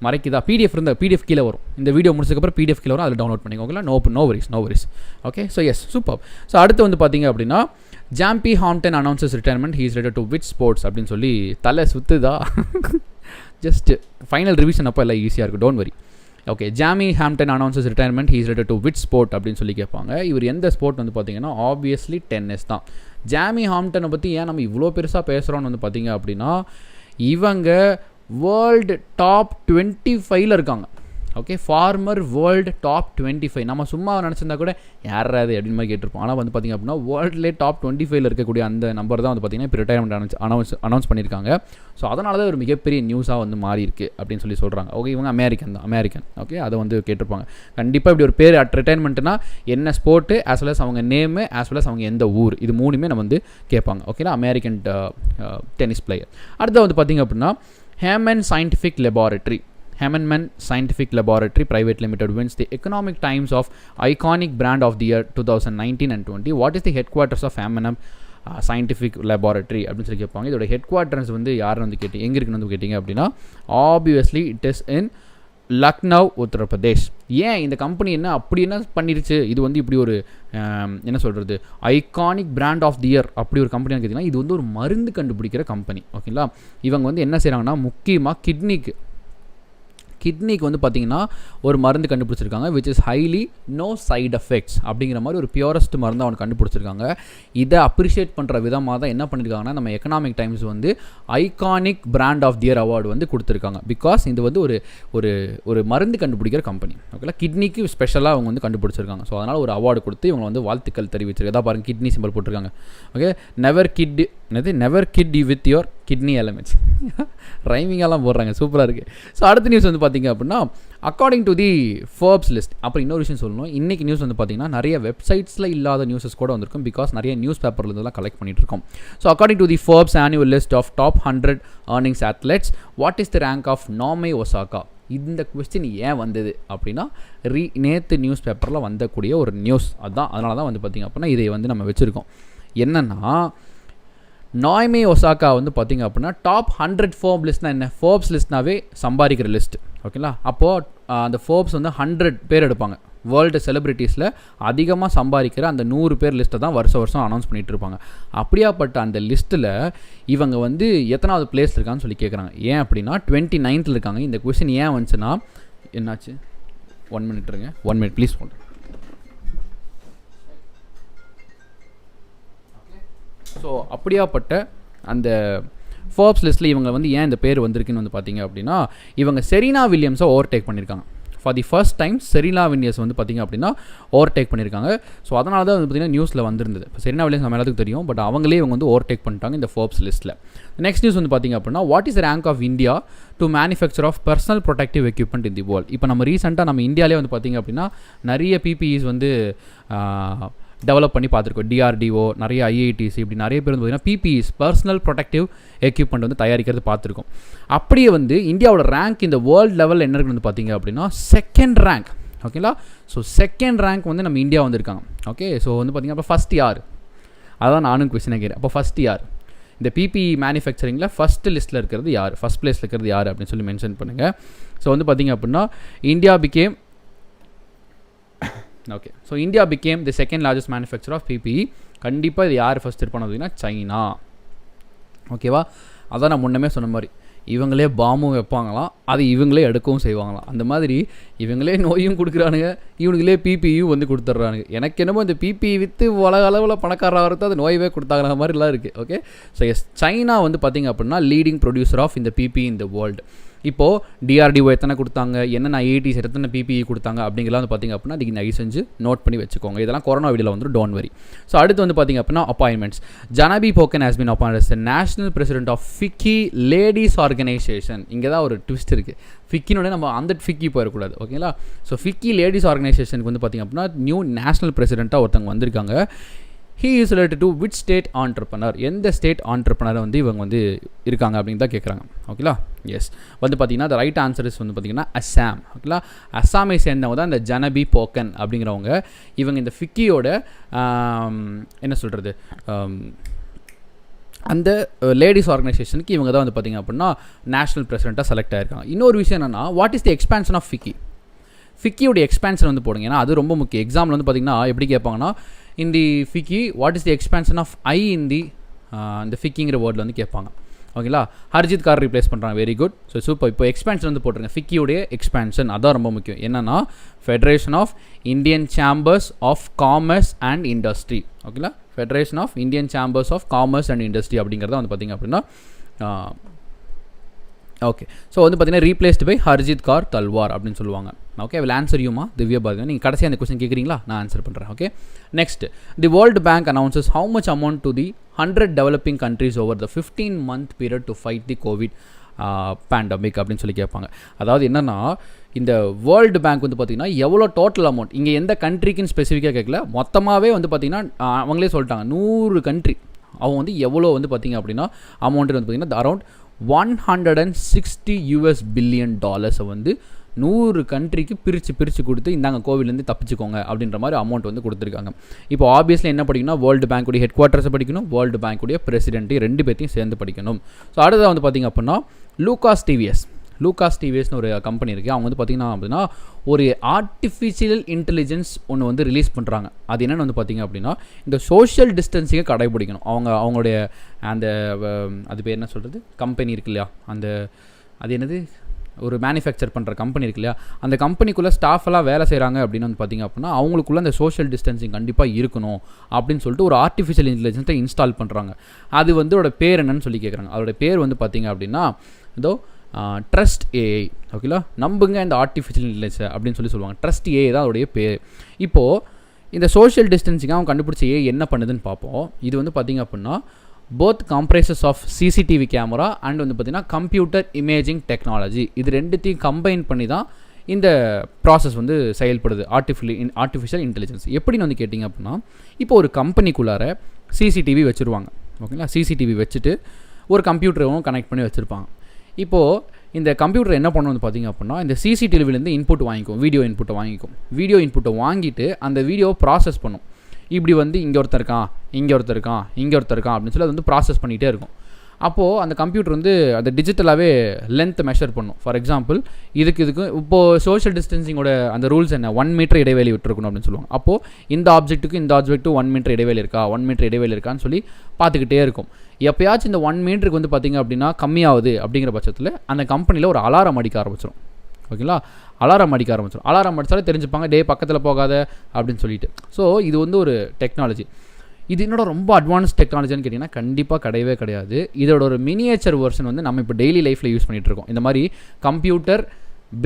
மறைக்குதா பிடிஎஃப் இருந்தால் பிடிஎஃப் கீழே வரும். இந்த வீடியோ முடிச்சதுக்கப்புறம் பிடிஎஃப் கீழே வரும், அதில் டவுன்லோட் பண்ணிக்கோங்களா. No worries. Okay, so yes, super. So அடுத்து வந்து பார்த்தீங்க அப்படின்னா Jamie Hampton announces retirement, he is related to which sports அப்படின்னு சொல்லி தலை சுற்றுதா. ஜஸ்ட் ஃபைனல் ரிவிஷன் அப்போ எல்லாம் ஈஸியாக இருக்கும், don't worry. Okay, Jamie Hampton announces retirement, he is related to which sport அப்படின்னு சொல்லி கேட்பாங்க. இவர் எந்த ஸ்போர்ட் வந்து பார்த்தீங்கன்னா ஆப்வியஸ்லி டென்னிஸ் தான். ஜாமி ஹாம்டனை பற்றி ஏன் நம்ம இவ்வளோ பெருசாக பேசுகிறோன்னு வந்து பார்த்தீங்க அப்படின்னா இவங்க வேர்ல்டு டாப் 25 இருக்காங்க. Okay, former world top 25. நம்ம சும்மா நினச்சிருந்தா கூட யாராது அப்படின்னு மாதிரி கேட்டிருப்போம். ஆனால் வந்து பார்த்திங்க அப்படின்னா வேர்ல்ட்லே டாப் 25 இருக்கக்கூடிய அந்த நம்பர் தான் வந்து பார்த்திங்கன்னா இப்போ ரிட்டையர்மெண்ட் அனௌன்ஸ் பண்ணியிருக்காங்க. ஸோ அதனால தான் ஒரு மிகப்பெரிய நியூஸாக வந்து மாறி இருக்குது அப்படின்னு சொல்லி சொல்கிறாங்க. ஓகே, இவங்க அமெரிக்கன். ஓகே, அதை வந்து கேட்டிருப்பாங்க. கண்டிப்பாக இப்படி ஒரு பேர் ரிட்டையர்மெண்ட்னா என்ன ஸ்போர்ட்டு, ஆஸ் வெல் அஸ் அவங்க நேமு, ஆஸ் வெல் அஸ் அவங்க எந்த ஊர், இது மூணுமே நம்ம வந்து கேட்பாங்க. ஓகேங்களா. American tennis player. அடுத்து வந்து பார்த்திங்க அப்படின்னா Hammond Scientific Laboratory Private Limited wins the Economic Times of Iconic Brand of the Year 2019 and 20. What is the headquarters of Hammond Scientific Laboratory அப்படின்னு சொல்லி கேட்பாங்க. இதோட ஹெட் குவார்ட்டர்ஸ் வந்து யாருன்னு வந்து கேட்டீங்க, எங்கே இருக்குன்னு வந்து கேட்டிங்க அப்படின்னா obviously it is in Lucknow, Uttar Pradesh. ஏன் இந்த கம்பெனி என்ன பண்ணிருச்சு, இது வந்து இப்படி ஒரு என்ன சொல்கிறது iconic brand of the year அப்படி ஒரு கம்பெனின்னு கேட்டிங்கன்னா இது வந்து ஒரு மருந்து கண்டுபிடிக்கிற கம்பெனி. ஓகேங்களா. இவங்க வந்து என்ன செய்கிறாங்கன்னா முக்கியமாக கிட்னிக்கு வந்து பார்த்திங்கன்னா ஒரு மருந்து கண்டுபிடிச்சிருக்காங்க, which is highly no side effects அப்படிங்கிற மாதிரி ஒரு பியூரஸ்ட் மருந்து அவனுக்கு கண்டுபிடிச்சிருக்காங்க. இதை அப்ரிஷியேட் பண்ணுற விதமாக தான் என்ன பண்ணியிருக்காங்கன்னா நம்ம எக்கனாமிக் டைம்ஸ் வந்து iconic brand of the year award வந்து கொடுத்துருக்காங்க. பிகாஸ் இது வந்து ஒரு மருந்து கண்டுபிடிக்கிற கம்பெனி. ஓகேங்களா. கிட்னிக்கு ஸ்பெஷலாக அவங்க வந்து கண்டுபிடிச்சிருக்காங்க. ஸோ அதனால் ஒரு அவார்டு கொடுத்து இவங்க வந்து வாழ்த்துக்கள் தெரிவிச்சிருக்காங்க. அதான் பாருங்கள், கிட்னி சிம்பிள் போட்டிருக்காங்க. Okay, never kid with your kidney elements. ரைமிங்கெல்லாம் போடுறாங்க, சூப்பராக இருக்குது. ஸோ அடுத்த நியூஸ் வந்து பார்த்திங்க அப்படின்னா according to the Forbes list. அப்புறம் இன்னொரு விஷயம் சொல்லணும், இன்றைக்கி நியூஸ் வந்து பார்த்திங்கன்னா நிறைய வெப்சைட்ஸில் இல்லாத நியூஸஸ் கூட வந்திருக்கும். பிகாஸ் நிறைய நியூஸ் பேப்பர்லேருந்துலாம் கலெக்ட் பண்ணிட்டு இருக்கோம். So according to the Forbes annual list of top 100 earnings athletes, what is the rank of Naomi Osaka? இந்த கொஸ்டின் ஏன் வந்தது அப்படின்னா நேற்று நியூஸ் பேப்பரில் வந்தக்கூடிய ஒரு நியூஸ் அதுதான். அதனால தான் வந்து பார்த்திங்க அப்படின்னா இதை வந்து நம்ம வச்சுருக்கோம். என்னென்னா நாய்மே ஒசாக்கா வந்து பார்த்திங்க அப்படின்னா டாப் 100 ஃபோர்ப் லிஸ்ட்னா என்ன, ஃபோர்ப்ஸ் லிஸ்ட்னாவே சம்பாதிக்கிற லிஸ்ட். ஓகேங்களா. அப்போது அந்த ஃபோர்ப்ஸ் வந்து 100 பேர் எடுப்பாங்க. வேர்ல்டு செலிப்ரிட்டிஸில் அதிகமாக சம்பாதிக்கிற அந்த 100 பேர் லிஸ்ட்டை தான் வருஷம் அனௌன்ஸ் பண்ணிகிட்டு இருப்பாங்க. அப்படியாப்பட்ட அந்த லிஸ்ட்டில் இவங்க வந்து எத்தனாவது பிளேஸில் இருக்கான்னு சொல்லி கேட்குறாங்க. ஏன் அப்படின்னா 29th இருக்காங்க. இந்த கொஸ்டின் ஏன் வந்துச்சுன்னா என்னாச்சு, 1 minute இருங்க, 1 minute ப்ளீஸ் பண்ணுறேன். ஸோ அப்படியாப்பட்ட அந்த ஃபோர்ப்ஸ் லிஸ்ட்டில் இவங்க வந்து ஏன் இந்த பேர் வந்திருக்குன்னு வந்து பார்த்தீங்க அப்படின்னா இவங்க செரீனா வில்லியம்ஸை ஓவர்டேக் பண்ணியிருக்காங்க. For the first time Serena Williams வந்து பார்த்திங்க அப்படின்னா ஓவர்டேக் பண்ணியிருக்காங்க. ஸோ அதனால தான் வந்து பார்த்திங்கன்னா நியூஸில் வந்திருந்தது. இப்போ செரீனா வில்லியம்ஸ் நம்ம எல்லாத்துக்கும் தெரியும், பட் அவங்களே இவங்க வந்து ஓவர்டேக் பண்ணிட்டாங்க இந்த ஃபோர்ப்ஸ் லிஸ்ட்டில். நெக்ஸ்ட் நியூஸ் வந்து பார்த்திங்க அப்படின்னா what is rank of India to manufacture of personal protective equipment in the world. இப்போ நம்ம ரீசெண்டாக நம்ம இந்தியாவிலே வந்து பார்த்திங்க அப்படின்னா நிறைய பிபிஇஸ் வந்து டெவலப் பண்ணி பார்த்துருக்கோம். டிஆர்டிஓ, நிறைய ஐஐடிஸ், இப்படி நிறைய பேர் வந்து பார்த்திங்கன்னா பிபிஇஸ் பர்சனல் ப்ரொடெக்டிவ் எக்யூப்மெண்ட் வந்து தயாரிக்கிறது பார்த்துருக்கோம். அப்படியே வந்து இந்தியாவோட ரேங்க் இந்த வேர்ல்டு லெவலில் என்ன இருக்குன்னு வந்து பார்த்திங்க அப்படின்னா 2nd ரேங்க். ஓகேங்களா. ஸோ 2nd ரேங்க் வந்து நம்ம இந்தியா வந்திருக்காங்க. ஓகே, ஸோ வந்து பார்த்திங்கன்னா அப்போ ஃபஸ்ட் யார், அதான் நானும் கொஸ்டின் கேட்குறேன். அப்போ ஃபஸ்ட் யார் இந்த பிபிஇ மேனுஃபேக்சரிங்கில் ஃபஸ்ட் லிஸ்ட்டில் இருக்கிறது யார், ஃபஸ்ட் பிளேஸில் இருக்கிறது யார் அப்படின்னு சொல்லி மென்ஷன் பண்ணுங்கள். ஸோ வந்து பார்த்திங்க அப்படின்னா India became okay, so India became the 2nd largest manufacturer of PPE. கண்டிப்பாக இது யார் ஃபஸ்ட் இருப்பானு அப்படின்னா சைனா. ஓகேவா. அதான் நான் முன்னமே சொன்ன மாதிரி இவங்களே பாம்பும் வைப்பாங்களாம், அது இவங்களே எடுக்கவும் செய்வாங்களாம். அந்த மாதிரி இவங்களே நோயும் கொடுக்குறானுங்க, இவனுங்களே பிபியும் வந்து கொடுத்துட்றானுங்க. எனக்கு என்னமோ இந்த பிபிஇ விற்று உலக அளவில் பணக்காரராகிறது அது நோயவே கொடுத்தாங்கிற மாதிரிலாம் இருக்குது. ஓகே, ஸோ எஸ், சைனா வந்து பார்த்திங்க அப்படின்னா லீடிங் ப்ரொடியூசர் ஆஃப் இந்த பிபிஇ இந்த வேர்ல்டு. இப்போது டிஆர்டிஓ எத்தனை கொடுத்தாங்க, என்னென்ன ஐஐடிஸ் எத்தனை பிபிஇ கொடுத்தாங்க அப்படிங்கிறலாம் வந்து பார்த்திங்க அப்படின்னா அதுக்கு நகை செஞ்சு நோட் பண்ணி வச்சுக்கோங்க. இதெல்லாம் கொரோனா வீடியோவில் வந்து டோன்ட் வரி. ஸோ அடுத்து வந்து பார்த்திங்க அப்படின்னா appointments. Jahnabi Phookan has been appointed as national president of FICCI ladies organisation. இங்கே தான் ஒரு ட்விஸ்ட் இருக்குது. ஃபிக்கினோட நம்ம அந்த ஃபிக்கி போயிடக்கூடாது, ஓகேங்களா? ஸோ ஃபிக்கி லேடிஸ் ஆர்கனைசேஷனுக்கு வந்து பார்த்திங்க அப்படின்னா நியூ நேஷனல் பிரசிடெண்ட்டாக ஒருத்தவங்க வந்திருக்காங்க. He is related to which state ஆண்டர்பனர், எந்த ஸ்டேட் ஆண்டர்பனரை வந்து இவங்க வந்து இருக்காங்க அப்படின்னு தான் கேட்குறாங்க, ஓகேங்களா? எஸ், வந்து பார்த்திங்கன்னா த ரைட் ஆன்சர் இஸ் வந்து பார்த்திங்கன்னா அஸ்ஸாம், ஓகேங்களா? அஸ்ஸாமை சேர்ந்தவங்க தான் இந்த ஜனபி போக்கன் அப்படிங்கிறவங்க. இவங்க இந்த ஃபிக்கியோட என்ன சொல்கிறது அந்த லேடிஸ் ஆர்கனைசேஷனுக்கு இவங்க தான் வந்து பார்த்திங்க அப்படின்னா நேஷனல் பிரசிடெண்ட்டாக செலக்ட் ஆகிருக்காங்க. இன்னொரு விஷயம் என்னென்னா, what is the expansion of FICCI? ஃபிக்கியோட எக்ஸ்பான்ஷன் வந்து போடுங்க, ஏன்னா அது ரொம்ப முக்கியம். எக்ஸாமில் வந்து பார்த்திங்கன்னா எப்படி கேட்பாங்கன்னா, in the FICCI what is the expansion of I in the இந்த ஃபிக்கிங்கிற வேர்டில் வந்து கேட்பாங்க, ஓகேங்களா? ஹர்ஜித் கார் ரீப்ளேஸ் பண்ணுறாங்க, வெரி குட். So super. இப்போ எக்ஸ்பான்ஷன் வந்து போட்டுருங்க, ஃபிக்கியோடைய எக்ஸ்பான்ஷன் அதான் ரொம்ப முக்கியம். என்னன்னா federation of Indian chambers of commerce and industry, ஓகேங்களா? Federation of Indian chambers of commerce and industry அப்படிங்கிறத வந்து பார்த்திங்க அப்படின்னா ஓகே. ஸோ வந்து பார்த்தீங்கன்னா ரீப்ளேஸ்டு பை ஹர்ஜித் கார் தல்வார் அப்படின்னு சொல்லுவாங்க. Okay, will answer Uma Divya Bharathi. நீங்கள் கடைசியாக அந்த கொஸ்டின் கேட்குறீங்களா? நான் ஆன்சர் பண்ணுறேன். Okay, next. The world bank announces how much amount to the 100 developing countries over the 15-month period to fight the covid pandemic அப்படின்னு சொல்லி கேட்பாங்க. அதாவது என்னென்னா, இந்த வேர்ல்டு பேங்க் வந்து பார்த்திங்கன்னா எவ்வளோ டோட்டல் அமௌண்ட், இங்கே எந்த கண்ட்ரிக்குன்னு ஸ்பெசிஃபிக்காக கேட்கல, மொத்தமாகவே வந்து பார்த்திங்கன்னா அவங்களே சொல்லிட்டாங்க 100 கண்ட்ரி அவங்க வந்து எவ்வளோ வந்து பார்த்திங்க அப்படின்னா அமௌண்ட்டு வந்து பார்த்திங்கன்னா அரௌண்ட் $160 பில்லியன் வந்து 100 கண்ட்ரிக்கு பிரித்து கொடுத்து இந்தாங்க கோவிலேருந்து தப்பிச்சுக்கோங்க அப்படின்ற மாதிரி அமௌண்ட் வந்து கொடுத்துருக்காங்க. இப்போ ஆப்வியஸ்லி என்ன படிக்கணும், வேர்ல்டு பேங்க்குடைய ஹெட் குவார்ட்டர்ஸை படிக்கணும், வேர்ல்டு பேங்க்குடைய பிரசிடென்ட்டு ரெண்டு பேர்த்தையும் சேர்ந்து படிக்கணும். ஸோ அடுத்தது வந்து பார்த்திங்க அப்படின்னா லூகாஸ் டிவிஎஸ்னு ஒரு கம்பெனி இருக்குது. அவங்க வந்து பார்த்திங்கன்னா அப்படின்னா ஒரு ஆர்டிஃபிஷியல் இன்டெலிஜென்ஸ் ஒன்று வந்து ரிலீஸ் பண்ணுறாங்க. அது என்னென்னு வந்து பார்த்திங்க அப்படின்னா இந்த சோஷியல் டிஸ்டன்ஸிங்கை கடைபிடிக்கணும். அவங்களுடைய அந்த அது பேர் என்ன சொல்கிறது, கம்பெனி இருக்கு இல்லையா, அது என்னது ஒரு மேனுஃபேக்சர் பண்ணுற கம்பெனி இருக்கு இல்லையா, அந்த கம்பெனிக்குள்ளே ஸ்டாஃபெல்லாம் வேலை செய்கிறாங்க அப்படின்னு வந்து பார்த்திங்க அப்படின்னா அவங்களுக்குள்ளே அந்த சோஷியல் டிஸ்டன்சிங் கண்டிப்பாக இருக்கணும் அப்படின்னு சொல்லிட்டு ஒரு ஆர்டிஃபிஷியல் இன்டெலிஜென்ஸை இன்ஸ்டால் பண்ணுறாங்க. அது வந்து அதோட பேர் என்னன்னு சொல்லி கேட்குறாங்க. அதோட பேர் வந்து பார்த்திங்க அப்படின்னா இதோ ட்ரஸ்ட் ஏஐ, ஓகேங்களா? நம்புங்க இந்த ஆர்டிஃபிஷியல் இன்டெலிஜென்ஸ் அப்படின்னு சொல்லுவாங்க. ட்ரஸ்ட் ஏஐ தான் அதோடைய பேர். இப்போது இந்த சோஷியல் டிஸ்டன்சிங்காக அவங்க கண்டுபிடிச்ச ஏஐ என்ன பண்ணுதுன்னு பார்ப்போம். இது வந்து பார்த்திங்க அப்படின்னா both comprises of CCTV camera and வந்து பார்த்திங்கன்னா கம்ப்யூட்டர் இமேஜிங் டெக்னாலஜி, இது ரெண்டுத்தையும் கம்பைன் பண்ணி தான் இந்த ப்ராசஸ் வந்து செயல்படுது ஆர்டிஃபிஷியல் இன்டெலிஜென்ஸ். எப்படின்னு வந்து கேட்டிங்க அப்படின்னா, இப்போ ஒரு கம்பெனிக்குள்ளார சிசிடிவி வச்சுருவாங்க, ஓகேங்களா? சிசிடிவி வச்சுட்டு ஒரு கம்ப்யூட்டரும் கனெக்ட் பண்ணி வச்சுருப்பாங்க. இப்போது இந்த கம்ப்யூட்டர் என்ன பண்ணணும் பார்த்திங்க அப்படின்னா இந்த சிசிடிவிலேருந்து இன்புட் வாங்கிக்கும், வீடியோ இன்புட்டை வாங்கிட்டு அந்த வீடியோவை ப்ராசஸ் பண்ணும். இப்படி வந்து இங்கே ஒருத்தர் இருக்கான் அப்படின்னு சொல்லி அது வந்து ப்ராசஸ் பண்ணிகிட்டே இருக்கும். அப்போது அந்த கம்ப்யூட்டர் வந்து அந்த டிஜிட்டலாகவே லென்த் மெஷர் பண்ணும். ஃபார் எக்ஸாம்பிள் இதுக்கு இப்போது சோஷியல் டிஸ்டன்சிங்கோட அந்த ரூல்ஸ் என்ன, 1 மீட்டர் இடைவெளி விட்டுருக்கணும் அப்படின்னு சொல்லுவாங்க. அப்போது இந்த ஆப்ஜெக்ட்டு 1 மீட்டர் இடைவெளி இருக்கான்னு சொல்லி பார்த்துக்கிட்டே இருக்கும். எப்போயாச்சும் இந்த 1 மீட்டருக்கு வந்து பார்த்திங்க அப்படின்னா கம்மியாகுது அப்படிங்கிற பட்சத்தில் அந்த கம்பெனியில் ஒரு அலாரம் அடிக்க ஆரம்பிச்சிடும், ஓகேங்களா? அலாரம் அடித்தாலே தெரிஞ்சுப்பாங்க, டே பக்கத்தில் போகாத அப்படின்னு சொல்லிட்டு. ஸோ இது வந்து ஒரு டெக்னாலஜி. இது என்னோட ரொம்ப அட்வான்ஸ் டெக்னாலஜின்னு கேட்டிங்கன்னா கண்டிப்பாக கிடையாது. இதோட ஒரு மினியேச்சர் வெர்ஷன் வந்து நம்ம இப்போ டெய்லி லைஃப்பில் யூஸ் பண்ணிகிட்ருக்கோம். இந்த மாதிரி கம்ப்யூட்டர்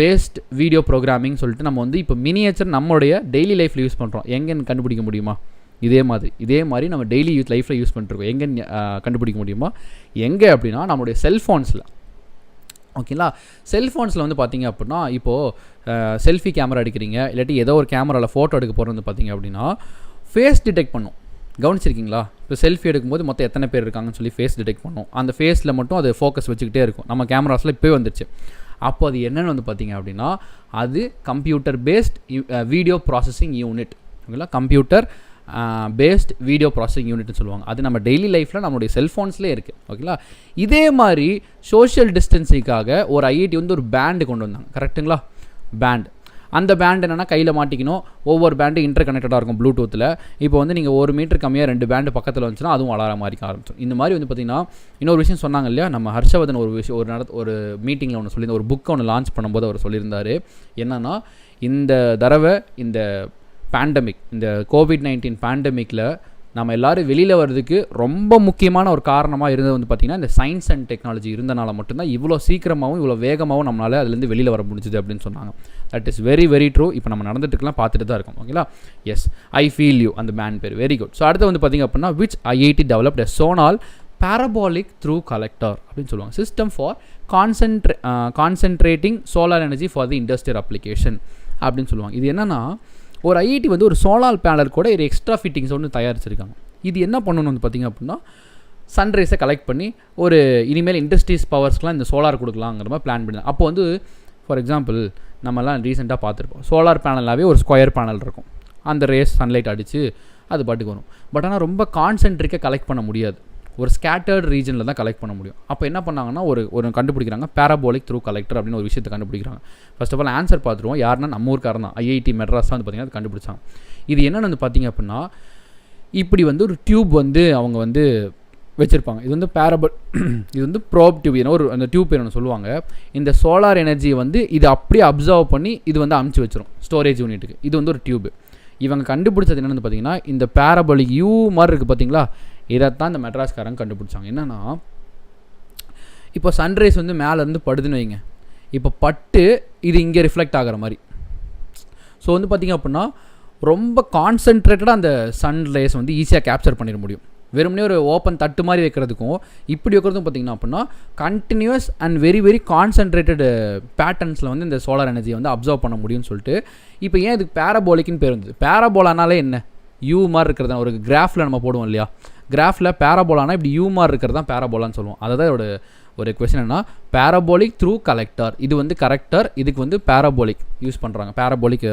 பேஸ்ட் வீடியோ ப்ரோக்ராமிங் சொல்லிட்டு நம்ம வந்து இப்போ மினியேச்சர் நம்மளுடைய டெய்லி லைஃப்பில் யூஸ் பண்ணுறோம். எங்கேன்னு கண்டுபிடிக்க முடியுமா? இதே மாதிரி நம்ம டெய்லி லைஃப்பில் யூஸ் பண்ணிட்டுருக்கோம். எங்கே கண்டுபிடிக்க முடியுமா? எங்கே அப்படின்னா நம்மளுடைய செல்ஃபோன்ஸில், ஓகேங்களா? செல்ஃபோன்ஸில் வந்து பார்த்திங்க அப்படின்னா இப்போது செல்ஃபி கேமரா எடுக்கிறீங்க, இல்லாட்டி ஏதோ ஒரு கேமராவில் ஃபோட்டோ எடுக்க போகிறது வந்து பார்த்திங்க அப்படின்னா ஃபேஸ் டிடெக்ட் பண்ணும். கவனிச்சிருக்கீங்களா? இப்போ செல்ஃபி எடுக்கும்போது மொத்தம் எத்தனை பேர் இருக்காங்கன்னு சொல்லி ஃபேஸ் டிடெக்ட் பண்ணும். அந்த ஃபேஸில் மட்டும் அது ஃபோக்கஸ் வச்சுக்கிட்டே இருக்கும். நம்ம கேமராஸில் இப்போயே வந்துருச்சு. அப்போ அது என்னென்னு வந்து பார்த்திங்க அப்படின்னா அது computer based video processing unit, ஓகேங்களா? கம்ப்யூட்டர் பேஸ்ட் வீடியோ ப்ராசஸிங் யூனிட்னு சொல்லுவாங்க. அது நம்ம டெய்லி லைஃப்பில் நம்மளுடைய செல்ஃபோன்ஸ்லேயே இருக்குது, ஓகேங்களா? இதே மாதிரி சோஷியல் டிஸ்டன்ஸிங்காக ஒரு ஐஐடி வந்து ஒரு பேண்டு கொண்டு வந்தாங்க, கரெக்டுங்களா? அந்த பேண்ட் என்னென்னா கையில் மாட்டிக்கணும். ஒவ்வொரு பேண்டு இன்டர் கனெக்டடாக இருக்கும் ப்ளூடூத்தில். இப்போ வந்து நீங்கள் 1 மீட்டர் கம்மியாக 2 பேண்டு பக்கத்தில் வந்துச்சுன்னா அதுவும் அலாரம் மாறிக்க ஆரம்பிச்சிடும். இந்த மாதிரி வந்து பார்த்திங்கன்னா இன்னொரு விஷயம் சொன்னாங்க இல்லையா, நம்ம ஹர்ஷவர்தன் ஒரு மீட்டிங்கில் ஒன்று சொல்லியிருந்தார், ஒரு புக்கை ஒன்று லான்ச் பண்ணும்போது அவர் சொல்லியிருந்தார். என்னென்னா இந்த தடவை இந்த பேண்டமிக், இந்த கோவிட்-19 பேண்டமிக்கில் நம்ம எல்லோரும் வெளியில் வர்றதுக்கு ரொம்ப முக்கியமான ஒரு காரணமாக இருந்தது வந்து பார்த்திங்கன்னா இந்த சயின்ஸ் அண்ட் டெக்னாலஜி இருந்தனால மட்டும்தான் இவ்வளோ சீக்கிரமாகவும் இவ்வளோ வேகமாகவும் நம்மளால் அதுலேருந்து வெளியில் வர முடிஞ்சுது அப்படின்னு சொன்னாங்க. That is very very true. இப்போ நம்ம நடந்துட்டுலாம் பார்த்துட்டு தான் இருக்கோம். ஓகேங்களா? எஸ், ஐ ஃபீல் யூ, அந்த மேன் பேர். Very good. ஸோ அடுத்து வந்து பார்த்திங்க அப்படின்னா which IIT developed a Sonelal parabolic through collector அப்படின்னு சொல்லுவாங்க. System for concentrating solar energy for the industrial application அப்படின்னு சொல்லுவாங்க. இது என்னென்னா ஒரு ஐஐடி வந்து ஒரு சோலார் பேனல் கூட ஒரு எக்ஸ்ட்ரா ஃபிட்டிங்ஸ் ஒன்று தயாரிச்சிருக்காங்க. இது என்ன பண்ணணும் வந்து பார்த்திங்க அப்படின்னா சன்ரைஸை கலெக்ட் பண்ணி ஒரு இனிமேல் இண்டஸ்ட்ரீஸ் பவர்ஸ்க்குலாம் இந்த சோலார் கொடுக்கலாங்கிற மாதிரி பிளான் பண்ணி. அப்போ வந்து ஃபார் எக்ஸாம்பிள் நம்மலாம் ரீசெண்டாக பார்த்துருப்போம், சோலார் பேனலாகவே ஒரு ஸ்கொயர் பேனல் இருக்கும். அந்த ரேஸ் சன்லைட் அடித்து அது பாட்டுக்கு வரும். பட் ஆனால் ரொம்ப கான்சென்ட்ரிக்காக கலெக்ட் பண்ண முடியாது, ஒரு ஸ்கேட்டர்ட் ரீஜனில் தான் கலெக்ட் பண்ண முடியும். அப்போ என்ன பண்ணாங்கன்னா ஒரு கண்டுபிடிக்கிறாங்க, பேராபோலிக் த்ரூ கலெக்டர் அப்படின்னு ஒரு விஷயத்தை கண்டுபிடிக்கிறாங்க. ஃபர்ஸ்ட் ஆஃப் ஆல் ஆன்சர் பார்த்துருவோம். யாருன்னா நம்ம ஊருக்காரன் தான், ஐஐடி மெட்ராஸ் தான் வந்து பார்த்திங்கன்னா அது கண்டுபிடிச்சாங்க. இது என்னென்னு வந்து பார்த்திங்க அப்படின்னா இப்படி வந்து ஒரு டியூப் வந்து அவங்க வந்து வச்சுருப்பாங்க. இது வந்து இது வந்து ப்ரோப் டியூப், ஏன்னா ஒரு அந்த டியூப் என்ன சொல்லுவாங்க. இந்த சோலார் எனர்ஜியை வந்து இது அப்படியே அப்சர்வ் பண்ணி இது வந்து அமுச்சு வச்சிரும் ஸ்டோரேஜ் யூனிட்டுக்கு. இது வந்து ஒரு டியூப். இவங்க கண்டுபிடிச்சது என்னென்னு பார்த்தீங்கன்னா இந்த பேராபோலிக் யூ மாதிரி இருக்குது பார்த்தீங்களா, இதைத்தான் இந்த மெட்ராஸ்காரங்க கண்டுபிடிச்சாங்க. என்னென்னா இப்போ சன்ரைஸ் வந்து மேலேருந்து படுதுன்னு வைங்க, இப்போ பட்டு இது இங்கே ரிஃப்ளெக்ட் ஆகிற மாதிரி. ஸோ வந்து பார்த்திங்க அப்படின்னா ரொம்ப கான்சென்ட்ரேட்டடாக அந்த சன்ரைஸ் வந்து ஈஸியாக கேப்சர் பண்ணிட முடியும். வெறுமனே ஒரு ஓப்பன் தட்டு மாதிரி வைக்கிறதுக்கும் இப்படி வைக்கிறதுக்கும் பார்த்திங்கன்னா அப்படின்னா continuous and very very concentrated பேட்டர்ன்ஸில் வந்து இந்த சோலார் எனர்ஜியை வந்து அப்சர்வ் பண்ண முடியும்னு சொல்லிட்டு இப்போ ஏன் இதுக்கு பேராபோலிக்னு பேர் வந்தது. பேராபோலானாலே என்ன, யூ மாதிரி இருக்கிறது. ஒரு கிராஃபில் நம்ம போடுவோம் இல்லையா, கிராஃபில் பேராபோலானா இப்படி யூ மாதிரி இருக்கிறது தான் பேராபோலான்னு சொல்லுவோம். அதான் இதோட ஒரு கொஸ்டின் என்ன, பேராபோலிக் த்ரூ கலெக்டர். இது வந்து கரெக்டர், இதுக்கு வந்து பேராபோலிக் யூஸ் பண்ணுறாங்க, பேராபோலிக்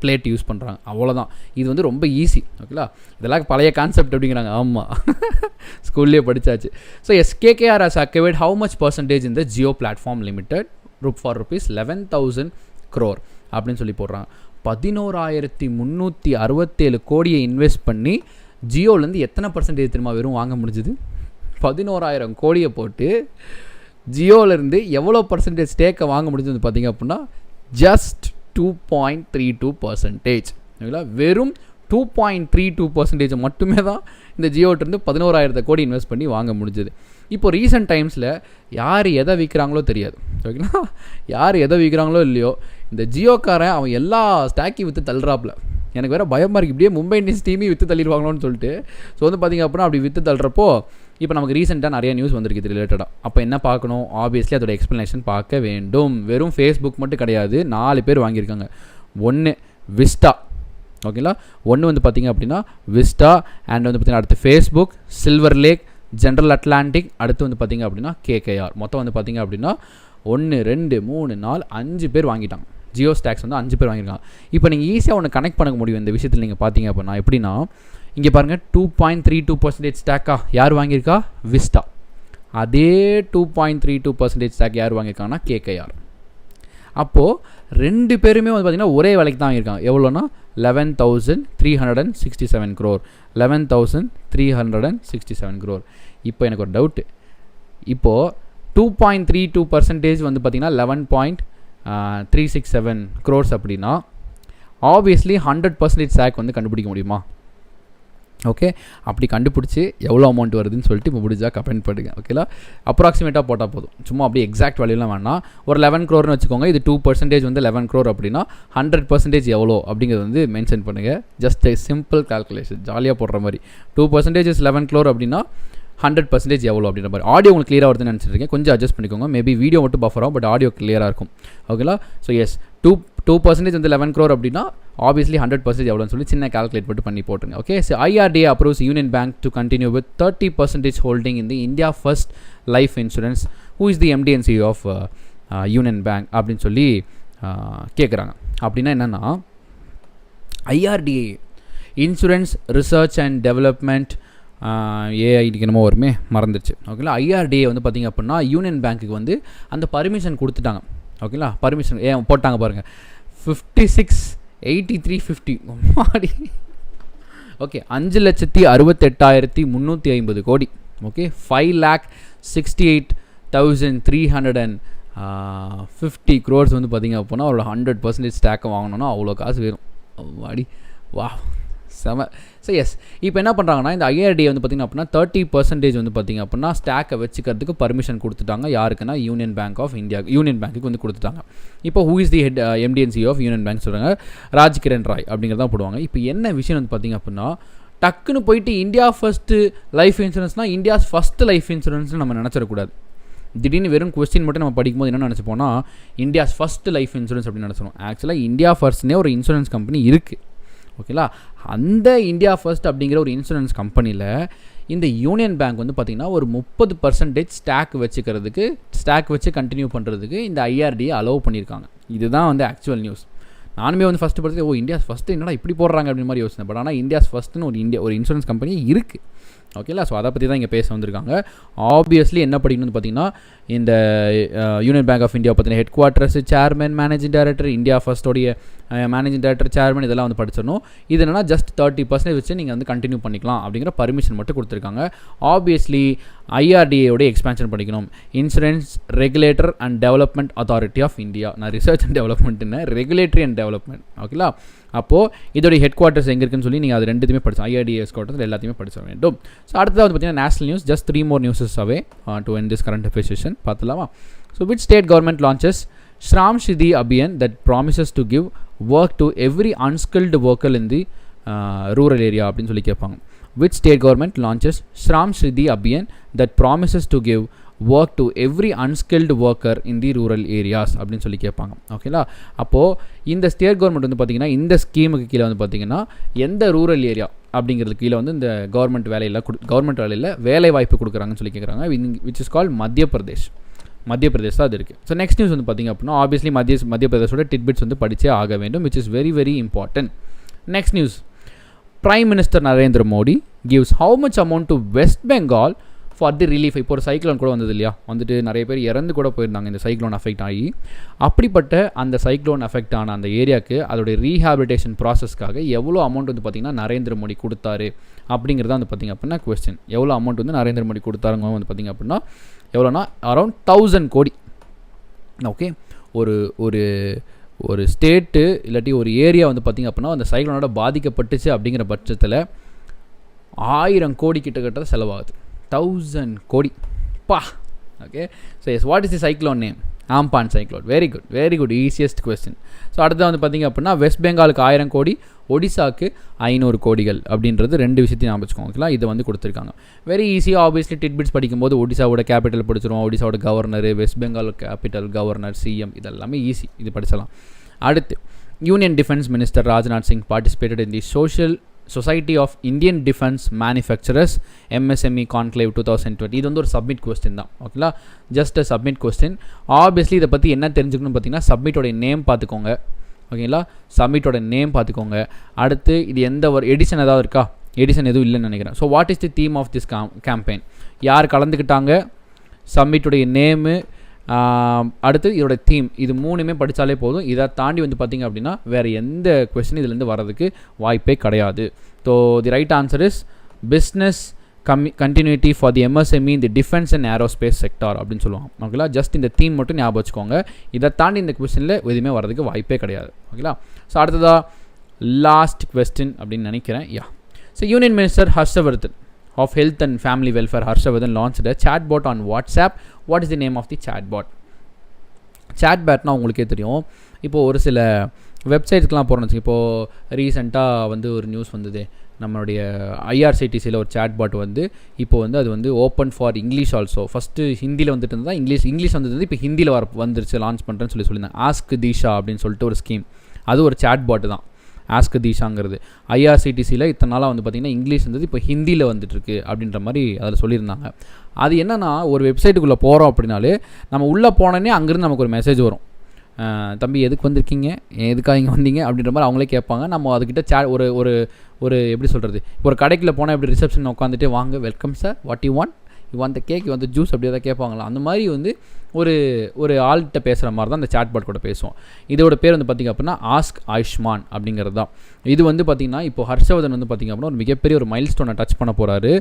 பிளேட் யூஸ் பண்ணுறாங்க, அவ்வளோதான். இது வந்து ரொம்ப ஈஸி. ஓகேங்களா? இதெல்லாம் பழைய கான்செப்ட் அப்படிங்கிறாங்க. ஆமாம், ஸ்கூல்லேயே படித்தாச்சு. So KKR has acquired how much percentage in the Jio Platform Limited for rupees 11,000 crore அப்படின்னு சொல்லி போடுறாங்க. 11,367 கோடியை இன்வெஸ்ட் பண்ணி ஜியோலேருந்து எத்தனை பர்சன்டேஜ் தெரியுமா வெறும் வாங்க முடிஞ்சுது? 11,000 கோடியை போட்டு ஜியோலேருந்து எவ்வளோ பர்சன்டேஜ் ஸ்டேக்கை வாங்க முடிஞ்சது பார்த்திங்க அப்படின்னா ஜஸ்ட் 2.32%. ஓகேங்களா? வெறும் 2.32% மட்டுமே தான் இந்த ஜியோட்டிருந்து 11,000 கோடி இன்வெஸ்ட் பண்ணி வாங்க முடிஞ்சது. இப்போ ரீசெண்ட் டைம்ஸில் யார் எதை விற்கிறாங்களோ தெரியாது. ஓகேங்களா? யார் எதை விற்கிறாங்களோ இல்லையோ இந்த ஜியோக்காரன் அவன் எல்லா ஸ்டாக்கையும் விற்று தள்ளுறாப்புல. எனக்கு வேறு பயமாக இருக்குது, இப்படியே மும்பை இந்தியன்ஸ் டீமையும் விற்று தள்ளிடுவாங்களோன்னு சொல்லிட்டு. ஸோ வந்து பார்த்திங்க அப்படின்னா அப்படி விற்று தள்ளுறப்போ இப்போ நமக்கு ரீசெண்டாக நிறைய நியூஸ் வந்திருக்கு இது ரிலேட்டடாக. அப்போ என்ன பார்க்கணும், ஆப்வியஸ்லி அதோட எக்ஸ்ப்ளனேஷன் பார்க்க வேண்டும். வெறும் ஃபேஸ்புக் மட்டும் கிடையாது, 4 பேர் வாங்கியிருக்காங்க. ஒன்று விஸ்டா. ஓகேங்களா? ஒன்று வந்து பார்த்திங்க அப்படின்னா விஸ்டா, அண்ட் வந்து பார்த்திங்கன்னா அடுத்து Facebook, silver lake, general Atlantic, அடுத்து வந்து பார்த்திங்க அப்படின்னா KKR. மொத்தம் வந்து பார்த்திங்க அப்படின்னா 1 2 3 4 5 பேர் வாங்கிட்டாங்க. ஜியோ ஸ்டாக்ஸ் வந்து 5 பேர் வாங்கியிருக்காங்க. இப்போ நீங்கள் ஈஸியாக ஒன்று கனெக்ட் பண்ண முடியும் இந்த விஷயத்தில். நீங்கள் பார்த்தீங்க அப்படின்னா எப்படின்னா இங்கே பாருங்கள் 2.32% ஸ்டாக்காக யார் வாங்கியிருக்கா? விஸ்டா. அதே 2.32% ஸ்டாக் யார் வாங்கியிருக்காங்கன்னா KKR. அப்போது 2 பேருமே வந்து பார்த்திங்கன்னா ஒரே விலைக்கு தான் வாங்கியிருக்காங்க. எவ்வளோனா 11,367 crore. 11,367 crore. இப்போ எனக்கு ஒரு டவுட்டு, இப்போது 2.32% வந்து பார்த்திங்கன்னா 11.367 crores அப்படின்னா ஆப்வியஸ்லி 100% ஸ்டாக் வந்து கண்டுபிடிக்க முடியுமா? ஓகே, அப்படி கண்டுபிடிச்சி எவ்வளோ அமௌண்ட் வருதுன்னு சொல்லிட்டு இப்போ முடிஞ்சா கமெண்ட் பண்ணுங்க. ஓகேலா? அப்ராக்சிமேட்டாக போட்டால் போதும், சும்மா அப்படியே எக்ஸாக்ட் வேல்யூலாம் வேணாம். ஒரு 11 crore வச்சுக்கோங்க. இது 2% வந்து 11 crore அப்படின்னா 100% எவ்வளோ அப்படிங்கிறது வந்து மென்ஷன் பண்ணுங்கள். ஜஸ்ட் சிம்பிள் கால்குலேஷன், ஜாலியாக போடுற மாதிரி. 2% இஸ் 11 crore அப்படின்னா 100% எவ்வளோ அப்படின்ற மாதிரி. ஆடியோ உங்களுக்கு கிளியராக வருதுன்னு நினச்சிருக்கேன், கொஞ்சம் அட்ஜஸ்ட் பண்ணிக்கோங்க. மேபி வீடியோ மட்டும் பஃபர் ஆகும், பட் ஆடியோ கிளியராக இருக்கும். ஓகேலா? ஸோ எஸ், 2% வந்து 11 crore அப்படின்னா ஆப்வியஸ்லி 100% எவ்வளோன்னு சொல்லி சின்ன கால்குலேட் பண்ணி போட்டுருங்க. Okay, so IRDA approves Union Bank to continue with 30% holding in the India First Life Insurance. Who is the MD and CEO of Union Bank அப்படின்னு சொல்லி கேட்குறாங்க. அப்படின்னா என்னென்னா IRDA insurance research and development ஏஐடிக்கு என்னமோ வருமே மறந்துடுச்சு. ஓகேங்களா? IRDA வந்து பார்த்திங்க அப்படின்னா யூனியன் பேங்க்குக்கு வந்து அந்த பர்மிஷன் கொடுத்துட்டாங்க. ஓகேங்களா? பர்மிஷன் போட்டாங்க பாருங்கள், 56,8350 மாடி. ஓகே, 5,68,350 கோடி. ஓகே, 5,68,350 crores வந்து பார்த்திங்க அப்படின்னா அவரோட 100% ஸ்டாக்கை வாங்கணும்னா அவ்வளோ காசு வேணும். மாடி வா, செம. ஸோ எஸ், இப்போ என்ன பண்ணுறாங்கன்னா இந்த ஐஆர்டிஏ வந்து பார்த்திங்க அப்படின்னா 30% வந்து பார்த்திங்க அப்படின்னா ஸ்டாக்கை வச்சுக்கிறதுக்கு பர்மிஷன் கொடுத்துட்டாங்க. யாருக்குன்னா union bank of India, union பேங்க்குக்கு வந்து கொடுத்துட்டாங்க. இப்போ who is the head MD and C of union bank சொல்கிறாங்க, ராஜ் கிரண் ராய் அப்படிங்கிறதான் போடுவாங்க. இப்போ என்ன விஷயம் வந்து பார்த்திங்க அப்படின்னா, டக்குன்னு போயிட்டு இந்தியா ஃபஸ்ட்டு லைஃப் இன்சூரன்ஸ்னால் இந்தியாஸ் ஃபஸ்ட்டு லைஃப் இன்சூரன்ஸ்னு நம்ம நினச்சிடக்கூடாது. திடீர்னு வெறும் கொஸ்டின் மட்டும் நம்ம படிக்கும்போது என்ன நினச்சிப்போனா இந்தியாஸ் ஃபஸ்ட்டு லைஃப் இன்சூரன்ஸ் அப்படின்னு நினச்சிடும். ஆக்சுவலாக இந்தியா ஃபர்ஸ்ட்னே ஒரு இன்சூரன்ஸ் கம்பெனி இருக்குது. ஓகேங்களா, அந்த இந்தியா ஃபர்ஸ்ட் அப்படிங்கிற ஒரு இன்சூரன்ஸ் கம்பெனியில் இந்த யூனியன் பேங்க் வந்து பார்த்திங்கன்னா ஒரு 30% ஸ்டாக் வச்சு கண்டினியூ பண்ணுறதுக்கு இந்த ஐஆர்டிஏ அலோவ் பண்ணியிருக்காங்க. இதுதான் வந்து ஆக்சுவல் நியூஸ். நானுமே வந்து ஃபஸ்ட்டு படிச்சு இந்தியாஸ் ஃபஸ்ட்டு என்னடா இப்படி போடுறாங்க அப்படின்னு மாதிரி யோசிச்சேன். பட் ஆனால் இந்தியாஸ் ஃபஸ்ட்டுன்னு ஒரு இன்சூரன்ஸ் கம்பெனி இருக்குது. ஓகேங்களா, ஸோ அதை பற்றி தான் இங்கே பேச வந்திருக்காங்க. ஆப்வியஸ்லி என்ன படிக்கணும்னு பார்த்தீங்கன்னா இந்த யூனியன் பேங்க் ஆஃப் இந்தியா பற்றின headquarters, chairman, managing director, India ஃபர்ஸ்டோடைய மேனேஜிங் டைரக்டர், சேர்மன், இதெல்லாம் வந்து படிச்சிடணும். இது என்னன்னா ஜஸ்ட் 30% வச்சு நீங்கள் வந்து கண்டினியூ பண்ணிக்கலாம் அப்படிங்கிற பர்மிஷன் மட்டும் கொடுத்துருக்காங்க. ஆப்வியஸ்லி ஐஆர்டிஏயோடைய எக்ஸ்பேன்ஷன் படிக்கணும். Insurance regulator and development authority of India. நான் ரிசர்ச் அண்ட் டெவலப்மெண்ட்னு ரெகுலேட்டரி அண்ட் டெவலப்மெண்ட். ஓகேங்களா, அப்போது இதோடைய ஹெட் குவார்ட்டர்ஸ் எங்கே இருக்குன்னு சொல்லி நீங்கள் அது ரெண்டுத்தையுமே படிச்சோம். ஐஆர்டிஏ ஹெட் குவார்ட்டர்ஸ் எல்லாத்தையுமே படிச்ச வேண்டும். ஸோ அடுத்தது வந்து பார்த்தீங்கன்னா national news. Just 3 more newses away to end this current affairs session. பார்த்துலாமா? So which state government launches Shram Siddhi Abhiyan that promises to give work to every unskilled worker in the rural area அப்படின்னு சொல்லி கேட்பாங்க. Which state government launches Shram Siddhi Abhiyan that promises to give work to every unskilled worker in the rural areas அப்படின்னு சொல்லி கேட்பாங்க. ஓகேங்களா, அப்போது இந்த ஸ்டேட் கவர்மெண்ட் வந்து பார்த்திங்கன்னா இந்த ஸ்கீமுக்கு கீழே வந்து பார்த்திங்கன்னா எந்த ரூரல் ஏரியா அப்படிங்கிறது கீழே வந்து இந்த கவர்மெண்ட் வேலையில் வேலை வாய்ப்பு கொடுக்குறாங்கன்னு சொல்லி கேட்குறாங்க. விச் இஸ் கால்ட் மத்திய பிரதேஷ் தான் அது இருக்குது. ஸோ நெக்ஸ்ட் நியூஸ் வந்து பார்த்திங்க அப்படின்னா ஆப்வியஸ்லி மத்திய பிரதேஷோட டிட்பிட்ஸ் வந்து படித்தே ஆக வேண்டும், which is very very important. Next news, prime minister Narendra Modi gives how much amount to West Bengal for the relief. இப்போ ஒரு சைக்ளோன் கூட வந்தது இல்லையா, வந்துட்டு நிறைய பேர் இறந்து கூட போயிருந்தாங்க இந்த சைக்ளோன் அஃபெக்ட் ஆகி. அப்படிப்பட்ட அந்த சைக்ளோன் அஃபெக்ட் ஆன அந்த ஏரியாவுக்கு அதோடைய ரீஹாபிலிட்டேஷன் ப்ராசஸ்க்காக எவ்வளோ அமௌண்ட் வந்து பார்த்திங்கன்னா நரேந்திர மோடி கொடுத்தாரு அப்படிங்கிறத வந்து பார்த்திங்க அப்படின்னா கொஸ்டின். எவ்வளோ அமௌண்ட் வந்து நரேந்திர மோடி கொடுத்தாருங்க வந்து பார்த்திங்க அப்படின்னா எவ்வளோனா அரௌண்ட் 1000 கோடி. ஓகே, ஒரு ஸ்டேட்டு இல்லாட்டி ஒரு ஏரியா வந்து பார்த்திங்க அப்படின்னா அந்த சைக்ளோனோட பாதிக்கப்பட்டுச்சு அப்படிங்கிற பட்சத்தில் 1000 கோடி கிட்டத்தட்ட செலவாகுது. 1000 கோடி பா. Okay, so yes, what is the cyclone name? Amphan cyclone. Very good easiest question. So அடுத்து வந்து பார்த்திங்க அப்படின்னா வெஸ்ட் பெங்காலுக்கு 1000 கோடி, ஒடிசாவுக்கு 500 கோடிகள் அப்படின்றது ரெண்டு விஷயத்தையும் ஞாபகம் வச்சுக்கோங்க. ஓகேங்களா, இதை வந்து கொடுத்துருக்காங்க. வெரி ஈஸியாக ஆப்வியஸ்லி டிட்பிட்ஸ் படிக்கும்போது ஒடிசாவோட கேபிட்டல் படிச்சிடும், ஒடிசாவோட governor, west Bengal capital, governor, CM, இதெல்லாமே ஈஸி, இது படிச்சலாம். அடுத்து union defence minister Rajnath Singh participated in the society of Indian defence manufacturers MSME conclave 2020. இது வந்து ஒரு சப்மிட் கொஸ்டின் தான். ஓகேங்களா, just a submit question. Obviously இதை பற்றி என்ன தெரிஞ்சுக்கணும்னு பார்த்தீங்கன்னா சப்மிட்டோடைய நேம் பார்த்துக்கோங்க. ஓகேங்களா, சப்மிட்டோட நேம் பார்த்துக்கோங்க. அடுத்து இது எந்த ஒரு எடிஷன் ஏதாவது இருக்கா? எடிஷன் எதுவும் இல்லைன்னு நினைக்கிறேன். So what is the theme of this campaign? யார் கலந்துக்கிட்டாங்க, சப்மிட்டுடைய நேமு, அடுத்து இதோட தீம், இது 3மே படித்தாலே போதும். இதை தாண்டி வந்து பார்த்திங்க அப்படின்னா வேறு எந்த கொஸ்டின் இதுலேருந்து வர்றதுக்கு வாய்ப்பே கிடையாது. So the right answer is business continuity for the MSME இந்த டிஃபென்ஸ் அண்ட் ஏரோஸ்பேஸ் செக்டார் அப்படின்னு சொல்லுவாங்க. ஓகேங்களா, ஜஸ்ட் இந்த தீம் மட்டும் ஞாபகம் வச்சுக்கோங்க. இதை தாண்டி இந்த கொஸ்டினில் எதுவுமே வர்றதுக்கு வாய்ப்பே கிடையாது. ஓகேங்களா, ஸோ அடுத்ததாக லாஸ்ட் கொஸ்டின் அப்படின்னு நினைக்கிறேன். So union minister Harshvardhan of Health and Family Welfare Harshavardhan launched a chatbot on WhatsApp. What is the name of the chatbot? Chatbotனா உங்களுக்கே தெரியும். இப்போது ஒரு சில வெப்சைட்ஸ்க்கெலாம் போகிறோன்னு வச்சுக்கோங்க. இப்போது ரீசெண்டாக வந்து ஒரு நியூஸ் வந்தது, நம்மளுடைய IRCTCயில் ஒரு chatbot வந்து இப்போ வந்து அது வந்து open for English also. First ஹிந்தியில் வந்துட்டு இருந்தால் இங்கிலீஷ் வந்தது, இப்போ ஹிந்தியில் வந்துருச்சு, லான்ச் பண்ணுறேன்னு சொல்லியிருந்தேன். ஆஸ்க் தீஷா அப்படின்னு சொல்லிட்டு ஒரு ஸ்கீம், அது ஒரு chatbot தான் ஆஸ்க் தீஷாங்கிறது. IRCTCயில் இத்தனை நாளாக வந்து பார்த்திங்கன்னா இங்கிலீஷ் இருந்தது, இப்போ ஹிந்தியில் வந்துட்டுருக்கு அப்படின்ற மாதிரி அதில் சொல்லியிருந்தாங்க. அது என்னென்னா ஒரு வெப்சைட்டுக்குள்ளே போகிறோம் அப்படின்னாலே நம்ம உள்ளே போனோன்னே அங்கேருந்து நமக்கு ஒரு மெசேஜ் வரும், தம்பி எதுக்கு வந்திருக்கீங்க, எதுக்காக இங்கே வந்தீங்க அப்படின்ற மாதிரி அவங்களே கேட்பாங்க. நம்ம அதுக்கிட்ட ஒரு எப்படி சொல்கிறது, இப்போ ஒரு கடைக்குள்ளே போனால் எப்படி ரிசப்ஷன் உட்காந்துட்டு வாங்க welcome sir, what you want the cake, the juice, அப்படி தான் கேட்பாங்களா. அந்த மாதிரி வந்து ஒரு ஆள்கிட்ட பேசுகிற மாதிரி தான் அந்த சாட்பாட் கூட பேசுவோம். இதோட பேர் வந்து பார்த்திங்க அப்படின்னா ஆஸ்க் ஆயுஷ்மான் அப்படிங்கிறது தான். இது வந்து பார்த்திங்கன்னா இப்போ ஹர்ஷவர்தன் வந்து பார்த்திங்க அப்படின்னா ஒரு மிகப்பெரிய ஒரு மைல் ஸ்டோனை டச் பண்ண போகிறாரு.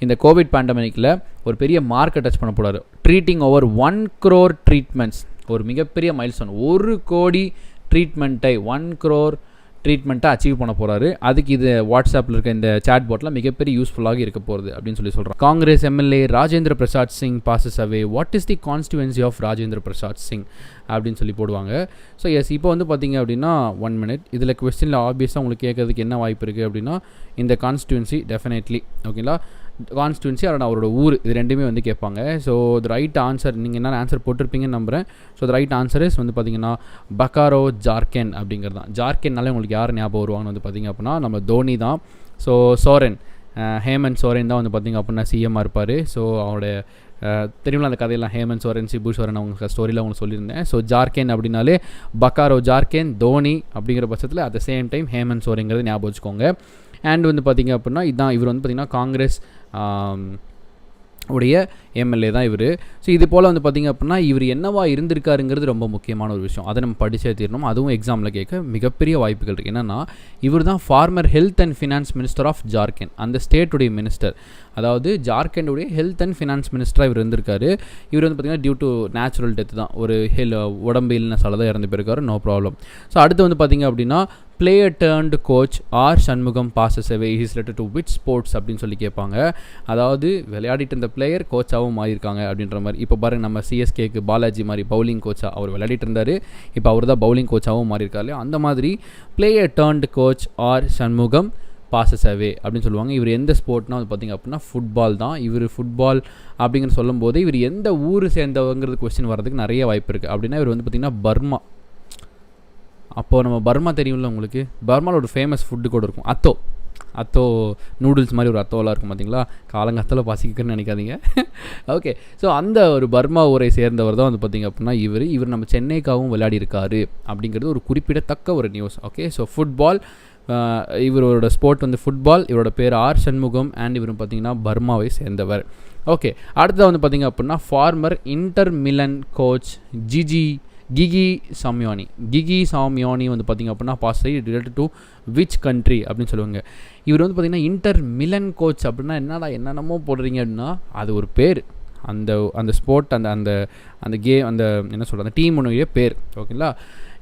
இந்த கோவிட் பேண்டமிக்கில் ஒரு பெரிய மார்க்கை டச் பண்ண போகிறாரு. ட்ரீட்டிங் ஓவர் 1 crore ட்ரீட்மெண்ட்ஸ், ஒரு மிகப்பெரிய மைல் ஸ்டோன். 1 கோடி ட்ரீட்மெண்ட்டை 1 crore ட்ரீட்மெண்ட்டை அச்சீவ் பண்ண போகிறாரு. அதுக்கு இது வாட்ஸ்அப்பில் இருக்க இந்த சாட் பாட்டில் மிகப்பெரிய யூஸ்ஃபுல்லாக இருக்க போகிறது அப்படின்னு சொல்கிறாங்க. Congress MLA Rajendra Prasad Singh passes away. What is the constituency of Rajendra Prasad Singh அப்படின்னு சொல்லி போடுவாங்க. ஸோ எஸ், இப்போ வந்து பார்த்தீங்க அப்படின்னா 1 minute இதில் கொஸ்டினில் ஆப்வியஸாக உங்களுக்கு கேட்கறதுக்கு என்ன வாய்ப்பு இருக்குது அப்படின்னா இந்த கான்ஸ்டிடுவன்சி டெஃபினெட்லி ஓகேங்களா, கான்ஸ்டிடுவன்சி அதோட அவரோட ஊர் இது ரெண்டுமே வந்து கேட்பாங்க. ஸோ த ரைட் ஆன்சர் நீங்கள் என்ன ஆன்சர் போட்டிருப்பீங்கன்னு நம்புகிறேன். So the right answer is வந்து பார்த்தீங்கன்னா பக்காரோ ஜார்க்கண்ட் அப்படிங்கிறது தான். ஜார்க்கண்ட்னாலே உங்களுக்கு யார் ஞாபகம் வருவாங்கன்னு வந்து பார்த்திங்க அப்படின்னா நம்ம தோனி தான். ஸோ சோரன், ஹேமந்த் சோரன் தான் வந்து பார்த்திங்க அப்படின்னா சிஎம்மாக இருப்பார். ஸோ அவருடைய தெரியுங்களா அந்த கதையெல்லாம், ஹேமந்த் சோரன், சிபு சோரன் அவங்க ஸ்டோரியில் உங்களுக்கு சொல்லியிருந்தேன். ஸோ ஜார்க்கண்ட் அப்படின்னாலே பக்காரோ ஜார்க்கண்ட் தோனி அப்படிங்கிற பட்சத்தில் at the same time Hemant சோரன்ங்கிறது ஞாபகம் வச்சுக்கோங்க. அண்ட் வந்து பார்த்திங்க அப்படின்னா இதுதான் இவர் வந்து பார்த்திங்கன்னா காங்கிரஸ் உடைய எம்எல்ஏ தான் இவர். ஸோ இது போல் வந்து பார்த்திங்க அப்படின்னா இவர் என்னவா இருந்திருக்காருங்கிறது ரொம்ப முக்கியமான ஒரு விஷயம். அதை நம்ம படிச்சே தீரணும். அதுவும் எக்ஸாமில் கேட்க மிகப்பெரிய வாய்ப்புகள் இருக்குது. என்னென்னா இவர் தான் former health and finance minister of Jharkhand, அந்த ஸ்டேட்டுடைய மினிஸ்டர். அதாவது ஜார்க்கண்டுடைய ஹெல்த் அண்ட் ஃபினான்ஸ் மினிஸ்டராக இவர் இருந்திருக்காரு. இவர் வந்து பார்த்திங்கன்னா டியூ டு நேச்சுரல் டெத் தான், ஒரு உடம்பு இல்னஸால் தான் இறந்து போயிருக்காரு, நோ ப்ராப்ளம். ஸோ அடுத்து வந்து பார்த்திங்க அப்படின்னா player turned coach R Shanmugam bosses away is related to which sports அப்படின்னு சொல்லி கேட்பாங்க. அதாவது விளையாடிட்டு இருந்த பிளேயர் கோச்சாகவும் மாறியிருக்காங்க அப்படின்ற மாதிரி. இப்போ பாருங்கள் நம்ம சிஎஸ்கேக்கு பாலாஜி மாதிரி பவுலிங் கோச்சாக அவர் விளையாடிட்டு இருந்தார், இப்போ அவர் தான் பவுலிங் கோச்சாகவும் மாறியிருக்காரு. அந்த மாதிரி player turned coach R Shanmugam bosses அவே அப்படின்னு சொல்லுவாங்க. இவர் எந்த ஸ்போர்ட்னா வந்து பார்த்திங்க அப்படின்னா ஃபுட்பால் தான். இவர் ஃபுட்பால் அப்படிங்கிற சொல்லும்போது இவர் எந்த ஊர் சேர்ந்தவங்கிறது கொஸ்டின் வரதுக்கு நிறைய வாய்ப்பு இருக்குது. அப்படின்னா இவர் வந்து பார்த்திங்கன்னா பர்மா. அப்போது நம்ம பர்மா தெரியும்ல உங்களுக்கு, பர்மாவில் ஒரு ஃபேமஸ் ஃபுட்டு கூட இருக்கும், அத்தோ நூடுல்ஸ் மாதிரி ஒரு அத்தோலாம் இருக்கும் பார்த்தீங்களா, காலங்காலத்தில் பசிக்குன்னு நினைக்காதீங்க. ஓகே, ஸோ அந்த ஒரு பர்மா ஊரை சேர்ந்தவர் தான் வந்து பார்த்திங்க அப்படின்னா இவர் நம்ம சென்னைக்காகவும் விளையாடிருக்காரு அப்படிங்கிறது ஒரு குறிப்பிடத்தக்க ஒரு நியூஸ். ஓகே, ஸோ ஃபுட்பால், இவரோட ஸ்போர்ட் வந்து ஃபுட்பால், இவரோட பேர் ஆர் சண்முகம் அண்ட் இவர் பார்த்திங்கன்னா பர்மாவை சேர்ந்தவர். ஓகே, அடுத்தது வந்து பார்த்திங்க அப்படின்னா former Inter Milan coach Gigi Simoni வந்து பார்த்திங்க அப்படின்னா pass related to which country அப்படின்னு சொல்லுவாங்க. இவர் வந்து பார்த்திங்கன்னா இன்டர் மிலன் கோச் அப்படின்னா என்னென்னமோ போடுறீங்க அப்படின்னா அது ஒரு பேர், அந்த ஸ்போர்ட் அந்த கேம் அந்த என்ன சொல்கிறது அந்த டீம் ஒன்றுடைய பேர். ஓகேங்களா,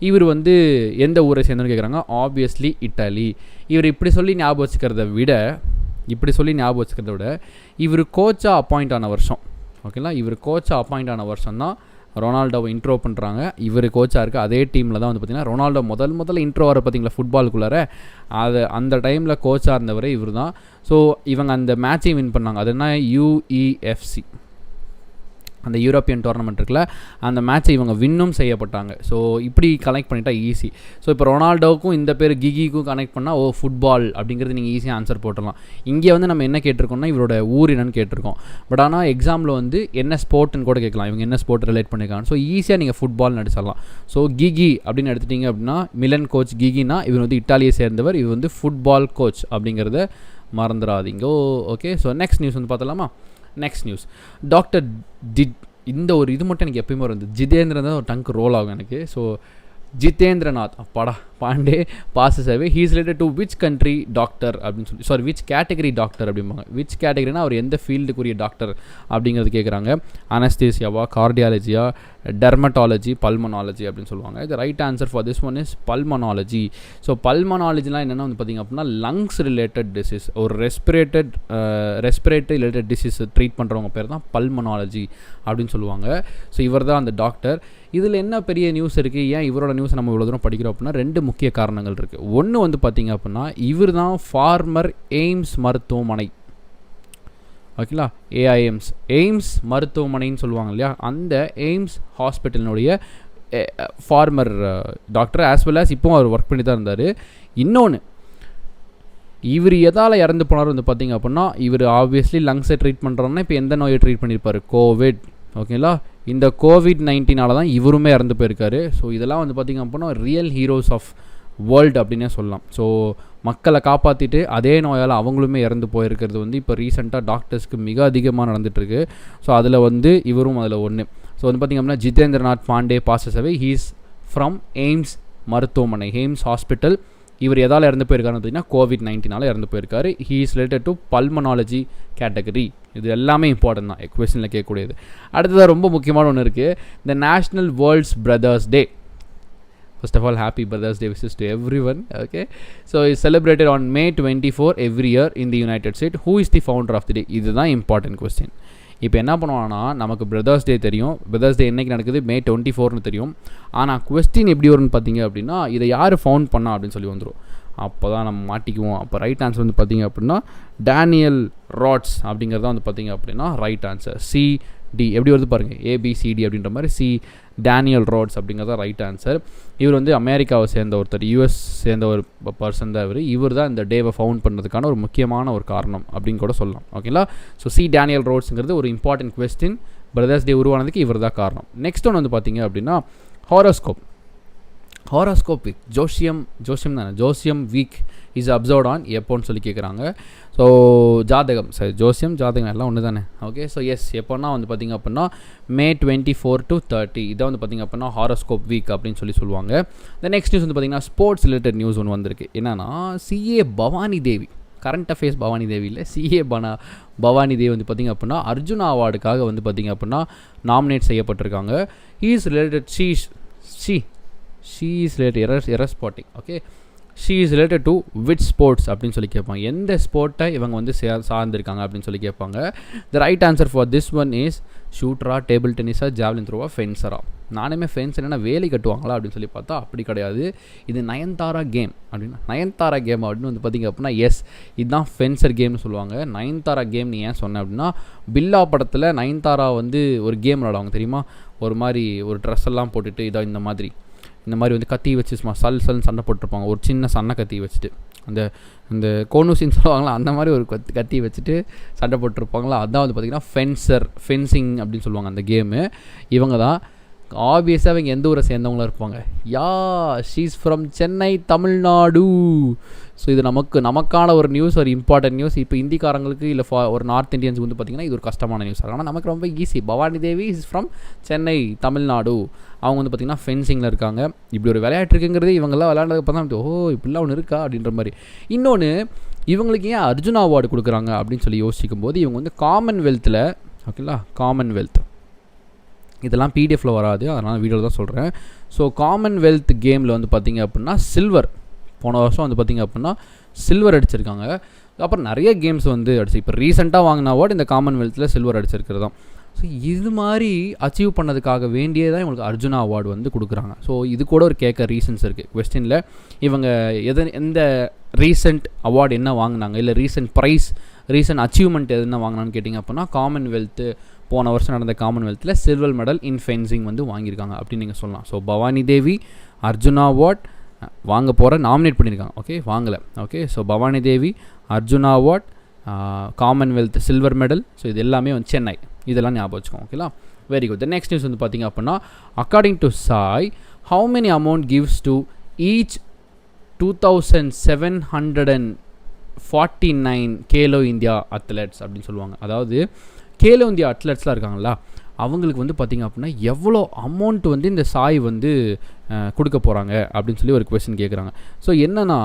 இவர் வந்து எந்த ஊரை சேர்ந்தோன்னு கேட்குறாங்க. Obviously Italy. இவர் இப்படி சொல்லி ஞாபகம் வச்சுக்கிறத விட இவர் கோச்சாக அப்பாயிண்ட் ஆன வருஷம், ஓகேங்களா, இவர் கோச்சாக அப்பாயிண்ட் ஆன வருஷம் தான் ரொனால்டோவை இன்ட்ரோ பண்ணுறாங்க. இவர் கோச்சாக இருக்குது அதே டீமில் தான் வந்து பார்த்திங்கன்னா ரொனால்டோ முதல்ல இன்ட்ரோ வர பார்த்திங்களா ஃபுட்பாலுக்குள்ளார, அந்த டைமில் கோச்சாக இருந்தவரே இவர் தான். ஸோ இவங்க அந்த மேட்சையும் வின் பண்ணாங்க. அது என்ன UFC, அந்த யூரோப்பியன் டோர்னமெண்ட் இருக்குல்ல, அந்த மேட்ச்சை இவங்க வின்னும் செய்யப்பட்டாங்க. ஸோ இப்படி கனெக்ட் பண்ணிட்டா ஈஸி. ஸோ இப்போ ரொனால்டோவுக்கும் இந்த பேர் கிகிக்கும் கனெக்ட் பண்ணால் ஃபுட்பால் அப்படிங்கிறது நீங்கள் ஈஸியாக ஆன்சர் போட்டுடலாம். இங்கே வந்து நம்ம என்ன கேட்டிருக்கோம்னா இவரோட ஊர் என்னன்னு கேட்டிருக்கோம். பட் ஆனால் எக்ஸாமில் வந்து என்ன ஸ்போர்ட்னு கூட கேட்கலாம், இவங்க என்ன ஸ்போர்ட் ரிலேட் பண்ணியிருக்காங்க. ஸோ ஈஸியாக நீங்கள் ஃபுட்பால்னு அடிச்சிடலாம். ஸோ கிகி அப்படின்னு எடுத்துட்டிங்க அப்படின்னா மிலன் கோச் கிகினா இவர் வந்து இட்டாலியை சேர்ந்தவர், இவர் வந்து ஃபுட்பால் கோச் அப்படிங்கிறத மறந்துடாதீங்க. ஓகே, ஸோ நெக்ஸ்ட் நியூஸ் வந்து பார்த்தலாமா. நெக்ஸ்ட் நியூஸ், டாக்டர் இந்த ஒரு இது மட்டும் எனக்கு எப்பயுமே வந்து ஜிதேந்திரன் தான் ஒரு டங்க் ரோல் ஆகும் எனக்கு. So Jitendranath Pandey bosses away he is related to which country doctor அப்படின்னு சொல்லி விச் கேட்டகரி டாக்டர் அப்படிம்பாங்க. விச் கேட்டகரினா அவர் எந்த ஃபீல்டுக்குரிய டாக்டர் அப்படிங்கிறது கேட்குறாங்க. அனஸ்தேசியாவா, கார்டியாலஜியா, டெர்மட்டாலஜி, பல்மனாலஜி அப்படின்னு சொல்லுவாங்க. இது right answer for this one is pulmonology. So பல்மனாலஜிலாம் என்னென்னா வந்து பார்த்திங்க அப்படின்னா லங்ஸ் ரிலேட்டட் டிசீஸ், ஒரு ரெஸ்பிரேட்டரி ரிலேட்டட் டிசீஸ் ட்ரீட் பண்ணுறவங்க பேர் தான் பல்மனாலஜி அப்படின்னு சொல்லுவாங்க. ஸோ இவர் தான் அந்த டாக்டர். இதில் என்ன பெரிய நியூஸ் இருக்குது, ஏன் இவரோட நியூஸ் நம்ம இவ்வளோ தூரம் படிக்கிறோம் அப்படின்னா 2 முக்கிய காரணங்கள் இருக்குது. ஒன்று வந்து பார்த்திங்க அப்படின்னா இவர் தான் ஃபார்மர் எய்ம்ஸ் மருத்துவமனை, ஓகேங்களா, எய்ம்ஸ் மருத்துவமனைன்னு சொல்லுவாங்க இல்லையா, அந்த எய்ம்ஸ் ஹாஸ்பிட்டலினுடைய former doctor as well as இப்போவும் அவர் ஒர்க் பண்ணி தான் இருந்தார். இன்னொன்று, இவர் எதால் இறந்து போனார் வந்து பார்த்திங்க அப்படின்னா இவர் ஆப்வியஸ்லி லங்ஸை ட்ரீட் பண்ணுறோம்னா இப்போ எந்த நோயை ட்ரீட் பண்ணியிருப்பார், கோவிட். ஓகேங்களா, இந்த COVID-19 தான் இவருமே இறந்து போயிருக்காரு. ஸோ இதெல்லாம் வந்து பார்த்திங்க அப்படின்னா ரியல் ஹீரோஸ் ஆஃப் வேர்ல்டு அப்படின்னே சொல்லலாம். ஸோ மக்களை காப்பாற்றிட்டு அதே நோயால் அவங்களுமே இறந்து போயிருக்கிறது வந்து இப்போ ரீசெண்டாக டாக்டர்ஸ்க்கு மிக அதிகமாக நடந்துகிட்ருக்கு. ஸோ அதில் வந்து இவரும் அதில் ஒன்று. ஸோ வந்து பார்த்திங்க அப்படின்னா Jitendranath Pandey bosses away, he's from AIIMS மருத்துவமனை, எய்ம்ஸ் ஹாஸ்பிட்டல். இவர் எதால் இறந்து போயிருக்காருன்னு பார்த்தீங்கன்னா COVID-19 இறந்து போயிருக்காரு. He is related to pulmonology category. இது எல்லாமே இம்பார்ட்டன்ட் தான், கொஸ்டினில் கேட்கக்கூடியது. அடுத்ததாக ரொம்ப முக்கியமான ஒன்று இருக்குது, இந்த national world's brothers day. First of all, happy Brothers Day wishes to everyone. Okay, so it's celebrated on May 24 every year in the United States. Who is the founder of the day? இதுதான் important question. இப்போ என்ன பண்ணுவாங்கன்னா, நமக்கு பிரதர்ஸ் டே தெரியும், பிரதர்ஸ் டே என்னைக்கு நடக்குது, May 24னு தெரியும். ஆனால் கொஸ்டின் எப்படி வரும்னு பார்த்தீங்க அப்படின்னா, இதை யார் ஃபவுண்ட் பண்ணா அப்படின்னு சொல்லி வந்துடும். அப்போ தான் நம்ம மாட்டிக்குவோம். அப்போ ரைட் ஆன்சர் வந்து பார்த்திங்க அப்படின்னா டேனியல் ராட்ஸ் அப்படிங்கிறது தான் வந்து பார்த்திங்க அப்படின்னா ரைட் ஆன்சர். சிடி எப்படி வருது பாருங்கள், ஏபிசிடி அப்படின்ற மாதிரி சி டேனியல் ராட்ஸ் அப்படிங்கிறது தான் ரைட் ஆன்சர். இவர் வந்து அமெரிக்காவை சேர்ந்த ஒருத்தர், யூஎஸ் சேர்ந்த ஒரு பர்சன் தான் இவர் தான் இந்த டேவை ஃபவுண்ட் பண்ணுறதுக்கான ஒரு முக்கியமான ஒரு காரணம் அப்படின்னு கூட சொல்லலாம். ஓகேங்களா? ஸோ சி டேனியல் ராட்ஸுங்கிறது ஒரு இம்பார்ட்டன்ட் கொஸ்டின். பிரதர்ஸ் டே உருவானதுக்கு இவர் தான் காரணம். நெக்ஸ்ட் ஒன்று வந்து பார்த்திங்க அப்படின்னா ஹாரோஸ்கோப் வீக், ஜோசியம் வீக் இஸ் அப்சர்வ்ட் ஆன் எப்போன்னு சொல்லி கேட்குறாங்க. ஸோ ஜோசியம் ஜாதகம் எல்லாம் ஒன்று தானே. ஓகே, ஸோ எஸ் எப்போன்னா வந்து பார்த்திங்க அப்படின்னா May 24 to 30 இதான் வந்து பார்த்திங்க அப்படின்னா ஹாரோஸ்கோப் வீக் அப்படின்னு சொல்லுவாங்க. இந்த நெக்ஸ்ட் நியூஸ் வந்து பார்த்திங்கன்னா ஸ்போர்ட்ஸ் ரிலேட்டட் நியூஸ் ஒன்று வந்திருக்கு. என்னன்னா CA Bhavani Devi, current affairs Bhavani Devi இல்லை, சிஏ பவானி தேவி வந்து பார்த்திங்க அப்படின்னா அர்ஜுனா அவார்டுக்காக வந்து பார்த்திங்க அப்படின்னா nominate செய்யப்பட்டிருக்காங்க. She is related error-spotting. Okay, she is related to which sports அப்படின்னு சொல்லி கேட்பாங்க. எந்த ஸ்போர்ட்டை இவங்க வந்து சார்ந்திருக்காங்க அப்படின்னு சொல்லி கேட்பாங்க. The right answer for this one is ஷூட்டரா, டேபிள் டென்னிஸா, ஜாவ்லின் த்ரோவா, ஃபென்சரா. நானுமே ஃபென்ஸ் என்னென்னா வேலி கட்டுவாங்களா அப்படின்னு சொல்லி பார்த்தா அப்படி கிடையாது. இது நயன்தாரா கேம் அப்படின்னு வந்து பார்த்திங்க அப்படின்னா எஸ், இதுதான் ஃபென்சர் கேம்னு சொல்லுவாங்க. நயன்தாரா கேம் நீ ஏன் சொன்னேன் அப்படின்னா, பில்லா படத்தில் நயன்தாரா வந்து ஒரு கேம் விளாடுவாங்க தெரியுமா, ஒரு மாதிரி ஒரு ட்ரெஸ் எல்லாம் போட்டுட்டு இதாக இந்த மாதிரி வந்து கத்தி வச்சு சும்மா சல்னு சண்டை போட்டிருப்பாங்க, ஒரு சின்ன சண்டை கத்தி வச்சுட்டு, அந்த கோனூசின்னு சொல்லுவாங்களா அந்த மாதிரி ஒரு கத்தி வச்சுட்டு சண்டை போட்டிருப்பாங்களா, அதான் வந்து பார்த்திங்கன்னா ஃபென்சிங் அப்படின்னு சொல்லுவாங்க அந்த கேமு. இவங்க தான் ஆப்வியஸாக இவங்க எந்த ஊரை சேர்ந்தவங்களாக இருப்பாங்க. She's from Chennai, Tamil Nadu. So இது நமக்கான ஒரு நியூஸ், ஒரு இம்பார்ட்டன்ட் நியூஸ். இப்போ இந்திக்காரங்களுக்கு இல்லை ஒரு நார்த் இந்தியன்ஸுக்கு வந்து பார்த்திங்கன்னா இது ஒரு கஷ்டமான நியூஸ். ஆனால் நமக்கு ரொம்ப easy. Bhavani Devi is from Chennai, Tamil Nadu. அவங்க வந்து பார்த்திங்கன்னா ஃபென்சிங்கில் இருக்காங்க. இப்படி ஒரு விளையாட்டு இருக்குங்கிறது இவங்கெல்லாம் விளையாண்டதுக்கு தான் இப்படிலாம் ஒன்று இருக்கா அப்படின்ற மாதிரி. இன்னொன்று, இவங்களுக்கு ஏன் அர்ஜுனா அவார்டு கொடுக்குறாங்க அப்படின்னு சொல்லி யோசிக்கும் போது, இவங்க வந்து காமன்வெல்த்தில், ஓகேங்களா, காமன்வெல்த் இதெல்லாம் பிடிஎஃப்பில் வராது, அதனால் வீடியோவில் தான் சொல்கிறேன். ஸோ காமன்வெல்த் கேமில் வந்து பார்த்திங்க அப்படின்னா போன வருஷம் வந்து பார்த்திங்க அப்படின்னா சில்வர் அடிச்சிருக்காங்க. அப்புறம் நிறைய கேம்ஸ் வந்து இப்போ ரீசெண்டாக வாங்கின அவார்டு இந்த காமன்வெல்த்தில் சில்வர் அடிச்சிருக்கிறது தான். ஸோ இது மாதிரி அச்சீவ் பண்ணதுக்காக வேண்டியே தான் இவங்களுக்கு அர்ஜுனா அவார்டு வந்து கொடுக்குறாங்க. ஸோ இது கூட ஒரு கேட்க ரீசன்ஸ் இருக்குது கொஸ்டினில். இவங்க எந்த ரீசெண்ட் அவார்டு என்ன வாங்கினாங்க, இல்லை ரீசெண்ட் அச்சீவ்மெண்ட் எதுனா வாங்கினான்னு கேட்டிங்க அப்படின்னா, காமன்வெல்த்து போன வருஷம் நடந்த காமன்வெல்த்தில் சில்வர் மெடல் இன் ஃபென்சிங் வந்து வாங்கியிருக்காங்க அப்படின்னு நீங்கள் சொல்லலாம். ஸோ பவானி தேவி அர்ஜுனா அவார்ட் வாங்க போகிற நாமினேட் பண்ணியிருக்காங்க. ஓகே, வாங்கலை. Okay, so Bhavani Devi Arjuna award, commonwealth silver medal. So இது எல்லாமே வந்து சென்னை. இதெல்லாம் ஞாபகம் வச்சுக்கோங்க. ஓகேங்களா, very good. The next news வந்து பார்த்திங்க அப்படின்னா, according to SAI, how many amount gives to each 2749 Khelo India athletes அப்படின்னு சொல்லுவாங்க. அதாவது கேலோ இந்தியா அத்லெட்ஸ்லாம் இருக்காங்களா, அவங்களுக்கு வந்து பார்த்திங்க அப்படின்னா எவ்வளோ அமௌண்ட் வந்து இந்த சாய் வந்து கொடுக்க போகிறாங்க அப்படின்னு சொல்லி ஒரு கொஸ்டின் கேட்குறாங்க. ஸோ என்னென்னா,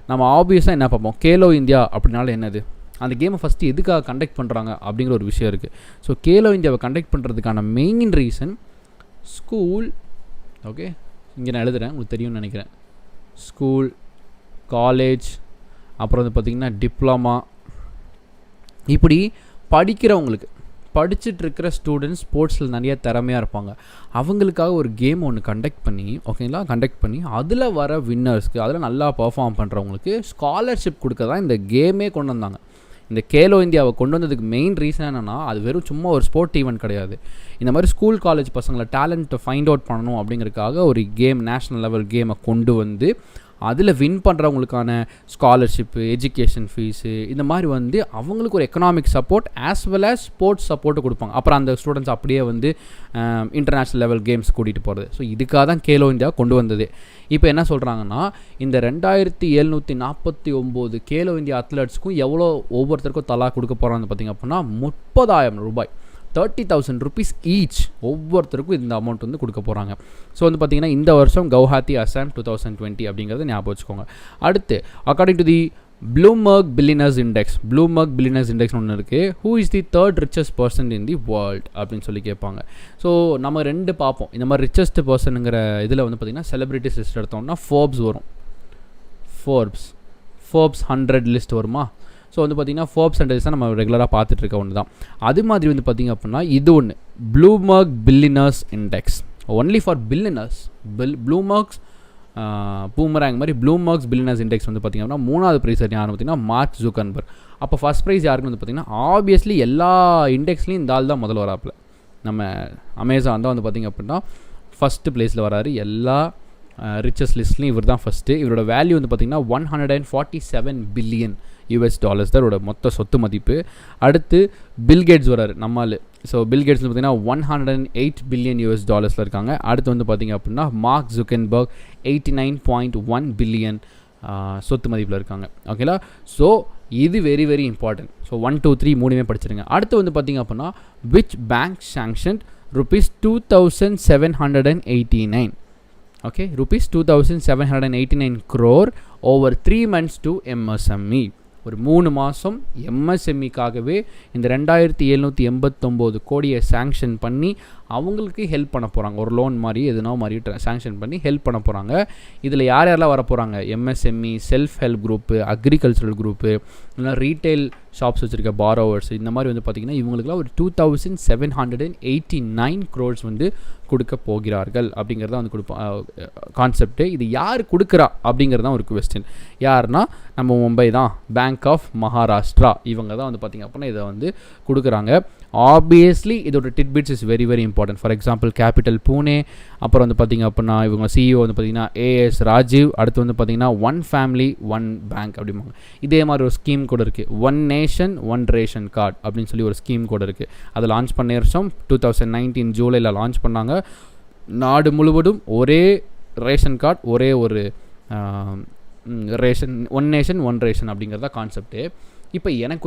நம்ம ஆப்வியஸாக என்ன பார்ப்போம், கேலோ இந்தியா அப்படின்னால என்னது, அந்த கேமை ஃபஸ்ட்டு எதுக்காக கண்டக்ட் பண்ணுறாங்க அப்படிங்கிற ஒரு விஷயம் இருக்குது. ஸோ கேலோ இந்தியாவை கண்டக்ட் பண்ணுறதுக்கான மெயின் ரீசன் ஸ்கூல், ஓகே, இங்கே நான் எழுதுகிறேன், உங்களுக்கு தெரியும்னு நினைக்கிறேன், ஸ்கூல், காலேஜ், அப்புறம் வந்து பார்த்திங்கன்னா டிப்ளமா, இப்படி படிச்சுட்ருக்கிற ஸ்டூடெண்ட்ஸ் ஸ்போர்ட்ஸில் நிறைய திறமையாக இருப்பாங்க. அவங்களுக்காக ஒரு கேம் ஒன்று கண்டக்ட் பண்ணி அதில் வர வின்னர்ஸ்க்கு, அதில் நல்லா பர்ஃபார்ம் பண்ணுறவங்களுக்கு ஸ்காலர்ஷிப் கொடுக்க தான் இந்த கேமே கொண்டு வந்தாங்க. இந்த கேலோ இந்தியாவை கொண்டு வந்ததுக்கு மெயின் ரீசன் என்னென்னா, அது வெறும் சும்மா ஒரு ஸ்போர்ட் ஈவெண்ட் கிடையாது. இந்த மாதிரி ஸ்கூல் காலேஜ் பசங்களை டேலண்ட்டை ஃபைண்ட் அவுட் பண்ணணும் அப்படிங்கிறதுக்காக ஒரு கேம், நேஷ்னல் லெவல் கேமை கொண்டு வந்து அதில் வின் பண்ணுறவங்களுக்கான ஸ்காலர்ஷிப்பு, எஜுகேஷன் ஃபீஸு, இந்த மாதிரி வந்து அவங்களுக்கு ஒரு economic support as well as sports support கொடுப்பாங்க. அப்புறம் அந்த ஸ்டூடெண்ட்ஸ் அப்படியே வந்து இன்டர்நேஷ்னல் லெவல் கேம்ஸ் கூட்டிகிட்டு போகிறது. ஸோ இதுக்காக தான் கேலோ இந்தியா கொண்டு வந்தது. இப்போ என்ன சொல்கிறாங்கன்னா, இந்த 2749 கேலோ இந்தியா அத்லெட்ஸ்க்கும் எவ்வளோ ஒவ்வொருத்தருக்கும் தலா கொடுக்க போகிறான்னு பார்த்திங்க அப்படின்னா 30,000 ரூபாய், 30,000 rupees ஈச் ஒவ்வொருத்தருக்கும் இந்த அமௌண்ட் வந்து கொடுக்க போகிறாங்க. ஸோ வந்து பார்த்திங்கன்னா இந்த வருஷம் கவுஹாத்தி அசாம் 2020 அப்படிங்கிறத ஞாபகம் வச்சுக்கோங்க. அடுத்து, according to the Bloomberg billionaires index ஒன்று இருக்குது. Who is the third richest person in the world அப்படின்னு சொல்லி கேட்பாங்க. ஸோ நம்ம 2 பார்ப்போம். இந்த மாதிரி ரிச்சஸ்ட் பர்சனுங்கிற இதில் வந்து பார்த்திங்கன்னா செலிபிரிட்டிஸ் லிஸ்ட் எடுத்தோம்னா ஃபோர்ப்ஸ் வரும். ஃபோர்ப்ஸ் 100 லிஸ்ட் வருமா? ஸோ வந்து பார்த்திங்கன்னா ஃபோர்ப்ஸ் 100 லிஸ்ட் தான் நம்ம ரெகுலராக பார்த்துட்ருக்க ஒன்று தான். அது மாதிரி வந்து பார்த்திங்க அப்படின்னா இது ஒன்று Bloomberg billionaires index only for billionaires. Bloomberg's boomerang மாதிரி ப்ளூம்பர்க்ஸ் பில்லியனர்ஸ் இண்டெக்ஸ் வந்து பார்த்திங்க அப்படின்னா 3வது ப்ரைஸ் யாருன்னு பார்த்திங்கன்னா மார்க் ஜுக்கர்பர்க். அப்போ ஃபஸ்ட் ப்ரைஸ் யாருன்னு வந்து பார்த்திங்கன்னா ஆப்வியஸ்லி எல்லா இண்டெக்ஸ்லையும் இந்த ஆள் தான் முதல்ல வராப்பில். நம்ம அமேசான் தான் வந்து பார்த்திங்க அப்படின்னா ஃபஸ்ட்டு ப்ளேஸில் வராரு. எல்லா ரிச்சஸ்ட் லிஸ்ட்லையும் இவர் தான் ஃபஸ்ட்டு. இவரோட வேல்யூ வந்து பார்த்திங்கன்னா $147 பில்லியன் தான் இவரோட மொத்த சொத்து மதிப்பு. அடுத்து பில்கேட்ஸ் வராரு நம்மால். ஸோ பில்கேட்ஸில் பார்த்திங்கன்னா $108 பில்லியன் இருக்காங்க. அடுத்து வந்து பார்த்திங்க அப்படின்னா மார்க் ஜுக்கர்பர்க் 89.1 பில்லியன் சொத்து மதிப்பில் இருக்காங்க. ஓகேங்களா? ஸோ இது வெரி வெரி இம்பார்ட்டன்ட். ஸோ 1 2 3 மூணுமே படிச்சிருங்க. அடுத்து வந்து பார்த்திங்க அப்படின்னா which bank sanction ₹2,789 okay, ₹2,789 crore over 3 months to MSME. ஒரு 3 மாதம் எம்எஸ்எம்இக்காகவே இந்த 2789 கோடியை சாங்ஷன் பண்ணி அவங்களுக்கு ஹெல்ப் பண்ண போகிறாங்க. ஒரு லோன் மாதிரி எதுனா மாதிரி சாங்ஷன் பண்ணி ஹெல்ப் பண்ண போகிறாங்க. இதில் யாரெல்லாம் வர போகிறாங்க? MSME, self help group, agricultural group, இல்லைனா ரீட்டைல் ஷாப்ஸ் வச்சுருக்க பாரோவர்ஸ், இந்த மாதிரி வந்து பார்த்திங்கன்னா இவங்களுக்குலாம் ஒரு 2789 crores வந்து கொடுக்க போகிறார்கள் அப்படிங்கிறத வந்து கான்செப்ட்டு. இது யார் கொடுக்குறா அப்படிங்கிறது தான் ஒரு கொஸ்டின். யாருன்னா நம்ம மும்பை தான், பேங்க் ஆஃப் மகாராஷ்டிரா, இவங்க தான் வந்து பார்த்திங்க அப்படின்னா இதை வந்து கொடுக்குறாங்க. ஆப்வியஸ்லி இதோட titbits is very very important. For example capital Pune, அப்புறம் வந்து பார்த்திங்க அப்படின்னா இவங்க சிஇஓ வந்து பார்த்திங்கன்னா ஏஎஸ் ராஜீவ். அடுத்து வந்து பார்த்திங்கன்னா ஒன் ஃபேமிலி ஒன் பேங்க் அப்படிம்பாங்க. இதே மாதிரி ஒரு ஸ்கீம் கூட இருக்குது, one nation one ration card அப்படின்னு சொல்லி ஒரு ஸ்கீம் கூட இருக்குது. அதை லான்ச் பண்ண வருஷம் 2019 ஜூலையில் லான்ச் பண்ணாங்க. நாடு முழுவதும் ஒரே ரேஷன் கார்டு, ஒரே ஒரு ration, one nation one ration அப்படிங்கிறதா கான்செப்ட்டு. இப்போ எனக்கு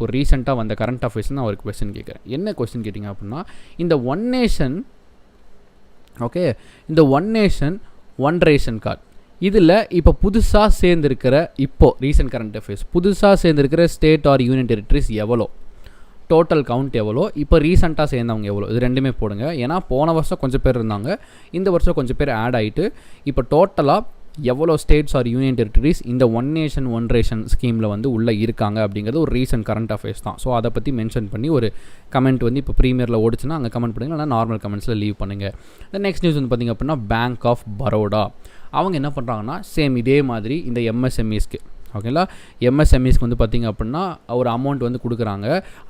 ஒரு ரீசெண்டாக வந்த கரண்ட் அஃபேர்ஸ் நான் ஒரு கொஸ்டின் கேட்குறேன். என்ன கொஸ்டின் கேட்டிங்க அப்படின்னா, இந்த ஒன் நேஷன், ஓகே, இந்த one nation one ration card இதில் இப்போ புதுசாக சேர்ந்துருக்கிற, இப்போது ரீசெண்ட் கரண்ட் அஃபேர்ஸ் புதுசாக சேர்ந்துருக்கிற ஸ்டேட் ஆர் யூனியன் டெரிட்டரிஸ் எவ்வளோ, டோட்டல் கவுண்ட் எவ்வளோ, இப்போ ரீசெண்டாக சேர்ந்தவங்க எவ்வளோ, இது ரெண்டுமே போடுங்க. ஏன்னா போன வருஷம் கொஞ்சம் பேர் இருந்தாங்க, இந்த வருஷம் கொஞ்சம் பேர் ஆட் ஆகிட்டு இப்போ டோட்டலாக எவ்வளோ ஸ்டேட்ஸ் ஆர் யூனியன் டெரிட்டரிஸ் இந்த ஒன் நேஷன் ஒன் ரேஷன் ஸ்கீமில் வந்து உள்ளே இருக்காங்க அப்படிங்கிறது ஒரு ரீசெண்ட் கரண்ட் அஃபேர்ஸ் தான். ஸோ அதை பற்றி மென்ஷன் பண்ணி ஒரு கமெண்ட் வந்து இப்போ ப்ரீமியரில் ஓடிச்சுன்னா அங்கே கமெண்ட் பண்ணுங்கள், இல்லைனா நார்மல் கமெண்ட்ஸில் லீவ் பண்ணுங்கள். நெக்ஸ்ட் நியூஸ் வந்து பார்த்திங்க அப்படின்னா பேங்க் ஆஃப் பரோடா. அவங்க என்ன பண்ணுறாங்கன்னா சேம் இதே மாதிரி இந்த எம்எஸ்எம்இஸ்க்கு, ஓகேங்களா, எம்எஸ்எம்இஸ்க்கு வந்து பார்த்திங்க அப்படின்னா ஒரு அமௌண்ட் வந்து கொடுக்குறாங்க.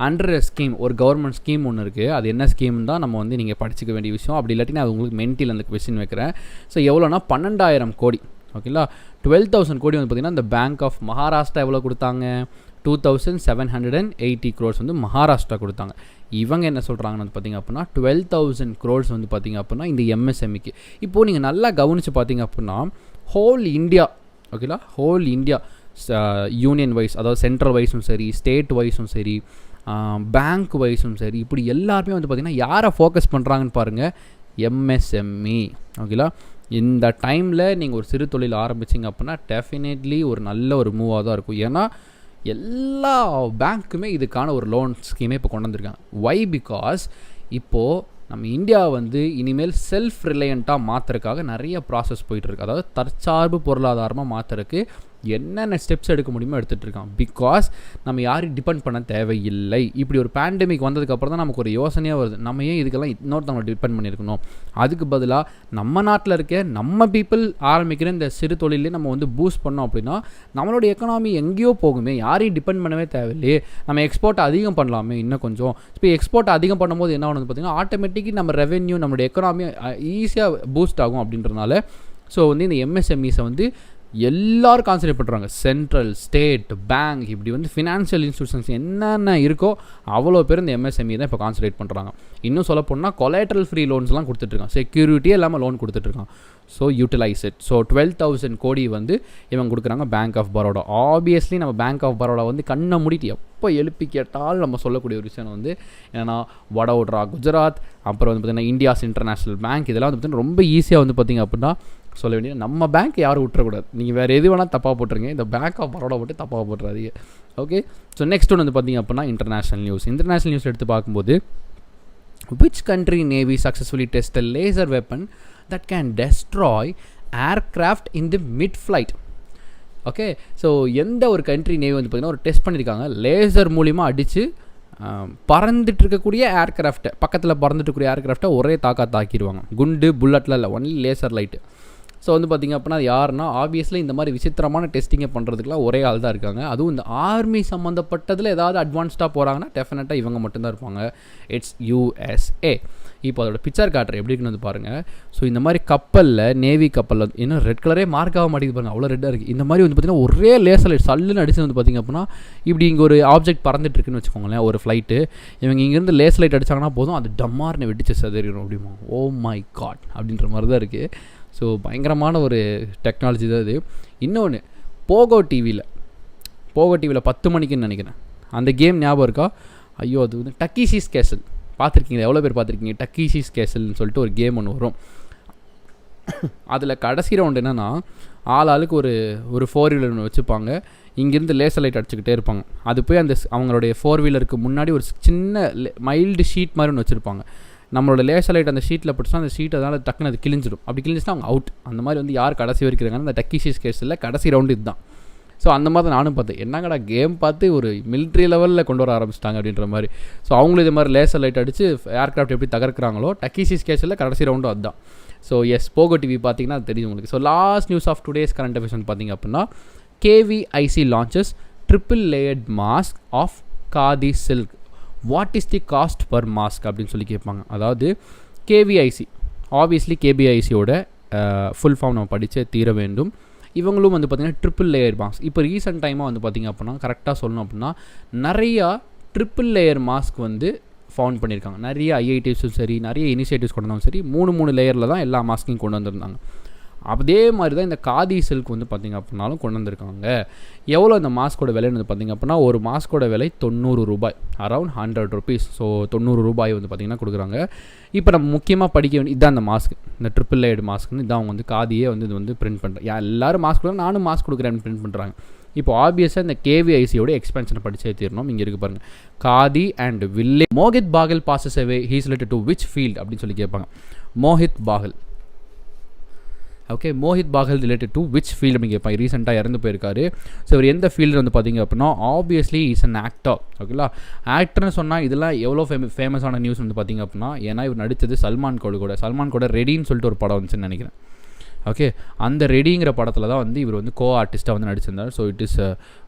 அண்டர் ஸ்கீம், ஒரு கவர்மெண்ட் ஸ்கீம் ஒன்று இருக்குது. அது என்ன ஸ்கீம் தான் நம்ம வந்து நீங்கள் படிச்சிக்க வேண்டிய விஷயம். அப்படி இல்லாட்டி நான் உங்களுக்கு மென்டில் அந்த கொஸ்டின் வைக்கிறேன். ஸோ எவ்வளோனா 12,000 கோடி, ஓகேங்களா. 12,000 கோடி வந்து பார்த்திங்கன்னா இந்த பேங்க் ஆஃப் மகாராஷ்டிரா எவ்வளோ கொடுத்தாங்க? 2,780 crores வந்து மகாராஷ்டிரா கொடுத்தாங்க. இவங்க என்ன சொல்கிறாங்கன்னு வந்து பார்த்திங்க அப்படின்னா 12,000 crores வந்து பார்த்திங்க அப்படின்னா இந்த எம்எஸ்எம்இக்கு. இப்போது நீங்கள் நல்லா கவனித்து பார்த்திங்க அப்படின்னா ஹோல் இந்தியா, ஓகேங்களா, ஹோல் இந்தியா யூனியன் வைஸ், அதாவது சென்ட்ரல் வைஸும் சரி, ஸ்டேட் வைஸும் சரி, பேங்க் வைஸும் சரி, இப்படி எல்லாருமே வந்து பார்த்திங்கன்னா யாரை ஃபோக்கஸ் பண்ணுறாங்கன்னு பாருங்கள், எம்எஸ்எம்இ. ஓகேங்களா, இந்த டைமில் நீங்கள் ஒரு சிறு தொழில் ஆரம்பிச்சிங்க அப்படின்னா டெஃபினெட்லி ஒரு நல்ல ஒரு மூவாக தான் இருக்கும். ஏன்னா எல்லா பேங்க்குமே இதுக்கான ஒரு லோன் ஸ்கீமே இப்போ கொண்டு வந்திருக்காங்க. வை? பிகாஸ் இப்போது நம்ம இந்தியா வந்து இனிமேல் செல்ஃப் ரிலையண்ட்டாக மாற்றுறதுக்காக நிறைய ப்ராசஸ் போயிட்டுருக்கு. அதாவது தற்சார்பு பொருளாதாரமாக மாற்றுறதுக்கு என்னென்ன ஸ்டெப்ஸ் எடுக்க முடியுமோ எடுத்துகிட்டு இருக்கான். பிகாஸ் நம்ம யாரையும் டிபெண்ட் பண்ண தேவையில்லை. இப்படி ஒரு பேண்டமிக் வந்ததுக்கப்புறம் தான் நமக்கு ஒரு யோசனையாக வருது, நம்ம ஏன் இதுக்கெல்லாம் இன்னொருத்தவங்களை டிபெண்ட் பண்ணியிருக்கணும், அதுக்கு பதிலாக நம்ம நாட்டில் இருக்க நம்ம பீப்புள் ஆரம்பிக்கிற இந்த சிறு தொழிலே நம்ம வந்து பூஸ்ட் பண்ணோம் அப்படின்னா நம்மளோட எக்கனாமி எங்கேயோ போகுமே, யாரையும் டிபெண்ட் பண்ணவே தேவையில்லையே, நம்ம எக்ஸ்போர்ட் அதிகம் பண்ணலாமே இன்னும் கொஞ்சம். இப்போ எக்ஸ்போர்ட் அதிகம் பண்ணும்போது என்ன ஆகுது பார்த்திங்கன்னா ஆட்டோமேட்டிக்கலி நம்ம ரெவென்யூ, நம்மளுடைய எக்கனாமி ஈஸியாக பூஸ்ட் ஆகும் அப்படின்றதுனால ஸோ வந்து இந்த எம்எஸ்எம்இஸை வந்து எல்லோரும் கான்சன்ட்ரேட் பண்ணுறாங்க. சென்ட்ரல், ஸ்டேட், பேங்க், இப்படி வந்து ஃபினான்ஷியல் இன்ஸ்டியூஷன்ஸ் என்னென்ன இருக்கோ அவ்வளோ பேர் இந்த எம்எஸ்எம்இ தான் இப்போ கான்சன்ட்ரேட் பண்ணுறாங்க. இன்னும் சொல்ல போனால் கொலேட்ரல் ஃப்ரீ லோன்ஸ்லாம் கொடுத்துட்ருக்கான், செக்யூரிட்டியே இல்லாமல் லோன் கொடுத்துட்ருக்கான். So utilise it. ஸோ 12,000 கோடி வந்து இவங்க கொடுக்குறாங்க பேங்க் ஆஃப் பரோடா. ஆப்வியஸ்லி நம்ம பேங்க் ஆஃப் பரோடா வந்து கண்ணை மூடிட்டு எப்போ எழுப்பி கேட்டாலும் நம்ம சொல்லக்கூடிய ஒரு விஷயம் வந்து என்னென்னா வடோடரா குஜராத், அப்புறம் வந்து பார்த்திங்கன்னா இந்தியாஸ் இன்டர்நேஷ்னல் பேங்க், இதெல்லாம் வந்து பார்த்திங்கன்னா ரொம்ப ஈஸியாக வந்து பார்த்திங்க அப்படின்னா சொல்ல வேண்டியது. நம்ம பேங்க் யாரும் விட்டுறக்கூடாது. நீங்கள் வேறு எது வேணால் தப்பாக போட்டுருங்க, இந்த பேங்க் ஆஃப் பரோடா போட்டு தப்பாக போட்டுறாதீங்க. ஓகே, ஸோ நெக்ஸ்ட் ஒன்று வந்து பார்த்திங்க அப்படின்னா இன்டர்நேஷ்னல் நியூஸ் எடுத்து பார்க்கும்போது, which country navy successfully tested a laser weapon that can destroy aircraft in the mid-flight? Okay, so எந்த ஒரு கண்ட்ரி நேவி வந்து பார்த்திங்கன்னா ஒரு டெஸ்ட் பண்ணியிருக்காங்க, லேசர் மூலிமா அடித்து பறந்துட்டு இருக்கக்கூடிய ஏர்க்ராஃப்ட்டை, பக்கத்தில் பறந்துட்டு இருக்கக்கூடிய ஏர்க்ராஃப்ட்டை ஒரே தாக்கிடுவாங்க. குண்டு புல்லட்டில் இல்லை, ஒன்லி லேசர் லைட்டு. ஸோ வந்து பார்த்திங்க அப்படின்னா அது யாருன்னா, ஆப்வியஸ்லி இந்த மாதிரி விசித்திரமான டெஸ்டிங்கை பண்ணுறதுக்குலாம் ஒரே ஆள் தான் இருக்காங்க. அதுவும் இந்த ஆர்மி சம்மந்தப்பட்டதில் ஏதாவது அட்வான்ஸ்டாக போகிறாங்கன்னா டெஃபினட்டாக இவங்க மட்டும்தான் இருப்பாங்க. It's USA. இப்போ அதோட பிக்சர் காட்டுற எப்படி இருக்குன்னு வந்து பாருங்கள். ஸோ இந்த மாதிரி கப்பலில், நேவி கப்பலில் இன்னும் ரெட் கலரே மார்க் ஆக மாட்டேங்குது பாருங்கள், அவ்வளோ ரெட்டாக இருக்குது. இந்த மாதிரி வந்து பார்த்திங்கன்னா ஒரே லேசர் லைட் சல்லுன்னு அடிச்சு வந்து பார்த்திங்க அப்படின்னா இப்படி இங்கே ஒரு ஆப்ஜெக்ட் பறந்துட்டு இருக்குன்னு வச்சுக்கோங்களேன், ஒரு ஃப்ளைட்டு. இவங்க இங்கேருந்து லேசர் லைட் அடித்தாங்கன்னா போதும், அது டம்மார்னு வெடிச்சு சதறிடும் அப்படிமா. ஓ மை காட் அப்படின்ற மாதிரி தான் இருக்குது. ஸோ பயங்கரமான ஒரு டெக்னாலஜி தான் இது. இன்னொன்று, போகோ டிவியில் 10 மணிக்குன்னு நினைக்கிறேன், அந்த கேம் ஞாபகம் இருக்கா? ஐயோ, அது வந்து டக்கீஷிஸ் கேசல் பார்த்துருக்கீங்க? எவ்வளோ பேர் பார்த்துருக்கீங்க? டக்கீஷிஸ் கேசல்னு சொல்லிட்டு ஒரு கேம் ஒன்று வரும். அதில் கடைசி ரவுண்டு என்னென்னா, ஆளுக்கு ஒரு 4 வீலர் ஒன்று வச்சுப்பாங்க, இங்கேருந்து லேசர் லைட் அடிச்சுக்கிட்டே இருப்பாங்க. அது போய் அந்த அவங்களுடைய 4 வீலருக்கு முன்னாடி ஒரு சின்ன மைல்டு ஷீட் மாதிரி ஒன்று வச்சுருப்பாங்க. நம்மளோட லேசர் லைட் அந்த ஷீட்டில் பட்டுச்சுன்னா அந்த ஷீட் அதனால் டக்குன்னு அது கிழிஞ்சிடும். அப்படி கிழிஞ்சிச்சுன்னா அவங்க அவுட். அந்த மாதிரி வந்து யார் கடைசி வரைக்கிறாங்க, அந்த டக்கீஷிஸ் கேஸில் கடைசி ரவுண்டு இதுதான். ஸோ அந்த மாதிரி தான் நானும் பார்த்தேன். என்னங்கடா கேம் பார்த்து ஒரு மிலிட்ரி லெவலில் கொண்டு வர ஆரம்பிச்சிட்டாங்க அப்படின்ற மாதிரி. ஸோ அவங்களும் இது மாதிரி லேசர் லைட் அடித்து ஏர்க்ராஃப்ட் எப்படி தகர்க்கிறாங்களோ, டக்கீஷிஸ் கேஸில் கடைசி ரவுண்டும் அதுதான். ஸோ எஸ், போகோ டிவி பார்த்தீங்கன்னா அது தெரியும் உங்களுக்கு. So last news of today's current affairs வந்து பார்த்திங்க அப்படின்னா, KVIC launches triple layered mask of Khadi silk. What is the cost per mask அப்படின்னு சொல்லி கேட்பாங்க. அதாவது KVIC, ஆப்வியஸ்லி KVICயோட ஃபுல் ஃபார்ம் நம்ம படித்தே தீர வேண்டும். இவங்களும் வந்து பார்த்திங்கன்னா ட்ரிப்பிள் லேயர் மாஸ்க். இப்போ ரீசெண்ட் டைமாக வந்து பார்த்திங்க அப்படின்னா, கரெக்டாக சொல்லணும் அப்படின்னா, நிறையா ட்ரிப்பிள் லேயர் மாஸ்க் வந்து ஃபவுண்ட் பண்ணியிருக்காங்க. நிறைய IITஸும் சரி, நிறைய இனிஷியேட்டிவ்ஸ் கொண்டு வந்தாலும் சரி, 3 லேயரில் தான் எல்லா மாஸ்க்கையும் கொண்டு வந்திருந்தாங்க. அதே மாதிரி தான் இந்த காதி சில்க் வந்து பார்த்திங்க அப்படின்னாலும் கொண்டு வந்திருக்காங்க. எவ்வளோ இந்த மாஸ்கோட விலைன்னு வந்து பார்த்திங்க அப்படின்னா, ஒரு மாஸ்கோட விலை 90 ரூபாய், அரௌண்ட் 100 rupees. ஸோ 90 ரூபாய் வந்து பார்த்திங்கன்னா கொடுக்குறாங்க. இப்போ நம்ம முக்கியமாக படிக்க வேண்டிய இதுதான் இந்த மாஸ்க், இந்த ட்ரிப்பிள் லேயர்டு மாஸ்க்னு இதான் அவங்க வந்து காதியே வந்து இது வந்து பிரிண்ட் பண்ணுறேன். எல்லோரும் மாஸ்க் கொடுக்குறாங்க, நானும் மாஸ்க் கொடுக்குறேன்னு பிரிண்ட் பண்ணுறாங்க. இப்போ ஆப்வியஸாக இந்த KVICயோட எக்ஸ்பென்ஷனை படிச்சே தீரணும். இங்கே இருக்குது பாருங்கள், Khadi and village. Mohit Baghel passes away, he is related to which field அப்படின்னு சொல்லி கேட்பாங்க. Mohit Baghel, okay, Mohit Baghel related to which field அப்படின்னு கேட்பாங்க. ரீசெண்டாக இறந்து போயிருக்காரு. ஸோ இவர் எந்த ஃபீல்டு வந்து பார்த்திங்க அப்படின்னா, ஆப்வியஸ்லி இஸ் அன் ஆக்டர். ஓகேங்களா, ஆக்டர்னு சொன்னால் இதெல்லாம் எவ்வளோ ஃபேமஸான நியூஸ் வந்து பார்த்திங்க அப்படின்னா, ஏன்னா இவர் நடித்தது சல்மான் கூட ரெடின்னு சொல்லிட்டு ஒரு படம் வந்துச்சுன்னு நினைக்கிறேன். ஓகே, அந்த ரெடிங்கிற படத்தில் தான் வந்து இவர் வந்து கோ ஆர்டிஸ்ட்டாக வந்து நடிச்சிருந்தார். ஸோ இட் இஸ்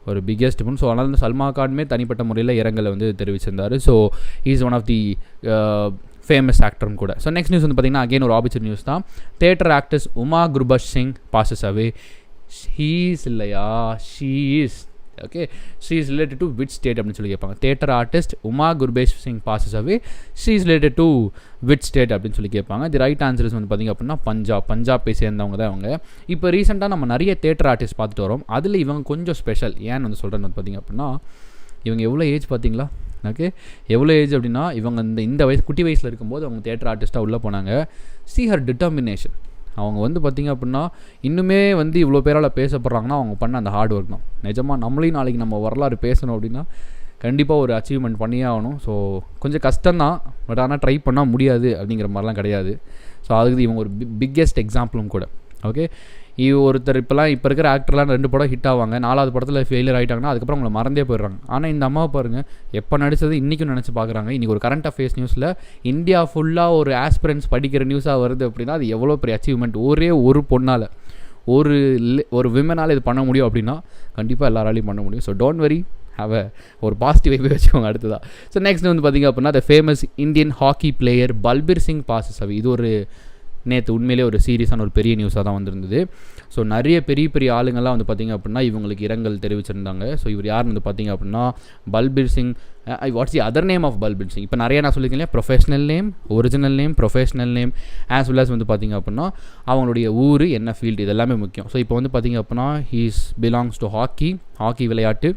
ஒரு பிக்கெஸ்ட் ஒன். ஸோ அதனால் வந்து சல்மான் கானுமே தனிப்பட்ட முறையில் இரங்கலை வந்து தெரிவிச்சிருந்தார். So is one of the famous ஆக்டரும் கூட. ஸோ நெக்ஸ்ட் நியூஸ் வந்து பார்த்திங்கன்னா, அகெயின் ஒரு ஆப்பர்ச்சுனிட்டி நியூஸ் தான். Theatre actors Uma Gurbax Singh passes away. She's இல்லையா, she's. Okay, she's related to which state அப்படின்னு சொல்லி கேட்பாங்க. Theatre artist Uma Gurbax Singh passes away, she's related to which state அப்படின்னு சொல்லி கேட்பாங்க. தி ரைட் ஆன்சர்ஸ் வந்து பார்த்திங்க அப்படின்னா பஞ்சாபை சேர்ந்தவங்க தான் அவங்க. இப்போ ரீசெண்டாக நம்ம நிறைய தியேட்டர் ஆர்டிஸ்ட் பார்த்துட்டு வரோம். அதில் இவங்க கொஞ்சம் ஸ்பெஷல். ஏன்னு வந்து சொல்கிறேன்னு வந்து பார்த்திங்க அப்படின்னா, இவங்க எவ்வளோ ஏஜ் பார்த்தீங்களா? ஓகே, எவ்வளோ ஏஜ் அப்படின்னா, இவங்க இந்த வயசு குட்டி வயசில் இருக்கும்போது அவங்க தியேட்டர் ஆர்டிஸ்ட்டாக உள்ளே போனாங்க. C her determination. அவங்க வந்து பார்த்திங்க அப்படின்னா, இன்னுமே வந்து இவ்வளோ பேரால் பேசப்படுறாங்கன்னா அவங்க பண்ண அந்த ஹார்ட் ஒர்க் தான். நிஜமாக நம்மளையும் நாளைக்கு நம்ம வரலாறு பேசணும் அப்படின்னா கண்டிப்பாக ஒரு அச்சீவ்மெண்ட் பண்ணியே ஆகணும். ஸோ கொஞ்சம் கஷ்டம்தான், பட் ஆனால் ட்ரை பண்ணால் முடியாது அப்படிங்கிற மாதிரிலாம் கிடையாது. ஸோ அதுக்கு இவங்க ஒரு பிக்கெஸ்ட் எக்ஸாம்பிளும் கூட. ஓகே, ஒருத்தர் இப்போ இருக்கிற ஆக்டர்லாம் 2 படம் ஹிட் ஆவாங்க, 4வது படத்தில் ஃபெயிலியர் ஆகிட்டாங்கன்னா அதுக்கப்புறம் அவங்கள மறந்தே போயிடுறாங்க. ஆனால் இந்த அம்மாவை பாருங்கள், எப்போ நடித்தது இன்றைக்கும் நினச்சி பார்க்குறாங்க. இன்றைக்கி ஒரு கரண்ட் அஃபேர்ஸ் நியூஸில் இந்தியா ஃபுல்லாக ஒரு ஆஸ்பிரன்ஸ் படிக்கிற நியூஸாக வருது அப்படின்னா அது எவ்வளோ பெரிய அச்சீவ்மெண்ட். ஒரே ஒரு பொண்ணால், ஒரு விமனால் இது பண்ண முடியும் அப்படின்னா கண்டிப்பாக எல்லாராலையும் பண்ண முடியும். ஸோ டோன்ட் வெரி, ஒரு பாசிட்டிவ் வைப்பே வச்சுக்கோங்க. அடுத்ததாக ஸோ நெக்ஸ்ட் வந்து பார்த்திங்க அப்படின்னா, the famous Indian hockey player Balbir Singh passes அவே. இது ஒரு நேற்று உண்மையிலே ஒரு சீரியஸான ஒரு பெரிய நியூஸாக தான் வந்திருந்தது. ஸோ நிறைய பெரிய ஆளுங்கள்லாம் வந்து பார்த்திங்க அப்படின்னா இவங்களுக்கு இரங்கல் தெரிவிச்சிருந்தாங்க. ஸோ இவர் யார் வந்து பார்த்திங்க அப்படின்னா, Balbir Singh. What's the other name of Balbir Singh? இப்போ நிறைய நான் சொல்லியிருக்கேன், professional name, original name, professional name, as well as வந்து பார்த்திங்க அப்படின்னா அவங்களுடைய ஊர் என்ன ஃபீல்டு, இது எல்லாமே முக்கியம். ஸோ இப்போ வந்து பார்த்திங்க அப்படின்னா ஹீஸ் பிலாங்ஸ் டு ஹாக்கி விளையாட்டு.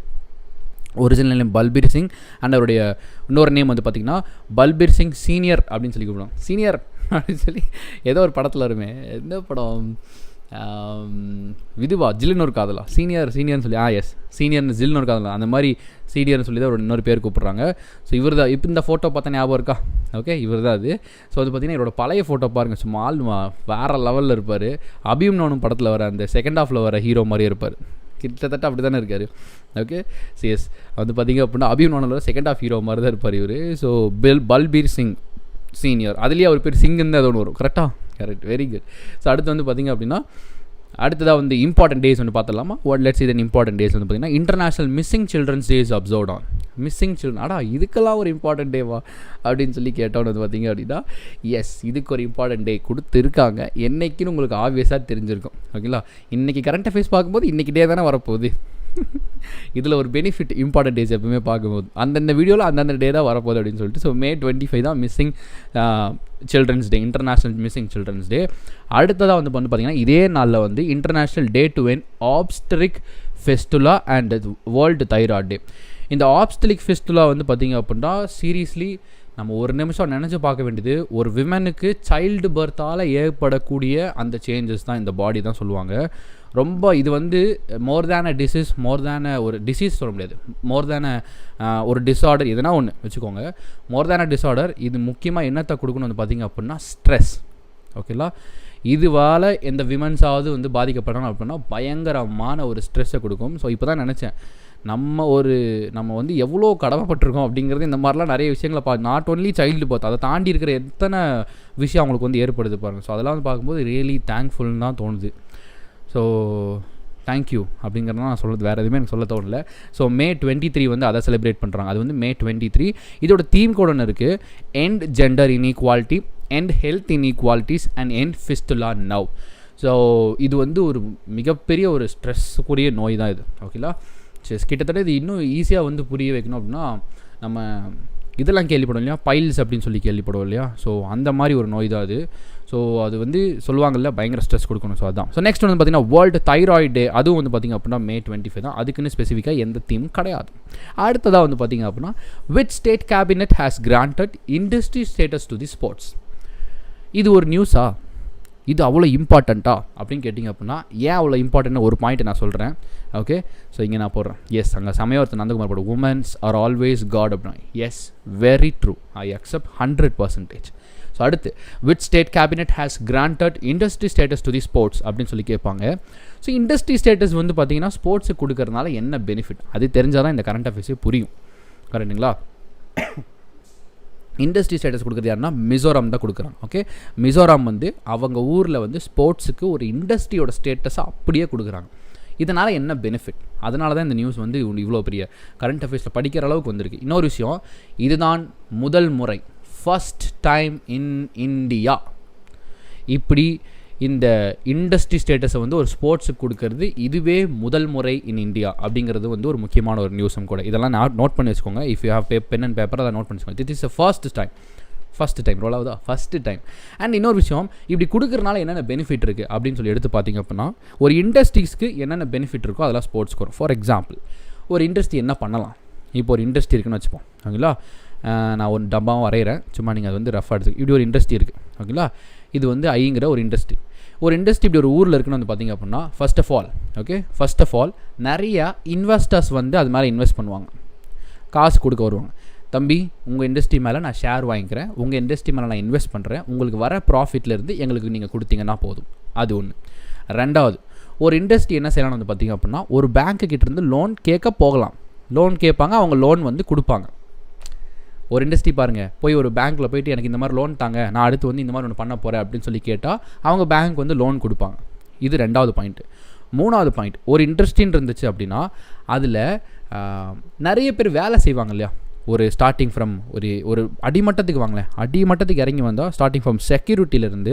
Original name Balbir Singh and அவருடைய இன்னொரு நேம் வந்து பார்த்திங்கன்னா பல்பீர் சிங் சீனியர் அப்படின்னு சொல்லி கூப்பிடுவோம். சீனியர் அப்படின்னு சொல்லி ஏதோ ஒரு படத்தில் வருமே, எந்த படம், விதுவா ஜில்லுன்னு ஒரு காதலா சீனியர்னு சொல்லி எஸ் சீனியர்னு ஜில்னு ஒரு காதலா அந்த மாதிரி சீனியர்னு சொல்லி தான் ஒரு இன்னொரு பேர் கூப்பிட்றாங்க. ஸோ இவர் தான் இப்போ இந்த ஃபோட்டோ பார்த்தா ஞாபகம் இருக்கா? ஓகே, இவர் தான் அது. ஸோ அது பார்த்தீங்கன்னா என்னோட பழைய ஃபோட்டோ பாருங்கள், சும்மா வேறு லெவலில் இருப்பார். அபிமன்யு படத்தில் வர அந்த செகண்ட் ஹாஃபில் வர ஹீரோ மாதிரியே இருப்பார், கிட்டத்தட்ட அப்படி தானே இருக்கார். ஓகே, சிஎஸ் வந்து பார்த்திங்க அப்படின்னா அபிமன்யுவில் செகண்ட் ஹாஃப் ஹீரோ மாதிரி தான் இருப்பார் இவர். ஸோ பல்பீர் சிங் சீனியர், அதுலேயே அவர் பேர் சிங்குன்னு தான் ஒன்று வரும். கரெக்டாக? Correct, very good. ஸோ அடுத்து வந்து பார்த்திங்க அப்படின்னா அடுத்ததாக வந்து இம்பார்ட்டன்ட் டேஸ் வந்து பார்த்துடலாமா? லெட்ஸ் இதன் இம்பார்ட்டன்ட் டேஸ் வந்து பார்த்திங்கன்னா international missing children's days observed on. Missing children, இதுக்கெல்லாம் ஒரு இம்பார்ட்டன்ட் டேவா அப்படின்னு சொல்லி கேட்டோன்னு வந்து பார்த்திங்க அப்படின்னா எஸ், இதுக்கு ஒரு இம்பார்ட்டன்ட் டே கொடுத்துருக்காங்க. என்னைக்குன்னு உங்களுக்கு ஆப்வியஸாக தெரிஞ்சிருக்கும். ஓகேங்களா? இன்றைக்கி கரண்ட் அஃபேர்ஸ் பார்க்கும்போது இன்றைக்கி டே தானே வரப்போகுது. இதில் ஒரு பெனிஃபிட் இம்பார்ட்டன்ட் டேஸ் எப்பவுமே பார்க்கும்போது அந்தந்த வீடியோவில் அந்தந்த டே தான் வரப்போகுது அப்படின்னு சொல்லிட்டு. ஸோ May 25 தான் missing children's day, international missing children's day. அடுத்ததாக வந்து பார்த்திங்கன்னா இதே நாளில் வந்து international day to end obstetric fistula and world thyroid day. இந்த ஆப்ஸ்டலிக் ஃபெஸ்டுலா வந்து பார்த்திங்க அப்படின்னா சீரியஸ்லி நம்ம ஒரு நிமிஷம் நினச்சி பார்க்க வேண்டியது, ஒரு விமனுக்கு சைல்டு பர்த்தால் ஏற்படக்கூடிய அந்த சேஞ்சஸ் தான் இந்த பாடி தான் சொல்லுவாங்க. ரொம்ப இது வந்து மோர் தேன் அ டிசீஸ், மோர் தேன் ஒரு டிசீஸ் சொல்ல முடியாது, மோர் தேன் ஒரு டிஸார்டர் எதுனா ஒன்று வச்சுக்கோங்க. மோர் தேன் அ டிஸார்டர் இது முக்கியமாக என்னத்தை கொடுக்கணும் வந்து பார்த்திங்க அப்படின்னா ஸ்ட்ரெஸ். ஓகேங்களா? இதுவால் எந்த விமன்ஸாவது வந்து பாதிக்கப்படணும் அப்படின்னா பயங்கரமான ஒரு ஸ்ட்ரெஸ்ஸை கொடுக்கும். ஸோ இப்போ தான் நினச்சேன் நம்ம வந்து எவ்வளோ கடமைப்பட்டிருக்கோம் அப்படிங்கிறது. இந்த மாதிரிலாம் நிறைய விஷயங்களை நாட் ஒன்லி சைல்டு பர்த், அதை தாண்டி இருக்கிற எத்தனை விஷயம் அவங்களுக்கு வந்து ஏற்படுது பாருங்கள். ஸோ அதெல்லாம் வந்து பார்க்கும்போது ரியலி தேங்க்ஃபுல்னு தான் தோணுது. ஸோ தேங்க்யூ அப்படிங்கிறத நான் சொல்கிறது, வேறு எதுவுமே எனக்கு சொல்ல தோணல. ஸோ May 23 வந்து அதை செலிப்ரேட் பண்ணுறாங்க. அது வந்து May 23. இதோட தீம் கூட ஒன்று இருக்குது, end gender inequality, end health inequalities and end fistula now. So இது வந்து ஒரு மிகப்பெரிய ஒரு ஸ்ட்ரெஸ்ஸுக்குரிய நோய் தான் இது. ஓகேங்களா? சரி, கிட்டத்தட்ட இது இன்னும் ஈஸியாக வந்து புரிய வைக்கணும் அப்படின்னா நம்ம இதெல்லாம் கேள்விப்படும் இல்லையா, பைல்ஸ் அப்படின்னு சொல்லி கேள்விப்படும் இல்லையா. ஸோ அந்த மாதிரி ஒரு நோய் தான் அது. ஸோ அது வந்து சொல்லுவாங்கல்ல பயங்கர ஸ்ட்ரெஸ் கொடுக்கணும். ஸோ அதான். ஸோ நெக்ஸ்ட் வந்து பார்த்திங்கன்னா வேர்ல்டு தைராய்டு டே, அதுவும் வந்து பார்த்திங்க அப்படின்னா May 25 தான். அதுக்குன்னு ஸ்பெசிஃபிக்காக எந்த தீமும் கிடையாது. அடுத்ததாக வந்து பார்த்திங்க அப்படின்னா which state cabinet has granted industry status to the sports. இது ஒரு நியூஸா? இது அவ்வளோ இம்பார்ட்டண்ட்டா அப்படின்னு கேட்டிங்க அப்படின்னா ஏன் அவ்வளோ இம்பார்ட்டன்ட்னு ஒரு பாயிண்ட் நான் சொல்கிறேன். ஓகே, ஸோ இங்கே நான் போடுறேன். எஸ், அங்கே சமயவர்த்தன் நந்தகுமார் போட உமன்ஸ் ஆர் ஆல்வேஸ் காட் அப்படின்னா yes, very true, I accept 100%. So அடுத்து which state cabinet has granted industry status to the sports அப்படின்னு சொல்லி கேட்பாங்க. ஸோ இண்டஸ்ட்ரி ஸ்டேட்டஸ் வந்து பார்த்திங்கன்னா ஸ்போர்ட்ஸுக்கு கொடுக்கறதுனால என்ன பெனிஃபிட் அது தெரிஞ்சால் தான் இந்த கரண்ட் அஃபேர்ஸே புரியும். கரெக்டுங்களா? இண்டஸ்ட்ரி ஸ்டேட்டஸ் கொடுக்குறது யாருன்னா மிசோரம் தான் கொடுக்குறாங்க. ஓகே, மிசோரம் வந்து அவங்க ஊரில் வந்து ஸ்போர்ட்ஸுக்கு ஒரு இண்டஸ்ட்ரியோட ஸ்டேட்டஸை அப்படியே கொடுக்குறாங்க. இதனால் என்ன பெனிஃபிட்? அதனால தான் இந்த நியூஸ் வந்து இவ்வளோ பெரிய கரண்ட் அஃபேர்ஸில் படிக்கிற அளவுக்கு வந்திருக்கு. இன்னொரு விஷயம், இதுதான் முதல் முறை, ஃபர்ஸ்ட் டைம் இன் இந்தியா இப்படி இந்த இண்டஸ்ட்ரி ஸ்டேட்டஸை வந்து ஒரு ஸ்போர்ட்ஸுக்கு கொடுக்கறது இதுவே முதல் முறை இன் இந்தியா அப்படிங்கிறது வந்து ஒரு முக்கியமான ஒரு நியூஸும் கூட. இதெல்லாம் நோட் பண்ணி வச்சுக்கோங்க. If you have pen and paper அதை நோட் பண்ணி வச்சுக்கோங்க. This is a first time role ஆகுதா, ஃபஸ்ட்டு டைம். அண்ட் இன்னொரு விஷயம், இப்படி கொடுக்குறனால என்னென்ன பெனிஃபிட் இருக்குது அப்படின்னு சொல்லி எடுத்து பார்த்திங்க அப்படின்னா ஒரு இண்டஸ்ட்ரீஸ்க்கு என்னென்ன பெனிஃபிட் இருக்கோ அதெல்லாம் ஸ்போர்ட்ஸ்க்கு வரும். ஃபார் எக்ஸாம்பிள் ஒரு இண்டஸ்ட்ரி என்ன பண்ணலாம்? இப்போ ஒரு இண்டஸ்ட்ரி இருக்குன்னு வச்சுப்போம். ஓகேங்களா? நான் ஒரு டப்பாவும் வரைகிறேன், சும்மா நீங்கள் அது வந்து ரஃபாக எடுத்து. இப்படி ஒரு இண்டஸ்ட்ரி இருக்குது. ஓகேங்களா? இது வந்து ஐங்கிற ஒரு இண்டஸ்ட்ரி இப்படி ஒரு ஊரில் இருக்குன்னு வந்து பார்த்திங்க அப்படின்னா ஃபர்ஸ்ட் ஆஃப் ஆல் நிறையா இன்வெஸ்டர்ஸ் வந்து அது மேலே இன்வெஸ்ட் பண்ணுவாங்க, காசு கொடுக்க வருவாங்க. தம்பி, உங்கள் இண்டஸ்ட்ரி மேலே நான் ஷேர் வாங்கிக்கிறேன், உங்கள் இண்டஸ்ட்ரி மேலே நான் இன்வெஸ்ட் பண்ணுறேன், உங்களுக்கு வர ப்ராஃபிட்லேருந்து எங்களுக்கு நீங்கள் கொடுத்தீங்கன்னா போதும். அது ஒன்று. ரெண்டாவது, ஒரு இண்டஸ்ட்ரி என்ன செய்யலாம்னு வந்து பார்த்திங்க அப்படின்னா ஒரு பேங்க்கு கிட்டேருந்து லோன் கேட்க போகலாம். லோன் கேட்பாங்க, அவங்க லோன் வந்து கொடுப்பாங்க. ஒரு இண்டஸ்ட்ரி பாருங்கள், போய் ஒரு பேங்க்கில் போய்ட்டு எனக்கு இந்த மாதிரி லோன் தாங்க, நான் அடுத்து வந்து இந்த மாதிரி ஒன்று பண்ண போகிறேன் அப்படின்னு சொல்லி கேட்டால் அவங்க பேங்க் வந்து லோன் கொடுப்பாங்க. இது ரெண்டாவது பாயிண்ட்டு. மூணாவது பாயிண்ட், ஒரு இண்டஸ்ட்ரின்னு இருந்துச்சு அப்படின்னா அதில் நிறைய பேர் வேலை செய்வாங்க இல்லையா. ஒரு ஸ்டார்டிங் ஃப்ரம் ஒரு அடிமட்டத்துக்கு வாங்களேன், அடிமட்டத்துக்கு இறங்கி வந்தால் ஸ்டார்டிங் ஃப்ரம் செக்யூரிட்டிலேருந்து,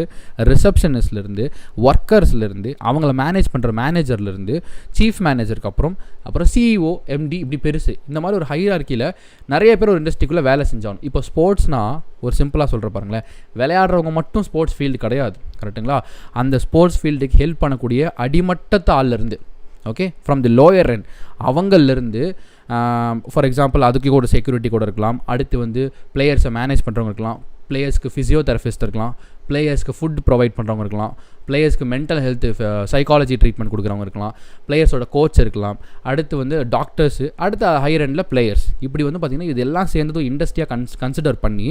ரிசப்ஷனிஸ்ட்லேருந்து, ஒர்க்கர்ஸ்லேருந்து, அவங்கள மேனேஜ் பண்ணுற மேனேஜர்லேருந்து, சீஃப் மேனேஜருக்கு அப்புறம் சிஇஓ, எம்டி, இப்படி பெருசு. இந்த மாதிரி ஒரு ஹைரார்க்கியில் நிறைய பேர் ஒரு இண்டஸ்ட்ரிக்குள்ளே வேலை செஞ்சாலும். இப்போ ஸ்போர்ட்ஸ்னால் ஒரு சிம்பிளாக சொல்கிற பாருங்களேன், விளையாடுறவங்க மட்டும் ஸ்போர்ட்ஸ் ஃபீல்டு கிடையாது. கரெக்டுங்களா? அந்த ஸ்போர்ட்ஸ் ஃபீல்டுக்கு ஹெல்ப் பண்ணக்கூடிய அடிமட்டத்து ஆள்லேருந்து, okay, from the lower end அவங்கள்லேருந்து, ஃபார் எக்ஸாம்பிள் அதுக்கு கூட செக்யூரிட்டி கூட இருக்கலாம். அடுத்து வந்து பிளேயர்ஸை மேனேஜ் பண்ணுறவங்க இருக்கலாம், பிளேயர்ஸ்க்கு ஃபிசியோதெரபிஸ்ட் இருக்கலாம், பிளேயர்ஸ்க்கு ஃபுட் ப்ரொவைட் பண்ணுறவங்க இருக்கலாம், பிளேயர்ஸ்க்கு மென்டல் ஹெல்த் சைக்காலஜி ட்ரீட்மெண்ட் கொடுக்குறவங்க இருக்கலாம், பிளேயர்ஸோட கோச் இருக்கலாம், அடுத்து வந்து டாக்டர்ஸு, அடுத்து ஹையர் எண்டில் பிளேயர்ஸ். இப்படி வந்து பார்த்திங்கன்னா இது எல்லாம் சேர்ந்ததும் இண்டஸ்ட்ரியாக கன்சிடர் பண்ணி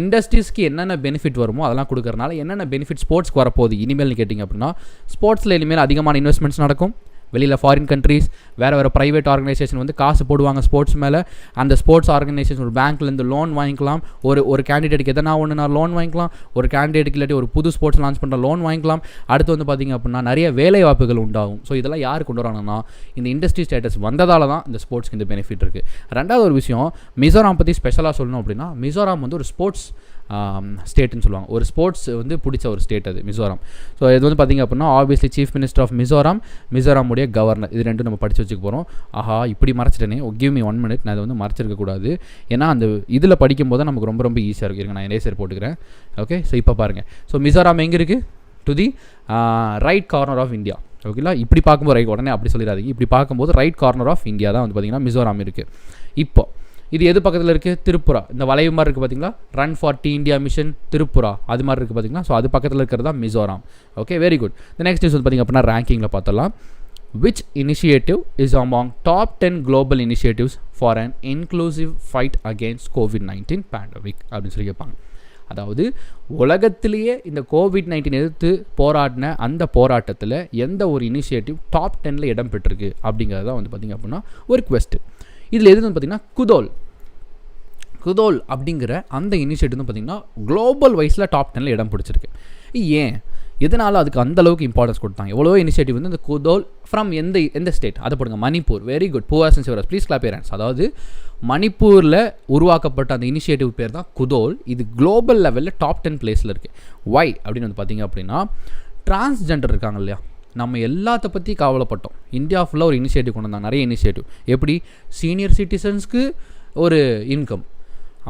இண்டஸ்ட்ரீஸ்க்கு என்னென்ன பெனிஃபிட் வருமோ அதெல்லாம் கொடுக்குறனால என்னென்ன பெனிஃபிட் ஸ்போர்ட்ஸ்க்கு வரப்போகுது இனிமேல் கேட்டிங்க அப்படின்னா, ஸ்போர்ட்ஸில் இனிமேல் அதிகமான இன்வெஸ்ட்மெண்ட்ஸ் நடக்கும். வெளியில் ஃபாரின் கண்ட்ரீஸ் வேறு ப்ரைவேட் ஆர்கனைசேஷன் வந்து காசு போடுவாங்க ஸ்போர்ட்ஸ் மேலே. அந்த ஸ்போர்ட்ஸ் ஆர்கனைசேஷன் ஒரு பேங்க்லேருந்து லோன் வாங்கிக்கலாம், ஒரு கேண்டிடேட்டுக்கு எதனா ஒன்று நான் லோன் வாங்கிக்கலாம், ஒரு கேண்டிடேட்டுக்கு இல்லாட்டி ஒரு புது ஸ்போர்ட்ஸ் லான்ச் பண்ணுற லோன் வாங்கிக்கலாம். அடுத்து வந்து பார்த்திங்க அப்படின்னா நிறைய வேலை வாய்ப்புகள் உண்டாகும். ஸோ இதெல்லாம் யார் கொண்டு வராங்கன்னா இந்த இண்டஸ்ட்ரி ஸ்டேட்டஸ் வந்ததால் தான் இந்த ஸ்போர்ட்ஸ்க்கு இந்த பெனிஃபிட் இருக்குது. ரெண்டாவது ஒரு விஷயம், மிசோராம் பற்றி ஸ்பெஷலாக சொல்லணும் அப்படின்னா, மிசோராம் வந்து ஒரு ஸ்போர்ட்ஸ் ஸ்டேட்டுன்னு சொல்லுவாங்க. ஒரு ஸ்போர்ட்ஸ் வந்து பிடிச்ச ஒரு ஸ்டேட் அது மிசோராம். ஸோ இது வந்து பார்த்திங்க அப்படின்னா ஆப்வியஸ்லி சீஃப் மினிஸ்டர் ஆஃப் மிசோராமுடைய கவர்னர், இது ரெண்டும் நம்ம படித்து வச்சுக்க போகிறோம். ஆஹா இப்படி மறைச்சிட்டேனே, கிவ் மீ 1 minute, நான் இதை வந்து மறைச்சிருக்கக்கூடாது. ஏன்னா அந்த இதில் படிக்கும்போது தான் நமக்கு ரொம்ப ரொம்ப ஈஸியாக இருக்குது. நான் எரேசர் போட்டுக்கிறேன். ஓகே, ஸோ இப்போ பாருங்கள். ஸோ மிசோராம் எங்கே இருக்குது? To the right corner of India. ஓகேங்களா, இப்படி பார்க்கும்போது ரைட், உடனே அப்படி சொல்லிடாதீங்க, இப்படி பார்க்கும்போது ரைட் கார்னர் ஆஃப் இந்தியா தான் வந்து பார்த்திங்கன்னா மிசோராம் இருக்குது. இப்போ இது எது பக்கத்தில் இருக்குது? திருப்புரா. இந்த வளைவு மாதிரி இருக்குது பார்த்தீங்களா, run for the India mission Tripura, அது மாதிரி இருக்குது பார்த்தீங்களா. ஸோ அது பக்கத்தில் இருக்கிறது தான் Mizoram. Okay, very good. The next news வந்து பார்த்திங்க அப்படின்னா ரேங்கிங்கில் பார்த்தலாம். Which initiative is among top 10 global initiatives for an inclusive fight against COVID-19 pandemic அப்படின்னு சொல்லி கேட்பாங்க. அதாவது உலகத்திலேயே இந்த COVID-19 எதிர்த்து போராடின அந்த போராட்டத்தில் எந்த ஒரு இனிஷியேட்டிவ் டாப் 10 இடம் பெற்றிருக்கு அப்படிங்கிறது தான் வந்து பார்த்திங்க அப்படின்னா ஒரு குவெஸ்ட். இதில் எது வந்து பார்த்திங்கன்னா குதோல் அப்படிங்கிற அந்த இனிஷியேட்டிவ் வந்து பார்த்திங்கன்னா குளோபல் வைஸில் டாப் 10 இடம் பிடிச்சிருக்கு. ஏன், எதனால் அதுக்கு அந்தளவுக்கு இம்பார்ட்டன்ஸ் கொடுத்தாங்க? எவ்வளோ இனிஷியேட்டிவ் வந்து இந்த குதோல் ஃப்ரம் எந்த ஸ்டேட்? அதை போடுங்க, மணிப்பூர். வெரி குட், புவர்ஸ் அண்ட் சிவரஸ், ப்ளீஸ் கிளாப் யுவர் ஹேண்ட்ஸ். அதாவது மணிப்பூரில் உருவாக்கப்பட்ட அந்த இனிஷியேட்டிவ் பேர் தான் குதோல். இது குளோபல் லெவலில் டாப் 10 பிளேஸில் இருக்குது. வை அப்படின்னு வந்து பார்த்திங்க அப்படின்னா, டிரான்ஸ்ஜெண்டர் இருக்காங்க இல்லையா, நம்ம எல்லாத்த பற்றி கவலைப்பட்டோம். இந்தியா ஃபுல்லாக ஒரு இனிஷியேட்டிவ் கொண்டு வந்தாங்க, நிறைய இனிஷியேட்டிவ். எப்படி சீனியர் சிட்டிசன்ஸ்க்கு ஒரு இன்கம்,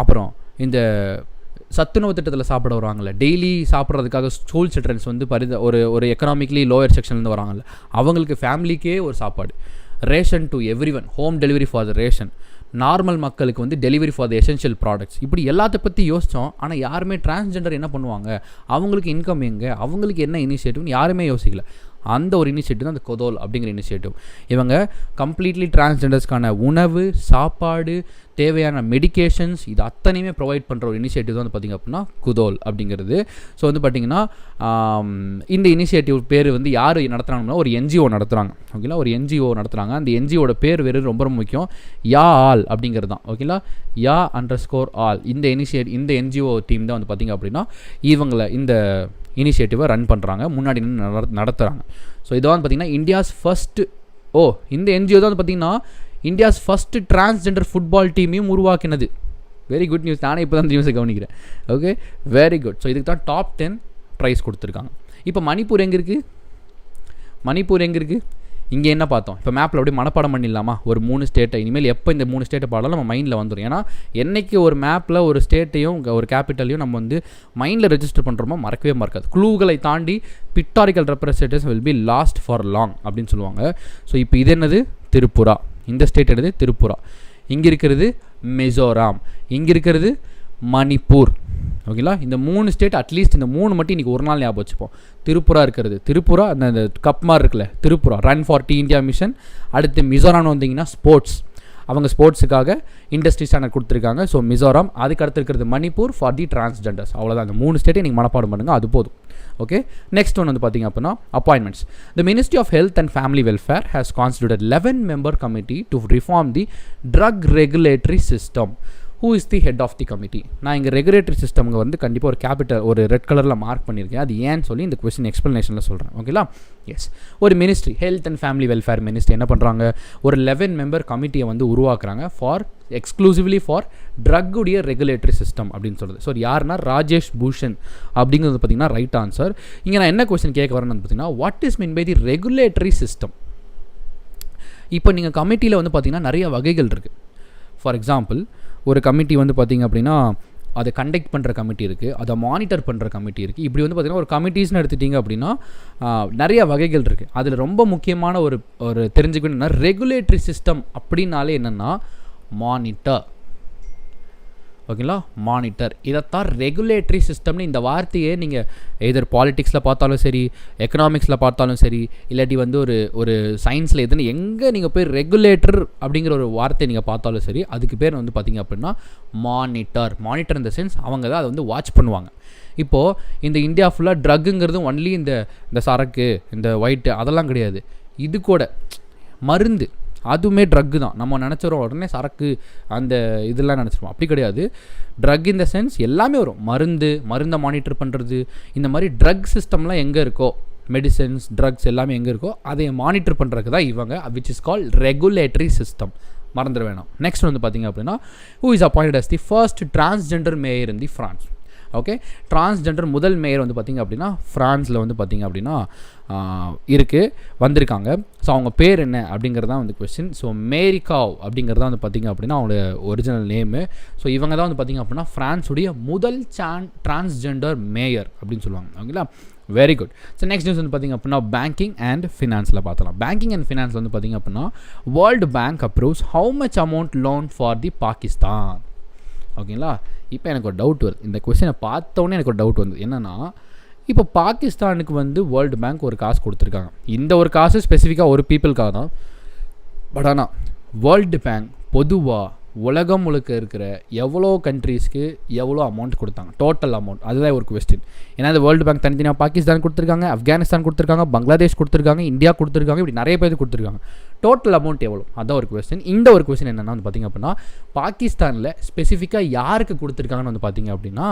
அப்புறம் இந்த சத்துணவு திட்டத்தில் சாப்பிட வராங்கல்ல, டெய்லி சாப்பிட்றதுக்காக ஸ்கூல் சில்ட்ரன்ஸ் வந்து ஒரு எக்கனாமிக்லி லோயர் செக்ஷன்லேருந்து வராங்கல்ல, அவங்களுக்கு ஃபேமிலிக்கே ஒரு சாப்பாடு, ration to every one, home delivery for the ration, normal மக்களுக்கு வந்து delivery for the essential products. இப்படி எல்லாத்த பற்றி யோசித்தோம். ஆனால் யாருமே டிரான்ஸ்ஜெண்டர் என்ன பண்ணுவாங்க, அவங்களுக்கு இன்கம் எங்கே, அவங்களுக்கு என்ன இனிஷியேட்டிவ்னு யாருமே யோசிக்கல. அந்த ஒரு இனிஷியேட்டிவ் தான் அந்த குதோல் அப்படிங்கிற இனிஷியேட்டிவ். இவங்க கம்ப்ளீட்லி டிரான்ஸ்ஜெண்டர்ஸ்க்கான உணவு, சாப்பாடு, தேவையான மெடிக்கேஷன்ஸ், இது அத்தனையுமே ப்ரொவைட் பண்ணுற ஒரு இனிஷியேட்டிவ் தான் வந்து பார்த்திங்க அப்படின்னா குதோல் அப்படிங்கிறது. ஸோ வந்து பார்த்திங்கன்னா இந்த இனிஷியேட்டிவ் பேர் வந்து யார் நடத்துகிறாங்கன்னா ஒரு என்ஜிஓ நடத்துகிறாங்க. ஓகேங்களா, ஒரு என்ஜிஓ நடத்துகிறாங்க. அந்த என்ஜிஓட பேர் வேறு ரொம்ப ரொம்ப முக்கியம், யா ஆல் அப்படிங்கிறது தான். ஓகேங்களா, யா _ஆல். இந்த என்ஜிஓ டீம் தான் வந்து பார்த்திங்க அப்படின்னா இவங்களை இந்த இனிஷியேட்டிவை ரன் பண்ணுறாங்க, முன்னாடி நடத்துகிறாங்க. ஸோ இதை வந்து பார்த்திங்கன்னா இந்தியாஸ் ஃபஸ்ட்டு இந்த என்ஜிஓ தான் வந்து பார்த்திங்கன்னா இந்தியாஸ் ஃபஸ்ட்டு டிரான்ஸ்ஜெண்டர் ஃபுட்பால் டீமையும் உருவாக்கினது. Very good news. நானே இப்போ தான் நியூஸை கவனிக்கிறேன். Okay, very good. ஸோ இதுக்கு தான் டாப் 10 ப்ரைஸ் கொடுத்துருக்காங்க. இப்போ மணிப்பூர் எங்கே இருக்குது? இங்கே என்ன பார்த்தோம்? இப்போ மேப்பில் அப்படியே மனப்பாடம் பண்ணிடலாமா ஒரு 3 ஸ்டேட்டை? இனிமேல் எப்போ இந்த 3 ஸ்டேட்டை பாடலாம் நம்ம மைண்டில் வந்துடும். ஏன்னா என்றைக்கு ஒரு மேப்பில் ஒரு ஸ்டேட்டையும் ஒரு கேபிட்டலையும் நம்ம வந்து மைண்டில் ரெஜிஸ்டர் பண்ணுறோமோ மறக்கவே மறக்காது. க்ளூகளை தாண்டி pictorial representation will be last for long அப்படின்னு சொல்லுவாங்க. ஸோ இப்போ இது என்னது? திருப்புரா. இந்த ஸ்டேட் என்னது? திருப்புரா. இங்கே இருக்கிறது மிசோராம், இங்கே இருக்கிறது மணிப்பூர். ஓகேங்களா, இந்த 3 ஸ்டேட் அட்லீஸ்ட் இந்த 3 மட்டும் இன்றைக்கி ஒரு நாள் ஞாபகம் வச்சுப்போம். திருப்புரா இருக்கிறது, திருப்புரா அந்த கப் மாதிரி இருக்குல்ல, Tripura run for the India mission. அடுத்து மிசோராம் வந்தீங்கன்னா ஸ்போர்ட்ஸ், அவங்க ஸ்போர்ட்ஸுக்காக இண்டஸ்ட்ரி ஸ்டாண்டர்ட் கொடுத்துருக்காங்க. ஸோ மிசோராம். அதுக்கு அடுத்து இருக்கிறது மணிப்பூர் ஃபார் தி டிரான்ஸ்ஜெண்டர்ஸ். அவ்வளோதான், அந்த 3 ஸ்டேட்டை நீங்கள் மனப்பாடம் பண்ணுங்கள், அது போதும். ஓகே, நெக்ஸ்ட் ஒன் வந்து பார்த்திங்க அப்படின்னா appointments. The ministry of health and family welfare has constituted 11 member committee to reform the drug regulatory system. Who is the head of the committee? நான் இங்கே ரெகுலேட்டரி சிஸ்டம்ங்க வந்து கண்டிப்பாக ஒரு கேபிட்டல் ஒரு ரெட் கலரில் மார்க் பண்ணியிருக்கேன். அது ஏன்னு சொல்லி இந்த கொஸ்டின் எக்ஸ்ப்ளனேஷனில் சொல்கிறேன். ஓகேங்களா, எஸ். ஒரு ministry, health and family welfare ministry என்ன பண்ணுறாங்க, ஒரு 11 மெம்பர் கமிட்டியை வந்து உருவாக்குறாங்க ஃபார் எக்ஸ்க்ளூசிவ்லி ஃபார் ட்ரக்குடைய ரெகுலேட்டரி சிஸ்டம் அப்படின்னு சொல்கிறது. ஸோ யாருன்னா ராஜேஷ் பூஷன் அப்படிங்கிறது பார்த்திங்கன்னா ரைட் ஆன்சர். இங்கே நான் என்ன கொஸ்டின் கேட்க வரேன்னு பார்த்தீங்கன்னா, what is mean by the regulatory system? இப்போ நீங்கள் கமிட்டியில் வந்து பார்த்திங்கன்னா நிறைய வகைகள் இருக்குது. ஃபார் எக்ஸாம்பிள், ஒரு கமிட்டி வந்து பார்த்திங்க அப்படின்னா அதை கண்டக்ட் பண்ணுற கமிட்டி இருக்குது, அதை மானிட்டர் பண்ணுற கமிட்டி இருக்குது. இப்படி வந்து பார்த்திங்கன்னா ஒரு கமிட்டிஸ்னு எடுத்துட்டிங்க அப்படின்னா நிறைய வகைகள் இருக்குது. அதில் ரொம்ப முக்கியமான ஒரு தெரிஞ்சுக்கணுன்னா ரெகுலேட்டரி சிஸ்டம் அப்படின்னாலே என்னென்னா மானிட்டர். ஓகேங்களா, மானிட்டர். இதைத்தான் ரெகுலேட்டரி சிஸ்டம்னு இந்த வார்த்தையே நீங்கள் எதர் பாலிட்டிக்ஸில் பார்த்தாலும் சரி, எக்கனாமிக்ஸில் பார்த்தாலும் சரி, இல்லாட்டி வந்து ஒரு சயின்ஸில் எதுன்னு எங்கே நீங்கள் போய் ரெகுலேட்டர் அப்படிங்கிற ஒரு வார்த்தையை நீங்கள் பார்த்தாலும் சரி, அதுக்கு பேர் வந்து பார்த்திங்க அப்படின்னா மானிட்டர். மானிட்டர் இந்த சென்ஸ் அவங்க தான் அதை வந்து வாட்ச் பண்ணுவாங்க. இப்போது இந்த இந்தியா ஃபுல்லாக ட்ரக்குங்கிறது ஒன்லி இந்த சரக்கு, இந்த ஒயிட்டு அதெல்லாம் கிடையாது. இது கூட மருந்து, அதுவுமே ட்ரக்கு தான். நம்ம நினச்சிரோம் உடனே சரக்கு அந்த இதெல்லாம் நினச்சிருவோம், அப்படி கிடையாது. ட்ரக் இந்த சென்ஸ் எல்லாமே வரும். மருந்தை மானிட்டர் பண்ணுறது, இந்த மாதிரி ட்ரக் சிஸ்டம்லாம் எங்கே இருக்கோ, மெடிசன்ஸ் ட்ரக்ஸ் எல்லாமே எங்கே இருக்கோ அதை மானிட்டர் பண்ணுறதுக்கு தான் இவங்க, which is call regulatory system. மறந்துட வேணாம். நெக்ஸ்ட் வந்து பார்த்திங்க அப்படின்னா, who is appointed as the first transgender mayor in the France. Okay, transgender முதல் மேயர் வந்து பார்த்திங்க அப்படின்னா ஃப்ரான்ஸில் வந்து பார்த்திங்க அப்படின்னா வந்திருக்காங்க. ஸோ அவங்க பேர் என்ன அப்படிங்கிறது தான் வந்து கொஸ்டின். ஸோ மேரிகாவ் அப்படிங்கிறது தான் வந்து பார்த்திங்க அப்படின்னா அவங்களோட ஒரிஜினல் நேமு. ஸோ இவங்க தான் வந்து பார்த்திங்க அப்படின்னா ஃப்ரான்ஸுடைய முதல் டிரான்ஸ்ஜெண்டர் மேயர் அப்படின்னு சொல்லுவாங்க. ஓகேங்களா, very good. So next news வந்து பார்த்திங்க அப்படின்னா பேங்கிங் அண்ட் ஃபினான்ஸில் பார்த்தலாம். பேங்கிங் அண்ட் ஃபினான்ஸ் வந்து பார்த்திங்க அப்படின்னா world bank approves how much amount loan for the Pakistan. ஓகேங்களா, இப்போ எனக்கு ஒரு டவுட் வருது. இந்த கொஸ்டினை பார்த்தோன்னே எனக்கு ஒரு டவுட் வந்தது. என்னென்னா, இப்போ பாகிஸ்தானுக்கு வந்து வேர்ல்டு பேங்க் ஒரு காசு கொடுத்துருக்காங்க. இந்த ஒரு காசு ஸ்பெசிஃபிக்காக ஒரு பீப்புளுக்காக தான். பட் ஆனால் வேர்ல்டு பேங்க் பொதுவாக உலகம் முழுக்க இருக்கிற எவ்வளோ கண்ட்ரீஸ்க்கு எவ்வளோ அமௌண்ட் கொடுத்தாங்க, டோட்டல் அமௌண்ட், அதுதான் ஒரு கொஸ்டின். ஏன்னா இந்த வேர்ல்டு பேங்க் தனித்தனியாக பாகிஸ்தான் கொடுத்துருக்காங்க, ஆப்கானிஸ்தான் கொடுத்துருக்காங்க, பங்களாதேஷ் கொடுத்துருக்காங்க, இந்தியா கொடுத்துருக்காங்க, இப்படி நிறைய பேர் கொடுத்துருக்காங்க. டோட்டல் அமௌண்ட் எவ்வளோ, அதுதான் ஒரு கொஸ்டின். இந்த ஒரு கொஸ்டின் என்னென்னா வந்து பார்த்திங்க அப்படின்னா, பாகிஸ்தானில் ஸ்பெசிஃபிக்காக யாருக்கு கொடுத்துருக்காங்கன்னு வந்து பார்த்திங்க அப்படின்னா,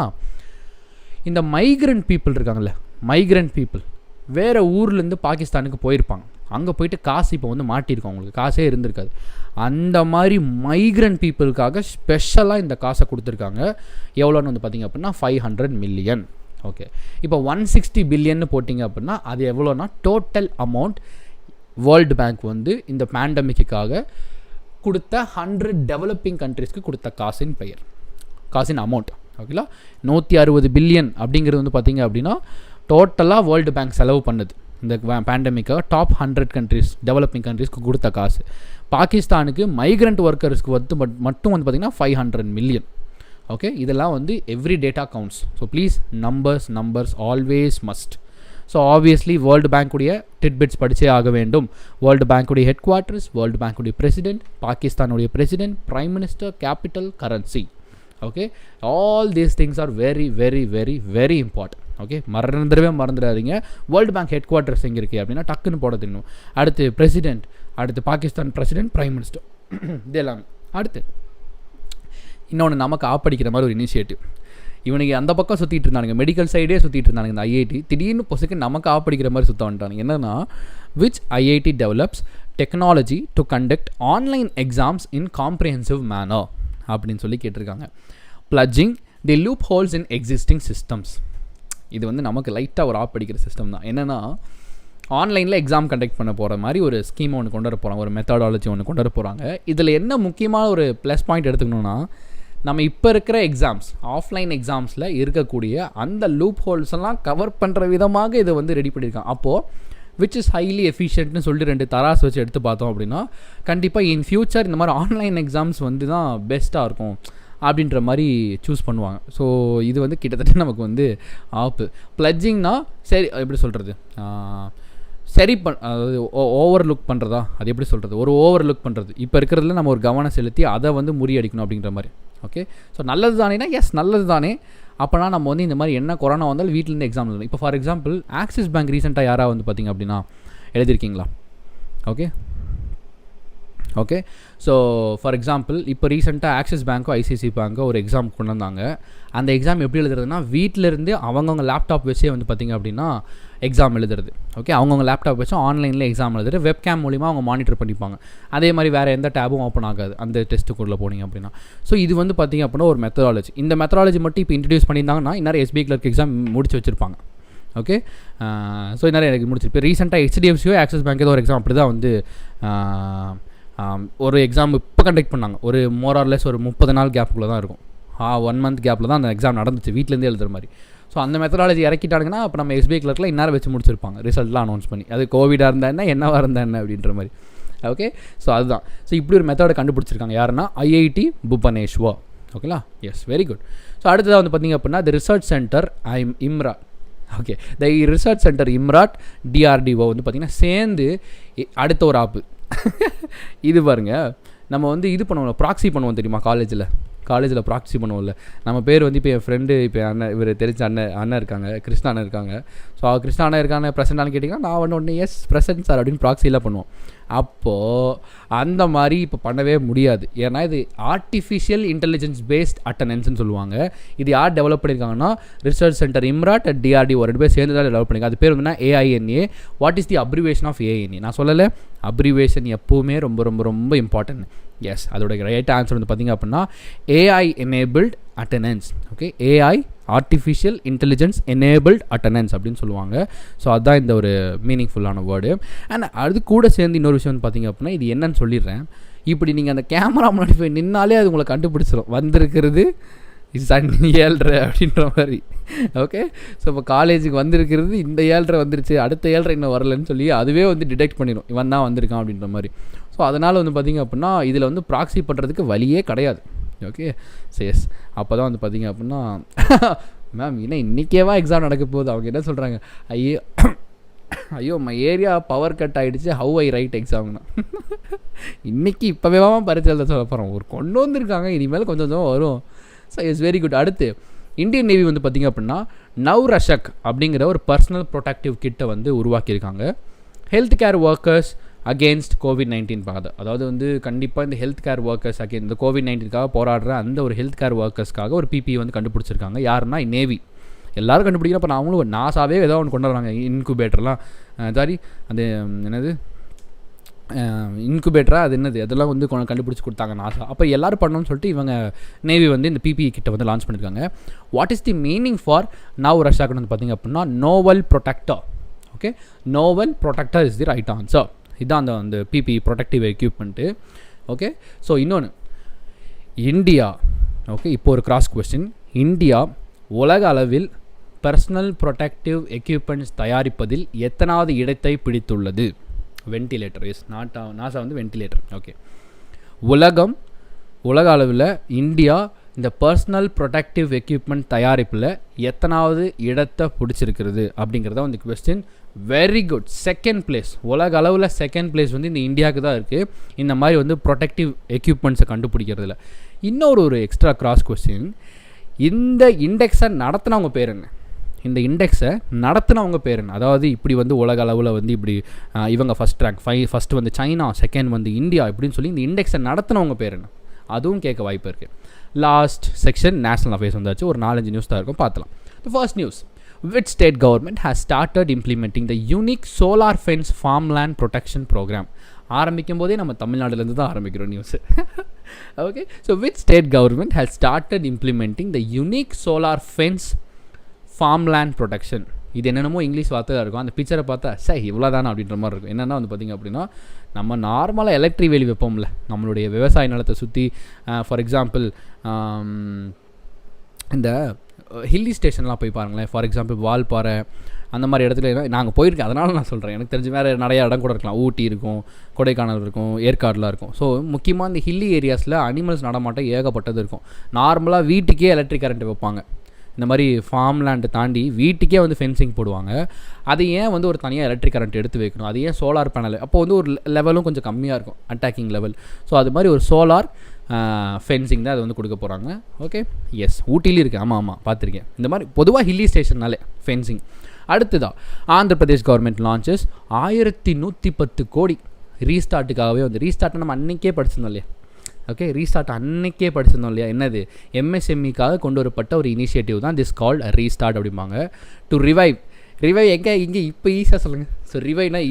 இந்த மைக்ரண்ட் பீப்புள் இருக்காங்கல்ல, மைக்ரண்ட் பீப்புள் வேறு ஊர்லேருந்து பாகிஸ்தானுக்கு போயிருப்பாங்க. அங்கே போயிட்டு காசு இப்போ வந்து மாட்டியிருக்கோம், அவங்களுக்கு காசே இருந்திருக்காது. அந்த மாதிரி மைக்ரண்ட் பீப்புளுக்காக ஸ்பெஷலாக இந்த காசை கொடுத்துருக்காங்க. எவ்வளோன்னு வந்து பார்த்திங்க அப்படின்னா 500 மில்லியன். ஓகே, இப்போ 160 பில்லியன்னு போட்டிங்க அப்படின்னா அது எவ்வளோனா டோட்டல் அமௌண்ட் வேர்ல்டு பேங்க் வந்து இந்த பேண்டமிக்காக கொடுத்த 100 டெவலப்பிங் கண்ட்ரீஸ்க்கு கொடுத்த காசின் பெயர், காசின் அமௌண்ட். ஓகேங்களா, 160 பில்லியன் அப்படிங்கிறது வந்து பார்த்திங்க அப்படின்னா டோட்டலாக வேர்ல்டு பேங்க் செலவு பண்ணுது இந்த பேண்டமிக்காக டாப் 100 கண்ட்ரிஸ், டெவலப்பிங் கண்ட்ரிஸ்க்கு கொடுத்த காசு. பாகிஸ்தானுக்கு மைக்ரண்ட் ஒர்க்கர்ஸ்க்கு வந்து மட்டும் வந்து பார்த்திங்கன்னா 500 மில்லியன். ஓகே, இதெல்லாம் வந்து every data counts. So please numbers always must. So obviously world பேங்க்குடைய டிட்பிட்ஸ் படித்தே ஆக வேண்டும். வேர்ல்டு பேங்க்குடைய ஹெட் குவார்ட்டர்ஸ், வேர்ல்டு பேங்க்குடைய பிரசிடென்ட், பாகிஸ்தானுடைய president, prime minister, capital, currency. Okay, all these things are very very very very important. Okay, மறந்துடாதீங்க. வேர்ல்டு பேங்க் ஹெட் குவார்ட்டர்ஸ் எங்கே இருக்குது அப்படின்னா டக்குன்னு போட தெரியும். அடுத்து பிரசிடென்ட், அடுத்து பாகிஸ்தான் பிரசிடென்ட், பிரைம் மினிஸ்டர், இது எல்லாமே. அடுத்து இன்னொன்று நமக்கு ஆப்படிக்கிற மாதிரி ஒரு இனிஷியேட்டிவ். இவனுக்கு அந்த பக்கம் சுற்றிட்டு இருந்தானுங்க, மெடிக்கல் சைடே சுற்றிட்டு இருந்தானுங்க இந்த ஐஐடி. திடீர்னு பொசுக்கு நமக்கு ஆப்படிக்கிற மாதிரி சுற்ற வந்துட்டானுங்க. என்னென்னா, which IIT develops technology to conduct online exams in comprehensive manner அப்படின்னு சொல்லி கேட்டிருக்காங்க. Plugging the loopholes in existing systems. இது வந்து நமக்கு லைட்டாக ஒரு ஆப்படிக்கிற சிஸ்டம் தான். என்னென்னா, ஆன்லைனில் எக்ஸாம் கண்டக்ட் பண்ண போகிற மாதிரி ஒரு ஸ்கீமை ஒன்று கொண்டு வர போகிறாங்க, ஒரு மெத்தடாலஜி ஒன்று கொண்டு வர போகிறாங்க. இதில் என்ன முக்கியமான ஒரு ப்ளஸ் பாயிண்ட் எடுத்துக்கணுன்னா, நம்ம இப்போ இருக்கிற எக்ஸாம்ஸ், ஆஃப்லைன் எக்ஸாம்ஸில் இருக்கக்கூடிய அந்த லூப் ஹோல்ஸ் எல்லாம் கவர் பண்ணுற விதமாக இதை வந்து ரெடி பண்ணியிருக்காங்க. அப்போது விச் இஸ் ஹைலி எஃபிஷியன்ட்னு சொல்லிட்டு 2 தராசு வச்சு எடுத்து பார்த்தோம் அப்படின்னா, கண்டிப்பாக இன் ஃபியூச்சர் இந்த மாதிரி ஆன்லைன் எக்ஸாம்ஸ் வந்து தான் பெஸ்ட்டாக இருக்கும் அப்படின்ற மாதிரி சூஸ் பண்ணுவாங்க. ஸோ இது வந்து கிட்டத்தட்ட நமக்கு வந்து ஆப்பு. ப்ளட்ஜிங்னா சரி எப்படி சொல்கிறது, சரி அதாவது ஓவர் லுக் பண்ணுறதா, அது எப்படி சொல்கிறது, ஒரு ஓவர் லுக் பண்ணுறது. இப்போ இருக்கிறதுல நம்ம ஒரு கவனம் செலுத்தி அதை வந்து முறியடிக்கணும் அப்படின்ற மாதிரி. ஓகே, ஸோ நல்லது தானேனா எஸ் நல்லது தானே. அப்போனா நம்ம வந்து இந்த மாதிரி என்ன கொரோனா வந்தாலும் வீட்டிலேருந்து எக்ஸாம் எழுதணும். இப்போ ஃபார் எக்ஸாம்பிள் ஆக்சிஸ் பேங்க் ரீசெண்டாக யாராவது வந்து பார்த்திங்க அப்படின்னா எழுதியிருக்கீங்களா? ஓகே, ஸோ ஃபார் எக்ஸாம்பிள் இப்போ ரீசெண்டாக ஆக்சிஸ் பேங்க்கோ ஐசிஐசி பேங்க்கோ ஒரு எக்ஸாம் கொண்டு வந்தாங்க. அந்த எக்ஸாம் எப்படி எழுதுறதுனா, வீட்டிலேருந்து அவங்கவுங்க லேப்டாப் வச்சே வந்து பார்த்திங்க அப்படின்னா எக்ஸாம் எழுதுறது. ஓகே, அவங்கவுங்க லேப்டாப் வச்சு ஆன்லைனில் எக்ஸாம் எழுதுறது, வெப்கேம் மூலிமா அவங்க மானிட்டர் பண்ணிப்பாங்க. அதே மாதிரி வேறு எந்த டேபும் ஓப்பன் ஆகாது அந்த டெஸ்ட்டுக்குள்ளே போனீங்க அப்படின்னா. ஸோ இது வந்து பார்த்திங்க அப்படின்னா ஒரு மெத்தடாலஜி. இந்த மெத்தடாலஜி மட்டும் இப்போ இன்ட்ரடியூஸ் பண்ணியிருந்தாங்கன்னா இன்னும் எஸ்பிஐ கிளர்க் எக்ஸாம் முடிச்சு வச்சுருப்பாங்க. ஓகே, ஸோ நிறைய எனக்கு முடிச்சிருப்பேன். ரீசெண்டாக ஹெச்டிஎஃப்சியோ ஆக்சிஸ் பேங்க் ஏதோ ஒரு எக்ஸாம் அப்படி தான் வந்து ஒரு எக்ஸாம் இப்போ கண்டக்ட் பண்ணாங்க. ஒரு மோரார்லெஸ் ஒரு 30 நாள் கேப்புக்குள்ளே தான் இருக்கும், 1 மந்த் கேப்பில் தான் அந்த எக்ஸாம் நடந்துச்சு, வீட்டிலேருந்தே எழுதுற மாதிரி. ஸோ அந்த மெத்தடாலஜி இறக்கிட்டாங்கன்னா அப்போ நம்ம எஸ்பிஐ கிளர்க்கில் இந்நேரம் வச்சு முடிச்சிருப்பாங்க, ரிசல்ட்லாம் அனௌன்ஸ் பண்ணி. அது கோவிடாக இருந்தால் என்ன, என்னவாக இருந்தால் என்ன அப்படின்ற மாதிரி. ஓகே, ஸோ அதுதான். ஸோ இப்படி ஒரு மெத்தடை கண்டுபிடிச்சிருக்காங்க. யாருன்னா ஐஐடி புவனேஸ்வர். ஓகேங்களா? Yes, very good. ஸோ அடுத்ததாக வந்து பார்த்திங்க அப்படின்னா the research centre Imarat. Okay, the research centre Imarat DRDO வந்து பார்த்திங்கன்னா சேர்ந்து அடுத்த ஒரு ஆப்பு இது பாருங்கள், நம்ம வந்து இது பண்ணுவோம், ப்ராக்ஸி பண்ணுவோம் தெரியுமா? காலேஜில் ப்ராக்ஸி பண்ணுவோம்ல. நம்ம பேர் வந்து இப்போ என் ஃப்ரெண்டு, இப்போ அண்ணன், இவர் தெரிஞ்ச அண்ணன் இருக்காங்க, கிருஷ்ணா அண்ணன் இருக்காங்க. ஸோ கிருஷ்ணா அண்ணன் இருக்காங்க ப்ரெசென்டானு கேட்டிங்கன்னா நான் ஒன்று எஸ் ப்ரெசென்ட் சார் அப்படின்னு ப்ராக்ஸிலாம் பண்ணுவோம். அப்போது அந்த மாதிரி இப்போ பண்ணவே முடியாது. ஏன்னா இது ஆர்டிஃபிஷியல் இன்டெலிஜென்ஸ் பேஸ்ட் அட்டெண்டன்ஸ்னு சொல்லுவாங்க. இது யார் டெவலப் பண்ணியிருக்காங்கன்னா ரிசர்ச் சென்டர் இம்ராட் அட் டிஆர்டிஓ 2 பேர் சேர்ந்து தான் டெவலப் பண்ணியிருக்காங்க. அது பேர் வந்து AINA. What is the abbreviation of AINA? நான் சொல்லலை, அப்ரிவேஷன் எப்போவுமே ரொம்ப ரொம்ப ரொம்ப இம்பார்ட்டன்ட். எஸ், அதோட ரைட் ஆன்சர் வந்து பார்த்திங்க அப்படின்னா AI enabled attendance. Okay, AI artificial intelligence enabled attendance அப்படின்னு சொல்லுவாங்க. ஸோ அதுதான் இந்த ஒரு மீனிங்ஃபுல்லான வேர்டு. அண்ட் அது கூட சேர்ந்து இன்னொரு விஷயம் வந்து பார்த்திங்க அப்படின்னா இது என்னன்னு சொல்லிடுறேன். இப்படி நீங்கள் அந்த கேமரா முன்னாடி போய் நின்னாலே அது உங்களை கண்டுபிடிச்சிடும் வந்திருக்கிறது சன் 7:30 அப்படின்ற மாதிரி. ஓகே, ஸோ இப்போ காலேஜுக்கு வந்திருக்கிறது இந்த 7:30 வந்துருச்சு, அடுத்த 7:30 இன்னும் வரலன்னு சொல்லி அதுவே வந்து டிடெக்ட் பண்ணிடும் இவன் தான் வந்திருக்கான் அப்படின்ற மாதிரி. ஸோ அதனால் வந்து பார்த்திங்க அப்படின்னா இதில் வந்து ப்ராக்ஸி பண்ணுறதுக்கு வழியே கிடையாது. ஓகே, சேஸ் அப்போ தான் வந்து பார்த்திங்க அப்படின்னா மேம் இன்னும் இன்றைக்கேவா எக்ஸாம் நடக்க போகுது, அவங்க என்ன சொல்கிறாங்க, ஐயோ மை ஏரியா பவர் கட் ஆகிடுச்சு, ஹவ் ஐ ரைட் எக்ஸாம்னா இன்றைக்கி இப்போவே பரிச்சை எழுத சொல்ல போகிறோம். ஒரு கொண்டு வந்திருக்காங்க, இனிமேல் கொஞ்சம் கொஞ்சம் வரும். So it's very good. அடுத்து இந்தியன் நேவி வந்து பார்த்திங்க அப்படின்னா நவ்ரஷக் அப்படிங்கிற ஒரு பர்சனல் ப்ரொடெக்டிவ் கிட்டை வந்து உருவாக்கியிருக்காங்க. Health care workers against COVID-19 பார்க்குது. அதாவது வந்து கண்டிப்பாக இந்த ஹெல்த் கேர் ஒர்க்கர்ஸ் இந்த COVID-19க்காக போராடுற அந்த ஒரு ஹெல்த் கேர் ஒர்க்கர்ஸ்க்காக ஒரு PPE வந்து கண்டுபிடிச்சிருக்காங்க. யாருன்னா நேவி. எல்லோரும் கண்டுபிடிக்கிறோம். இப்போ அவங்களும் நாசாவே ஏதோ ஒன்று கொண்டு வராங்க, இன்குபேட்டர்லாம் சாரி அது என்னது இன்குபேட்டராக அது என்னது அதெல்லாம் வந்து கண்டுபிடிச்சி கொடுத்தாங்க நாசா. அப்போ எல்லோரும் பண்ணணும்னு சொல்லிட்டு இவங்க நேவி வந்து இந்த PPE கிட்ட வந்து லான்ச் பண்ணியிருக்காங்க. What is the meaning for நவ்ரஷாக்னு வந்து பார்த்திங்க அப்படின்னா novel protector. Okay, novel protector is the right answer. இதுதான் அந்த PPE protective equipment. Okay, so இன்னொன்று இந்தியா. ஓகே, இப்போ ஒரு கிராஸ் கொஸ்டின். இந்தியா உலக அளவில் பர்சனல் ப்ரொடெக்டிவ் எக்யூப்மெண்ட்ஸ் தயாரிப்பதில் எத்தனாவது இடத்தை பிடித்துள்ளது? வென்டிலேட்டர் இஸ் நாசா வந்து வென்டிலேட்டர். ஓகே, உலக அளவில் இந்தியா இந்த பர்சனல் ப்ரொடெக்டிவ் எக்யூப்மெண்ட் தயாரிப்பில் எத்தனாவது இடத்தை பிடிச்சிருக்கிறது அப்படிங்கிறத வந்து question. Very good, second place. உலக அளவில் செகண்ட் பிளேஸ் வந்து இந்த இந்தியாவுக்கு தான் இருக்குது இந்த மாதிரி வந்து ப்ரொடெக்டிவ் எக்யூப்மெண்ட்ஸை கண்டுபிடிக்கிறதுல. இன்னொரு எக்ஸ்ட்ரா கிராஸ் கொஸ்டின். இந்த இண்டெக்ஸை நடத்தினவங்க பேர் என்ன? இந்த இண்டெக்ஸை நடத்தினவங்க பேர் என்ன? அதாவது இப்படி வந்து உலக அளவில் வந்து இப்படி இவங்க ஃபஸ்ட் ரேங்க், ஃபஸ்ட்டு வந்து சைனா, செகண்ட் வந்து இந்தியா இப்படின்னு சொல்லி இந்த இண்டெக்ஸை நடத்தினவங்க பேர் என்ன? அதுவும் கேட்க வாய்ப்பு இருக்குது. லாஸ்ட் செக்ஷன் நேஷனல் அஃபேர்ஸ் வந்தாச்சு. ஒரு 4-5 நியூஸ் தான் இருக்கும், பார்க்கலாம். The first news. Which state government has started implementing the unique solar fence farmland protection program? ஆரம்பிக்கும் போதே நம்ம தமிழ்நாடுலேருந்து தான் ஆரம்பிக்கிறோம் news. Okay, so which state government has started implementing the unique solar fence farmland protection? இது என்னென்னமோ இங்கிலீஷ் வார்த்தை தான் இருக்கும். அந்த பிக்சரை பார்த்தா இவ்வளோ தானே அப்படின்ற மாதிரி இருக்கும். என்னென்னா வந்து பார்த்திங்க அப்படின்னா நம்ம நார்மலாக எலக்ட்ரிக் வேலி வைப்போம்ல நம்மளுடைய விவசாய நிலத்தை சுற்றி. ஃபார் எக்ஸாம்பிள் இந்த ஹில்லி ஸ்டேஷன்லாம் போய் பாருங்களேன். ஃபார் எக்ஸாம்பிள் வால்பாறை அந்த மாதிரி இடத்துல நாங்கள் போயிருக்கேன், அதனால் நான் சொல்கிறேன். எனக்கு தெரிஞ்ச வேறு நிறையா இடம் கூட இருக்கலாம். ஊட்டி இருக்கும், கொடைக்கானல் இருக்கும், ஏற்காடுலாம் இருக்கும். ஸோ முக்கியமாக இந்த ஹில்லி ஏரியாஸில் அனிமல்ஸ் நடமாட்டம் ஏகப்பட்டது இருக்கும். நார்மலாக வீட்டுக்கே எலக்ட்ரிக் கரண்ட் வைப்பாங்க. இந்த மாதிரி ஃபார்ம் லேண்டை தாண்டி வீட்டுக்கே வந்து ஃபென்சிங் போடுவாங்க. அது ஏன் வந்து ஒரு தனியாக எலக்ட்ரிக் கரண்ட் எடுத்து வைக்கணும்? அது ஏன் சோலார் பேனல்? அப்போ வந்து ஒரு லெவலும் கொஞ்சம் கம்மியாக இருக்கும், அட்டாக்கிங் லெவல். ஸோ அது மாதிரி ஒரு சோலார் ஃபென்சிங் தான் அது வந்து கொடுக்க போகிறாங்க. ஓகே, எஸ், ஊட்டிலையும் இருக்குது. ஆமாம் பார்த்துருக்கேன். இந்த மாதிரி பொதுவாக ஹில்லி ஸ்டேஷன்னாலே ஃபென்சிங். அடுத்ததான் ஆந்திர பிரதேஷ் கவர்மெண்ட் லான்ச்சஸ் 1110 கோடி ரீஸ்டார்ட்டுக்காகவே வந்து ரீஸ்டார்ட்டை நம்ம அன்றைக்கே படிச்சிருந்தோம் இல்லையா? ஓகே, ரீஸ்டார்ட் அன்றைக்கே படிச்சிருந்தோம் இல்லையா? என்னது MSMEக்காக கொண்டு வரப்பட்ட ஒரு இனிஷியேட்டிவ் தான் திஸ் கால்ட் ரீஸ்டார்ட் அப்படிம்பாங்க. டு ரிவைவ் எங்கே இங்கே இப்போ ஈஸியாக சொல்லுங்கள். ஸோ ரிவைவ்னா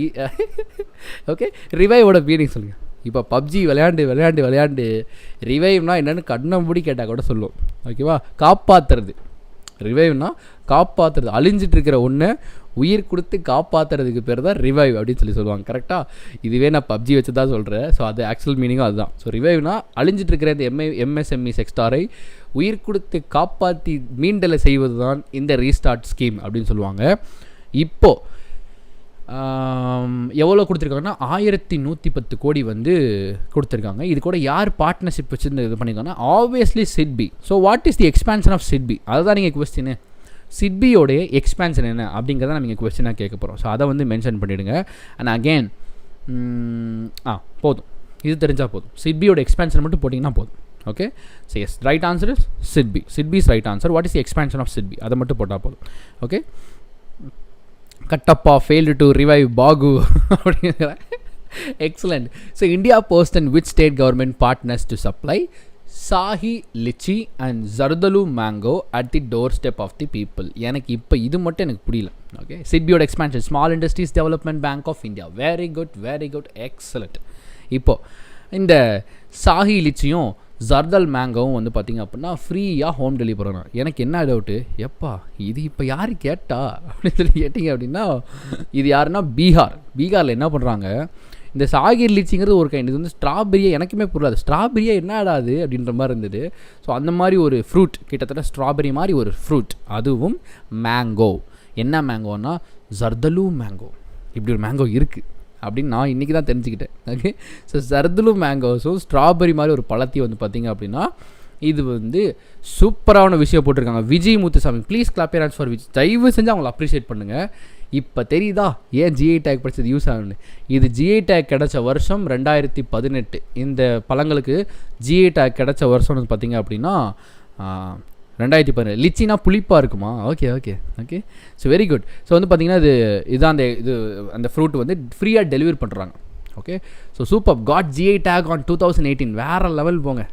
ஓகே, ரிவைவோட மீனிங் சொல்லுங்கள். இப்போ பப்ஜி விளையாண்டு ரிவைவ்னா என்னென்னு கண்ணை மூடி கேட்டால் கூட சொல்லுவோம். ஓகேவா? காப்பாற்றுறது. ரிவைவ்னா காப்பாற்றுறது. அழிஞ்சிட்டு இருக்கிற ஒன்று உயிர் கொடுத்து காப்பாற்றுறதுக்கு பேர் தான் ரிவைவ் அப்படின்னு சொல்லுவாங்க. கரெக்டாக? இதுவே நான் பப்ஜி வச்சு தான் சொல்கிறேன். ஸோ அது ஆக்சுவல் மீனிங்கும் அதுதான். ஸோ ரிவைவ்னா அழிஞ்சிட்டு இருக்கிற இந்த MSME செக்டாரை உயிர் கொடுத்து காப்பாற்றி மீண்டலை செய்வது தான் இந்த ரீஸ்டார்ட் ஸ்கீம் அப்படின்னு சொல்லுவாங்க. இப்போது எவ்வளோ கொடுத்துருக்காங்கன்னா 1110 கோடி வந்து கொடுத்துருக்காங்க. இது கூட யார் பார்ட்னர்ஷிப் வச்சு இது பண்ணியிருக்காங்கன்னா obviously SIDBI. So what is the expansion of SIDBI, அதுதான் நீங்கள் கொஸ்டின். சிட்பியோடைய எக்ஸ்பேன்ஷன் என்ன அப்படிங்கிறத நீங்கள் கொஸ்டினாக கேட்க போகிறோம். ஸோ அதை வந்து மென்ஷன் பண்ணிவிடுங்க. அண்ட் அகெயின் போதும், இது தெரிஞ்சால் போதும். சிட்பியோட எக்ஸ்பேன்ஷன் மட்டும் போட்டிங்கன்னா போதும். Okay, so yes, right answer is SIDBI. SIDBI is right answer. What is the expansion of SIDBI, அதை மட்டும் போட்டால் போதும். Okay, Kattappa failed to revive Baahu அப்படிங்கிற excellent. So India post and which state government partners to supply Shahi litchi and Zardalu mango at the doorstep of the people. எனக்கு இப்போ இது மட்டும் எனக்கு புரியல. ஓகே, சிட்பியோட expansion small industries development bank of India. Very good, very good, excellent. இப்போது இந்த சாஹி லிச்சியும் ஜர்தல் மேங்கோவும் வந்து பார்த்திங்க அப்படின்னா ஃப்ரீயாக ஹோம் டெலிவரி பண்ணணும். எனக்கு என்ன டவுட்டு, எப்பா இது இப்போ யார் கேட்டா அப்படின்னு சொல்லி கேட்டிங்க அப்படின்னா, இது யாருன்னா பீகாரில் என்ன பண்ணுறாங்க, இந்த சாகிர் லிச்சிங்கிறது ஒரு கைண்ட். இது வந்து ஸ்ட்ராபெரியை எனக்குமே புரியாது, ஸ்ட்ராபெரியா என்னடாது அப்படின்ற மாதிரி இருந்தது. ஸோ அந்த மாதிரி ஒரு ஃப்ரூட், கிட்டத்தட்ட ஸ்ட்ராபெரி மாதிரி ஒரு ஃப்ரூட், அதுவும் மேங்கோ. என்ன மேங்கோன்னா ஜர்தலு மேங்கோ. இப்படி ஒரு மேங்கோ இருக்குது அப்படின்னு நான் இன்றைக்கி தான் தெரிஞ்சுக்கிட்டேன். ஓகே, ஸோ ஜர்தலு மேங்கோஸும் ஸ்ட்ராபெரி மாதிரி ஒரு பழத்தையும் வந்து பார்த்திங்க அப்படின்னா இது வந்து சூப்பரான விஷயம் போட்டிருக்காங்க. Vijay Muthusamy, please clap your hands for Vijay. தயவு செஞ்சு அவங்களை அப்ரிஷியேட் பண்ணுங்கள். இப்போ தெரியுதா ஏன் ஜிஐ டேக் படித்தது யூஸ் ஆகணுன்னு. இது ஜிஐ டேக் கிடச்ச வருஷம் 2018. இந்த பழங்களுக்கு ஜிஐ டேக் கிடச்ச வருஷம் வந்து பார்த்திங்க அப்படின்னா 2017. லிச்சினா புளிப்பாக இருக்குமா? Okay okay okay, so very good. So வந்து பார்த்திங்கன்னா இதுதான் அந்த ஃப்ரூட் வந்து ஃப்ரீயாக டெலிவரி பண்ணுறாங்க. ஓகே, so super, got GI tag on 2018. வேறு லெவல் போங்க.